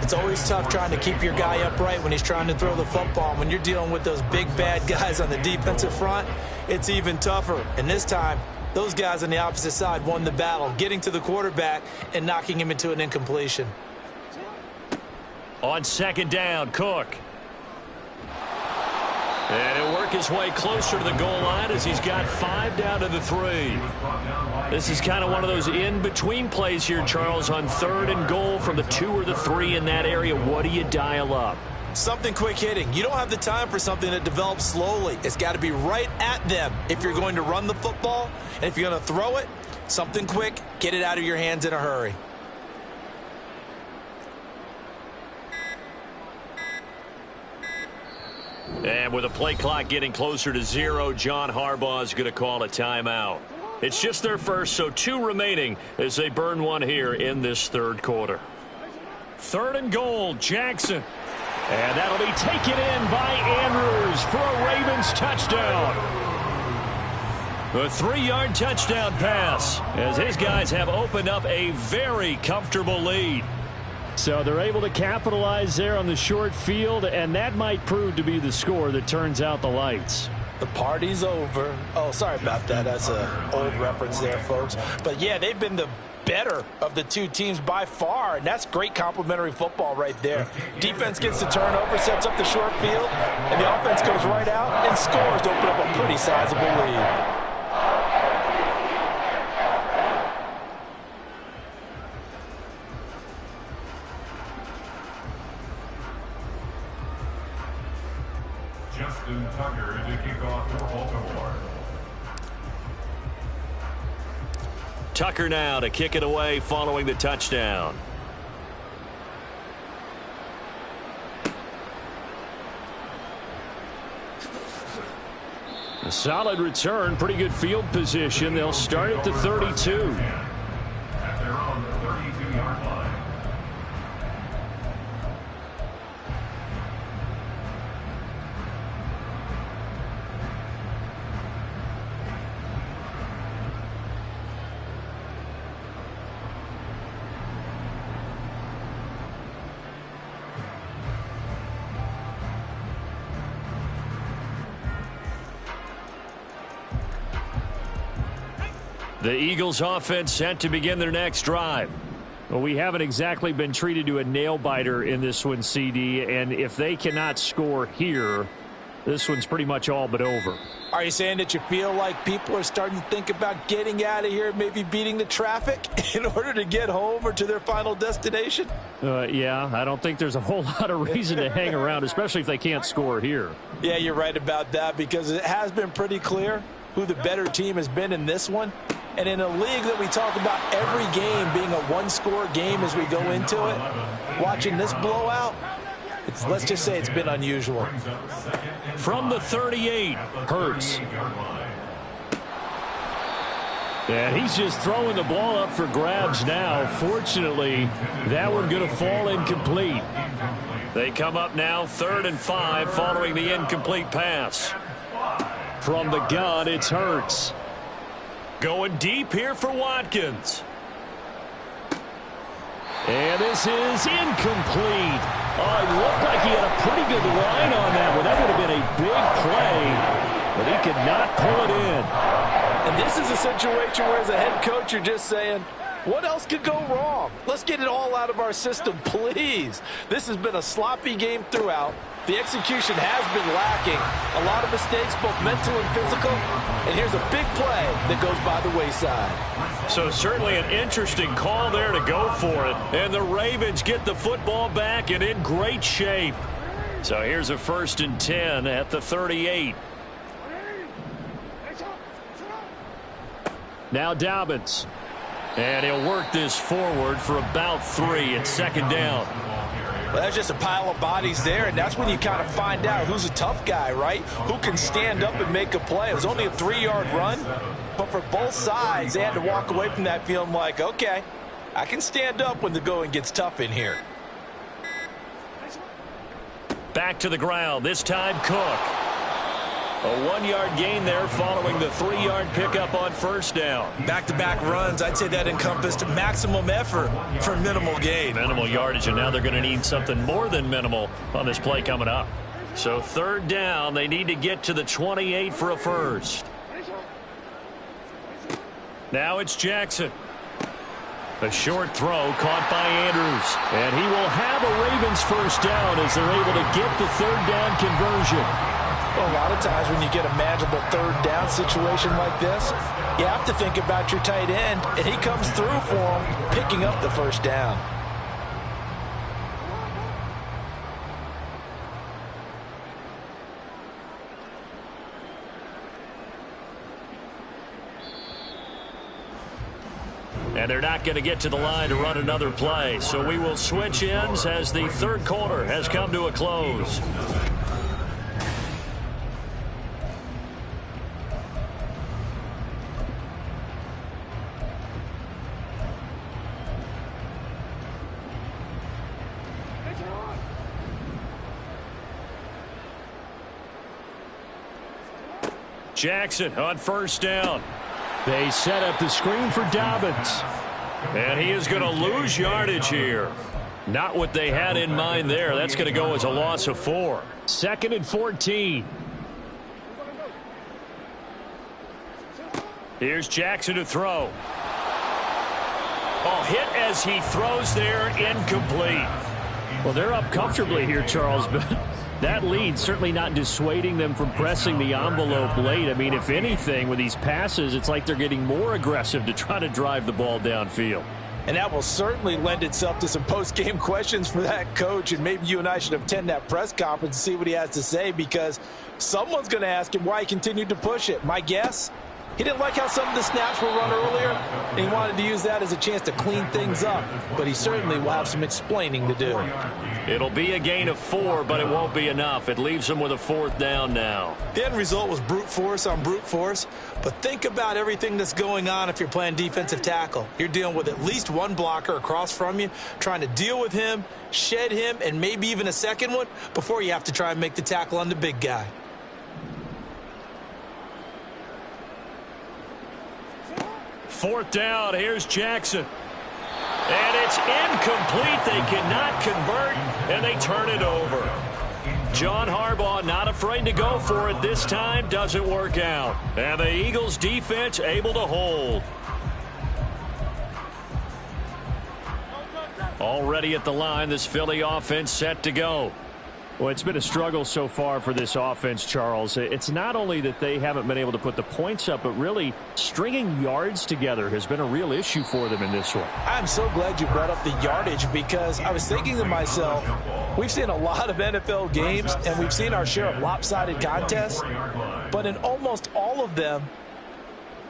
It's always tough trying to keep your guy upright when he's trying to throw the football. When you're dealing with those big, bad guys on the defensive front, it's even tougher. And this time, those guys on the opposite side won the battle, getting to the quarterback and knocking him into an incompletion. On second down, Cook. And he'll work his way closer to the goal line as he's got 5 down to the 3. This is kind of one of those in-between plays here, Charles, on 3rd and goal from the 2 or the 3 in that area. What do you dial up? Something quick hitting. You don't have the time for something that develops slowly. It's got to be right at them if you're going to run the football. And if you're going to throw it, something quick, get it out of your hands in a hurry. And with the play clock getting closer to 0, John Harbaugh is going to call a timeout. It's just their first, so 2 remaining as they burn 1 here in this 3rd quarter. 3rd and goal, Jackson. And that'll be taken in by Andrews for a Ravens touchdown. A 3-yard touchdown pass as his guys have opened up a very comfortable lead. So they're able to capitalize there on the short field, and that might prove to be the score that turns out the lights. The party's over. Oh, sorry about that. That's an old reference there, folks. But, yeah, they've been the better of the 2 teams by far, and that's great complementary football right there. Defense gets the turnover, sets up the short field, and the offense goes right out and scores to open up a pretty sizable lead. Justin Tucker to kick off for Baltimore. Tucker now to kick it away following the touchdown. A solid return, pretty good field position. They'll start at the 32. At their own 32-yard line. The Eagles offense set to begin their next drive. Well, we haven't exactly been treated to a nail-biter in this one, CD, and if they cannot score here, this one's pretty much all but over. Are you saying that you feel like people are starting to think about getting out of here, maybe beating the traffic in order to get home or to their final destination? Yeah, I don't think there's a whole lot of reason to hang around, especially if they can't score here. Yeah, you're right about that, because it has been pretty clear who the better team has been in this one. And in a league that we talk about every game being a one-score game as we go into it, watching this blowout, let's just say it's been unusual. From the 38, Hurts. And he's just throwing the ball up for grabs now. Fortunately, that one going to fall incomplete. They come up now 3rd and 5 following the incomplete pass. From the gun, it's Hurts. Going deep here for Watkins. And this is incomplete. Oh, it looked like he had a pretty good line on that one. That would have been a big play, but he could not pull it in. And this is a situation where, as a head coach, you're just saying, What else could go wrong? Let's get it all out of our system, please. This has been a sloppy game throughout. The execution has been lacking. A lot of mistakes, both mental and physical. And here's a big play that goes by the wayside. So certainly an interesting call there to go for it. And the Ravens get the football back and in great shape. So here's a 1st and 10 at the 38. Now Dobbins. And he'll work this forward for about 3 at 2nd down. Well, that's just a pile of bodies there, and that's when you kind of find out who's a tough guy, right? Who can stand up and make a play. It was only a 3-yard run, but for both sides, they had to walk away from that feeling like, okay, I can stand up when the going gets tough in here. Back to the ground, this time Cook. A 1-yard gain there following the 3-yard pickup on 1st down. Back-to-back runs, I'd say that encompassed maximum effort for minimal gain. Minimal yardage, and now they're going to need something more than minimal on this play coming up. So 3rd down, they need to get to the 28 for a first. Now it's Jackson. A short throw caught by Andrews. And he will have a Ravens 1st down as they're able to get the 3rd down conversion. Well, a lot of times when you get a manageable 3rd down situation like this, you have to think about your tight end, and he comes through for him, picking up the 1st down. And they're not going to get to the line to run another play. So we will switch ends as the 3rd quarter has come to a close. Jackson on 1st down. They set up the screen for Dobbins. And he is going to lose yardage here. Not what they had in mind there. That's going to go as a loss of 4. 2nd and 14. Here's Jackson to throw. Oh, hit as he throws there, incomplete. Well, they're up comfortably here, Charles, but that lead certainly not dissuading them from pressing the envelope late. I mean, if anything, with these passes, it's like they're getting more aggressive to try to drive the ball downfield. And that will certainly lend itself to some post-game questions for that coach, and maybe you and I should attend that press conference and see what he has to say, because someone's going to ask him why he continued to push it. My guess, he didn't like how some of the snaps were run earlier, and he wanted to use that as a chance to clean things up, but he certainly will have some explaining to do. It'll be a gain of 4, but it won't be enough. It leaves them with a 4th down now. The end result was brute force on brute force, but think about everything that's going on if you're playing defensive tackle. You're dealing with at least one blocker across from you, trying to deal with him, shed him, and maybe even a second one before you have to try and make the tackle on the big guy. Fourth down, here's Jackson. And it's incomplete. They cannot convert, and they turn it over. John Harbaugh not afraid to go for it this time. Doesn't work out. And the Eagles defense able to hold. Already at the line, this Philly offense set to go. Well, it's been a struggle so far for this offense, Charles. It's not only that they haven't been able to put the points up, but really stringing yards together has been a real issue for them in this one. I'm so glad you brought up the yardage, because I was thinking to myself, we've seen a lot of NFL games, and we've seen our share of lopsided contests, but in almost all of them,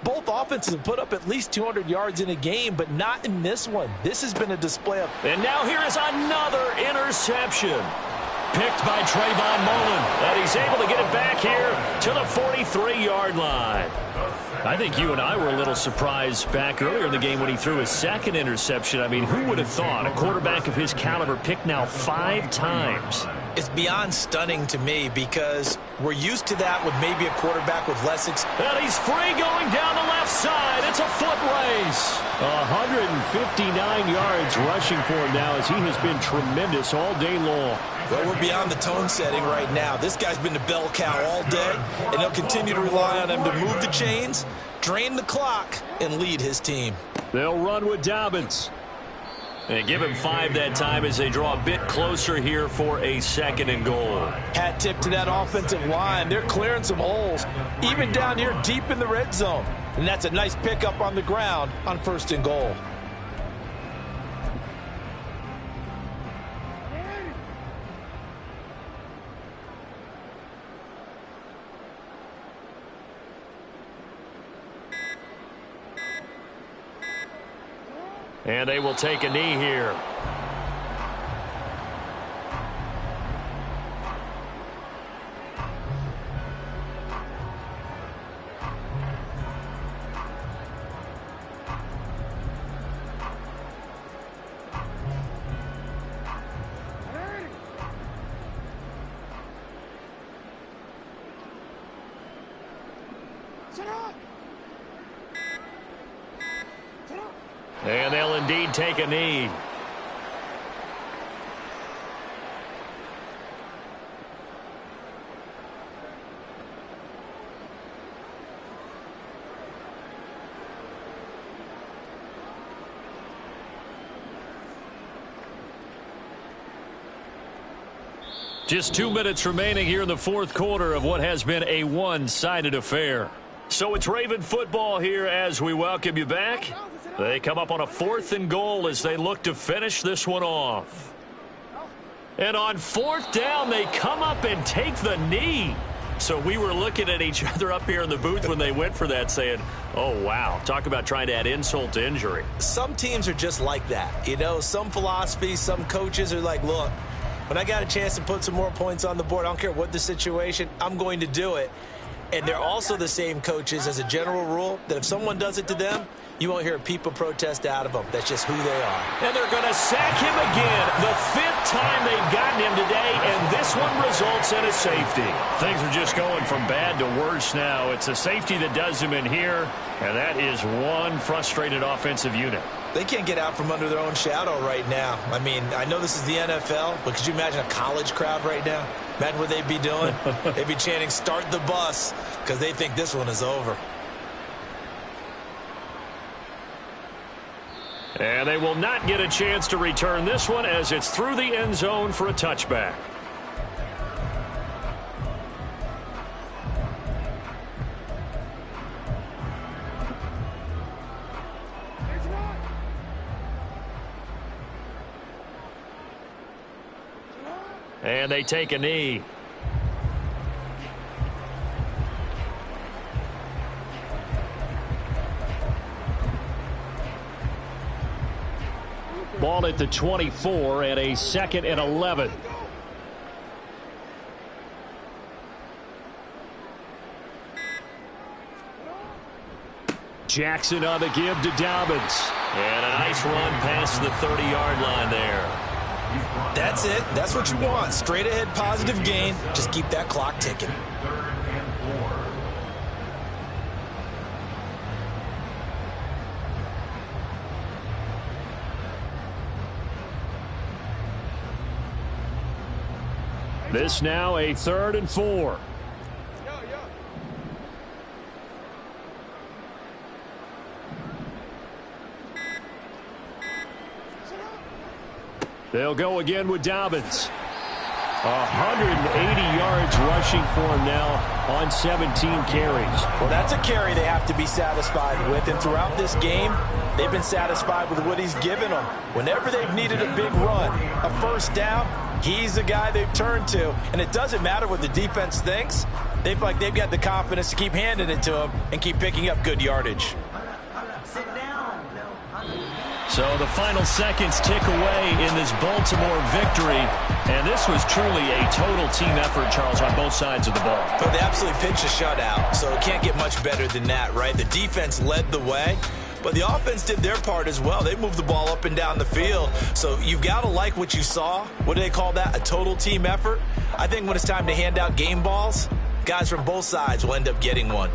both offenses have put up at least 200 yards in a game, but not in this one. This has been a display of... And now here is another interception. Picked by Trayvon Mullen, and he's able to get it back here to the 43-yard line. I think you and I were a little surprised back earlier in the game when he threw his second interception. I mean, who would have thought a quarterback of his caliber picked now 5 times? It's beyond stunning to me, because we're used to that with maybe a quarterback with less experience. And he's free going down the left side. It's a foot race. 159 yards rushing for him now, as he has been tremendous all day long. Well, we're beyond the tone setting right now. This guy's been the bell cow all day, and they'll continue to rely on him to move the chains, drain the clock, and lead his team. They'll run with Dobbins. And give him 5 that time as they draw a bit closer here for a 2nd and goal. Hat tip to that offensive line. They're clearing some holes, even down here deep in the red zone. And that's a nice pickup on the ground on 1st and goal. And they will take a knee here. And they'll indeed take a knee. Just 2 minutes remaining here in the 4th quarter of what has been a one-sided affair. So it's Raven football here as we welcome you back. They come up on a 4th and goal as they look to finish this one off. And on 4th down, they come up and take the knee. So we were looking at each other up here in the booth when they went for that saying, oh, wow, talk about trying to add insult to injury. Some teams are just like that. You know, some philosophies, some coaches are like, look, when I got a chance to put some more points on the board, I don't care what the situation, I'm going to do it. And they're also the same coaches as a general rule that if someone does it to them, you won't hear a peep of protest out of them. That's just who they are. And they're going to sack him again. The 5th time they've gotten him today, and this one results in a safety. Things are just going from bad to worse now. It's a safety that does him in here, and that is one frustrated offensive unit. They can't get out from under their own shadow right now. I mean, I know this is the NFL, but could you imagine a college crowd right now? Imagine what they'd be doing. They'd be chanting, start the bus, because they think this one is over. And they will not get a chance to return this one as it's through the end zone for a touchback. And they take a knee. Ball at the 24 and a 2nd and 11. Jackson on the give to Dobbins. And a nice run past the 30-yard line there. That's it. That's what you want. Straight ahead positive gain. Just keep that clock ticking. This now a 3rd and 4. They'll go again with Dobbins. 180 yards rushing for him now on 17 carries. Well, that's a carry they have to be satisfied with. And throughout this game, they've been satisfied with what he's given them. Whenever they've needed a big run, a 1st down, he's the guy they've turned to. And it doesn't matter what the defense thinks. They've got the confidence to keep handing it to him and keep picking up good yardage. So the final seconds tick away in this Baltimore victory. And this was truly a total team effort, Charles, on both sides of the ball. But they absolutely pitched a shutout, so it can't get much better than that, right? The defense led the way, but the offense did their part as well. They moved the ball up and down the field. So you've got to like what you saw. What do they call that? A total team effort? I think when it's time to hand out game balls, guys from both sides will end up getting one.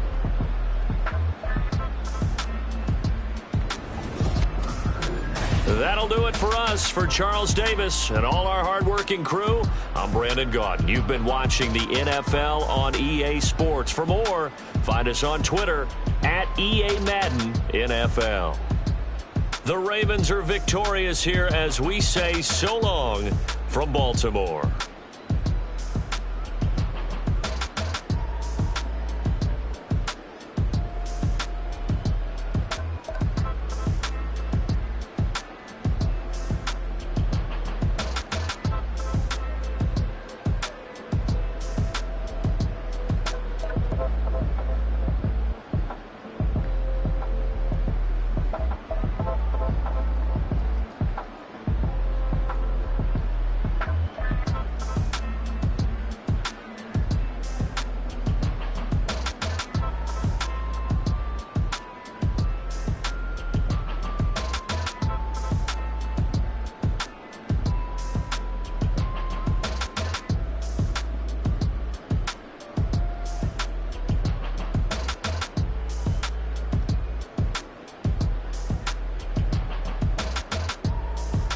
That'll do it for us. For Charles Davis and all our hardworking crew, I'm Brandon Gaudin. You've been watching the NFL on EA Sports. For more, find us on Twitter @EA Madden NFL. The Ravens are victorious here as we say so long from Baltimore.